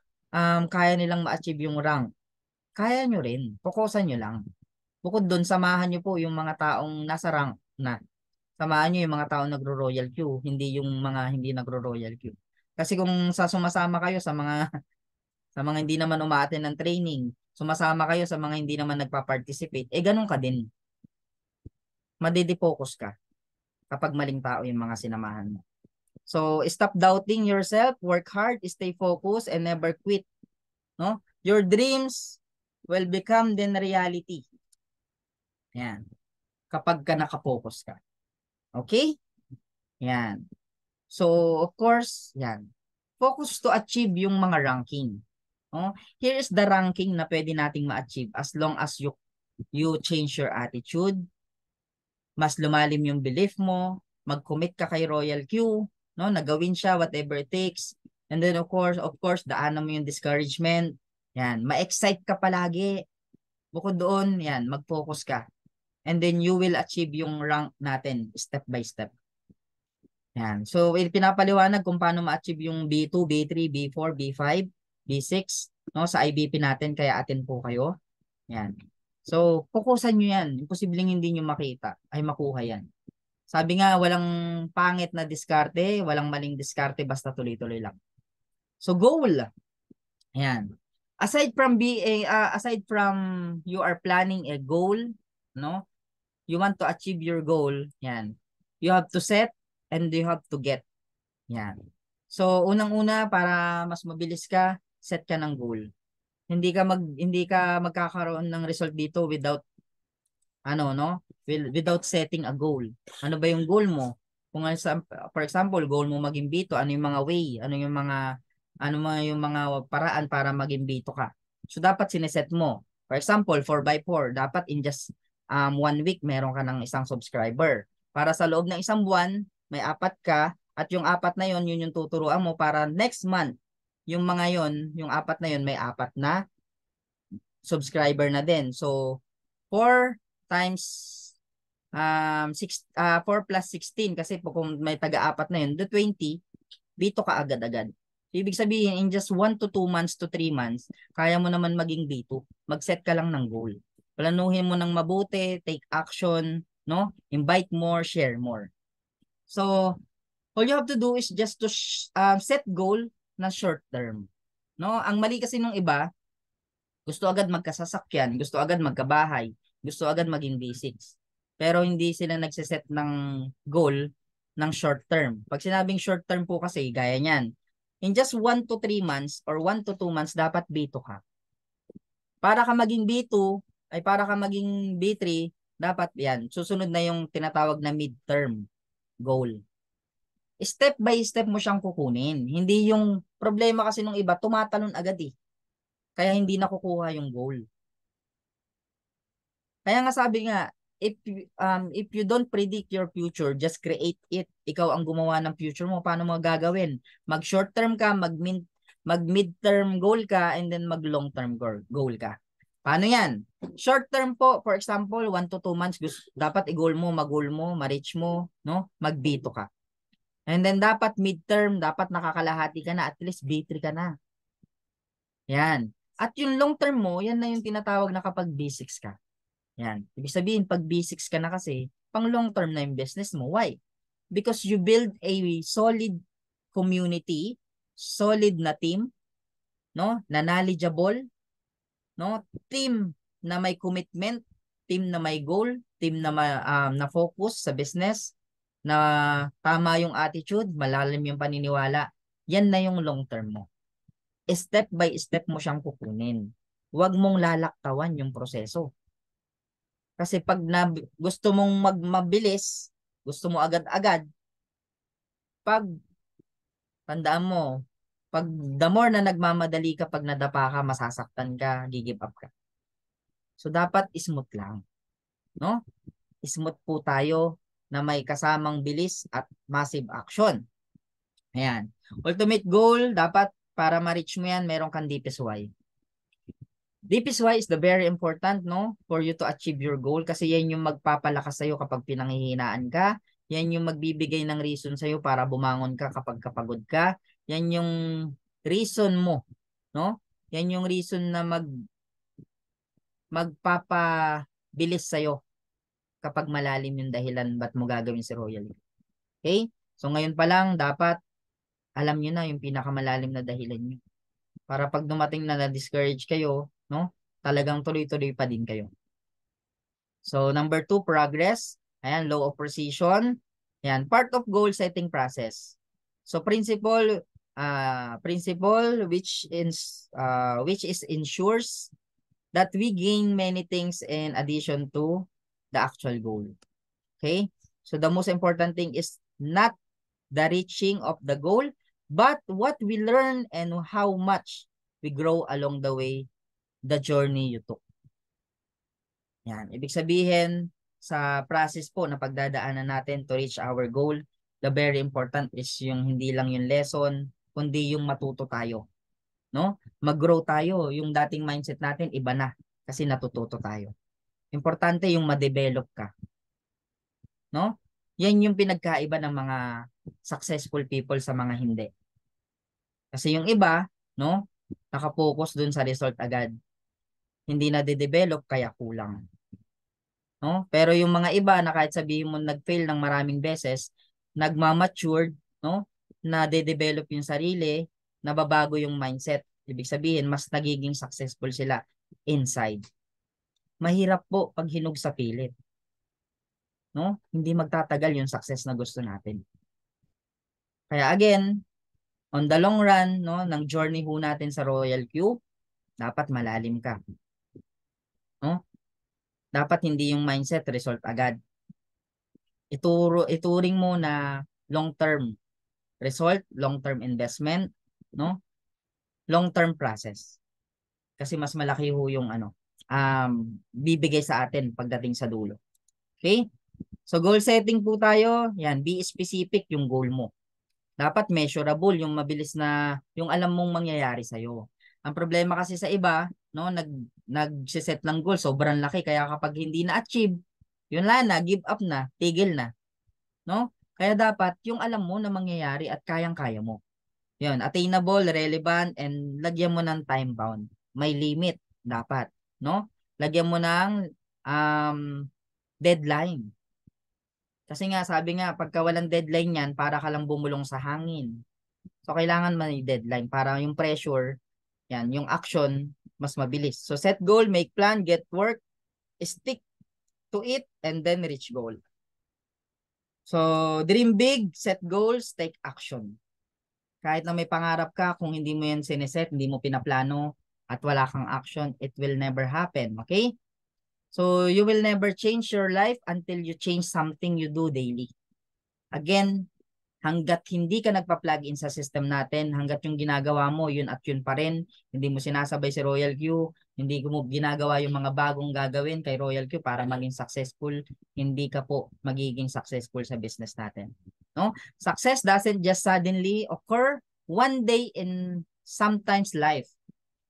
Kaya nilang ma-achieve yung rank. Kaya nyo rin. Fokusan nyo lang. Bukod doon, samahan nyo po yung mga taong nasa rank na. Samahan nyo yung mga taong nagro-royal queue, hindi yung mga hindi nagro-royal queue. Kasi kung sumasama kayo sa mga sa mga hindi naman umaattend ng training, sumasama kayo sa mga hindi naman nagpa-participate, ganun ka din. Madidi-focus ka kapag maling tao yung mga sinamahan mo. So, stop doubting yourself, work hard, stay focused, and never quit. No? Your dreams will become then reality. Yan. Kapag ka nakapokus ka. Okay? Yan. So, of course, yan. Focus to achieve yung mga ranking. No? Here is the ranking na pwede nating ma-achieve as long as you change your attitude, mas lumalim yung belief mo, mag-commit ka kay Royal Q, no, nagawin siya whatever it takes. And then of course, daanan mo yung discouragement. Yan, ma-excite ka palagi. Bukod doon, yan, mag-focus ka. And then you will achieve yung rank natin step by step. Yan. So, pinapaliwanag kung paano ma-achieve yung B2, B3, B4, B5, B6, no, sa IBP natin, kaya atin po kayo. Yan. So, fokusan nyo yan. Imposibleng hindi nyo makuha yan. Sabi nga, walang pangit na diskarte, walang maling diskarte, basta tuloy-tuloy lang. So, goal. Ayan. Aside from you are planning a goal, no? You want to achieve your goal, yan. You have to set and you have to get. Yan. So, unang-una, para mas mabilis ka, set ka ng goal. Hindi ka magkakaroon ng result dito without without setting a goal. Ano ba yung goal mo? Kung for example, goal mo maging B2, ano yung mga way, ano yung mga paraan para maging B2 ka. So dapat sineset mo. For example, 4x4, dapat in just 1 week meron ka ng isang subscriber. Para sa loob ng isang buwan, may 4 ka, at yung 4 na yun yung tuturuan mo para next month, yung mga yon, yung 4 na yun, may 4 na subscriber na din. So, 4 times 4 plus 16, kasi kung may taga-4 na yun, the 20, B2 ka agad-agad. So, ibig sabihin, in just 1 to 2 months to 3 months, kaya mo naman maging B2. Mag-set ka lang ng goal. Planuhin mo ng mabuti, take action, no? Invite more, share more. So, all you have to do is just to set goal na short term. No? Ang mali kasi nung iba, gusto agad magkasasakyan, gusto agad magkabahay, gusto agad maging basics. Pero hindi sila nagsiset ng goal ng short term. Pag sinabing short term po kasi, gaya niyan, in just 1 to 3 months or 1 to 2 months, dapat B2 ka. Para ka maging B2, ay para ka maging B3, dapat yan. Susunod na yung tinatawag na midterm goal. Step by step mo siyang kukunin. Hindi yung problema kasi nung iba, tumatalon agad eh. Kaya hindi nakukuha yung goal. Kaya nga sabi nga, if you don't predict your future, just create it. Ikaw ang gumawa ng future mo. Paano mo gagawin? Mag short term ka, mag mid-term goal ka, and then mag long term goal ka. Paano yan? Short term po, for example, 1 to 2 months, dapat i-goal mo, mag-goal mo, ma-reach mo, no? Mag-B2 ka. And then dapat midterm, dapat nakakalahati ka na, at least B3 ka na. Yan. At yung long term mo, yan na yung tinatawag na kapag B6 ka. Yan. Ibig sabihin, pag B6 ka na kasi, pang long term na yung business mo. Why? Because you build a solid community, solid na team, no? Na knowledgeable, no? Team na may commitment, team na may goal, team na na focus sa business, na tama yung attitude, malalim yung paniniwala. Yan na yung long term mo. Step by step mo siyang kukunin. Huwag mong lalaktawan yung proseso. Kasi pag gusto mong mabilis, gusto mo agad-agad, pag tandaan mo, pag the more na nagmamadali ka, pag nadapa ka, masasaktan ka, give up ka. So dapat smooth lang, no? Smooth po tayo na may kasamang bilis at massive action. Ayan. Ultimate goal, dapat para ma-reach mo yan, meron kang DPSY. DPSY is the very important, no? For you to achieve your goal, kasi yan yung magpapalakas sa'yo kapag pinanghihinaan ka. Yan yung magbibigay ng reason sa'yo para bumangon ka kapag kapagod ka. Yan yung reason mo, no? Yan yung reason na magpapabilis sa'yo kapag malalim yung dahilan ba't mo gagawin si Royal. Okay? So ngayon pa lang, dapat alam nyo na yung pinakamalalim na dahilan nyo. Para pag dumating na na-discourage kayo, no? Talagang tuloy-tuloy pa din kayo. So number 2, progress. Ayan, law of precision. Ayan, part of goal setting process. So principle which ensures that we gain many things in addition to the actual goal. Okay? So the most important thing is not the reaching of the goal, but what we learn and how much we grow along the way, the journey you took. Yan. Ibig sabihin, sa process po na pagdadaanan natin to reach our goal, the very important is yung hindi lang yung lesson, kundi yung matuto tayo. No? Mag-grow tayo. Yung dating mindset natin, iba na. Kasi natututo tayo. Importante yung ma-develop ka. No? Yan yung pinagkaiba ng mga successful people sa mga hindi. Kasi yung iba, no, nakapokus dun sa result agad. Hindi na de-develop kaya kulang. No? Pero yung mga iba na kahit sabihin mo nag-fail ng maraming beses, nagmamature, no, na de-develop yung sarili, nababago yung mindset. Ibig sabihin, mas nagiging successful sila inside. Mahirap po pag hinug sa pilit. No? Hindi magtatagal yung success na gusto natin. Kaya again, on the long run, no, ng journey ho natin sa Royal Q, dapat malalim ka. No? Dapat hindi yung mindset result agad. Ituring mo na long-term result, long-term investment, no? Long-term process. Kasi mas malaki ho yung bibigay sa atin pagdating sa dulo. Okay? So goal setting po tayo. Yan, be specific yung goal mo. Dapat measurable, yung mabilis na, yung alam mong mangyayari sa'yo. Ang problema kasi sa iba, no, nagsiset ng goal, sobrang laki, kaya kapag hindi na-achieve, yun lang na, give up na, tigil na, no? Kaya dapat, yung alam mo na mangyayari at kayang-kaya mo. Yun, attainable, relevant, and lagyan mo ng time bound. May limit, dapat, no? Lagyan mo ng deadline. Kasi nga, sabi nga, pagka walang deadline yan, para ka lang bumulong sa hangin. So, kailangan may deadline para yung pressure, yan, yung action, mas mabilis. So, set goal, make plan, get work, stick to it, and then reach goal. So, dream big, set goals, take action. Kahit na may pangarap ka, kung hindi mo yan sineset, hindi mo pinaplano, at wala kang action, it will never happen. Okay? So, you will never change your life until you change something you do daily. Again, hanggat hindi ka nagpa-plug in sa system natin, hanggat yung ginagawa mo, yun at yun pa rin, hindi mo sinasabay si Royal Q, hindi mo ginagawa yung mga bagong gagawin kay Royal Q para maging successful, hindi ka po magiging successful sa business natin. No? Success doesn't just suddenly occur one day in sometimes life.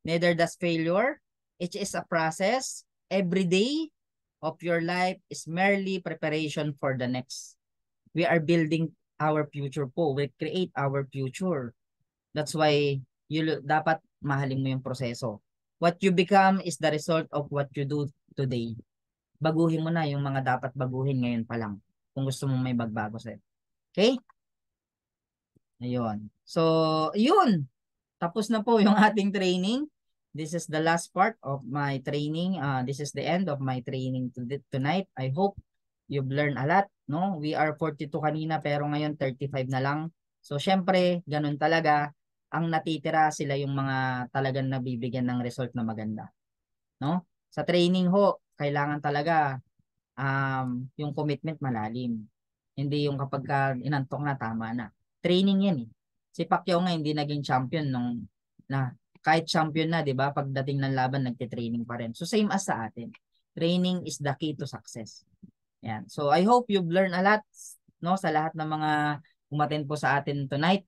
Neither does failure. It is a process. Every day of your life is merely preparation for the next. We are building our future po. We create our future. That's why dapat mahalin mo yung proseso. What you become is the result of what you do today. Baguhin mo na yung mga dapat baguhin ngayon pa lang kung gusto mong may bagbago sa'yo. Okay? Ayun. So, yun. Tapos na po yung ating training. This is the last part of my training. This is the end of my training tonight. I hope you've learned a lot. No? We are 42 kanina pero ngayon 35 na lang. So, syempre, ganun talaga. Ang natitira sila yung mga talagang nabibigyan ng result na maganda. No? Sa training ho, kailangan talaga yung commitment malalim. Hindi yung kapag inantok na, tama na. Training yan eh. Si Pacquiao nga hindi naging champion nung kahit champion na, 'di ba? Pagdating ng laban nagte-training pa rin. So same as sa atin. Training is the key to success. Yan. So I hope you've learned a lot, no, sa lahat ng mga umattend po sa atin tonight.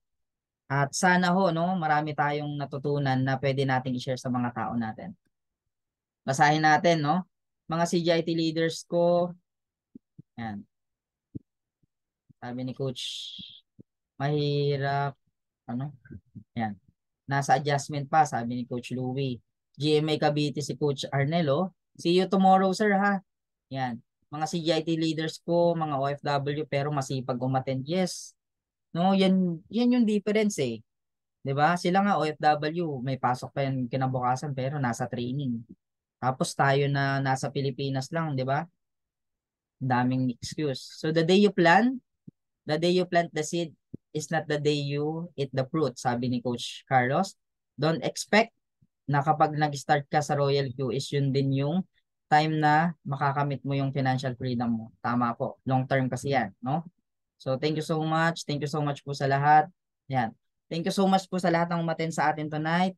At sana ho, no, marami tayong natutunan na pwede nating i-share sa mga tao natin. Basahin natin, no? Mga CGIT leaders ko. Yan. Sabi ni Coach, mahirap, yan. Nasa adjustment pa, sabi ni Coach Louie. GMA Cavite si Coach Arnelo. See you tomorrow, sir, ha? Yan. Mga CGIT leaders ko, mga OFW, pero masipag umattend. Yes. No, yan yung difference eh. 'Di ba? Sila nga OFW, may pasok pa yan kinabukasan pero nasa training. Tapos tayo na nasa Pilipinas lang, 'di ba? Daming excuse. So the day you plant the seed is not the day you eat the fruit, sabi ni Coach Carlos. Don't expect na kapag nag-start ka sa Royal Q is yun din yung time na makakamit mo yung financial freedom mo. Tama po. Long term kasi yan, no? So thank you so much. Thank you so much po sa lahat. Yan. Thank you so much po sa lahat ng umattend sa atin tonight.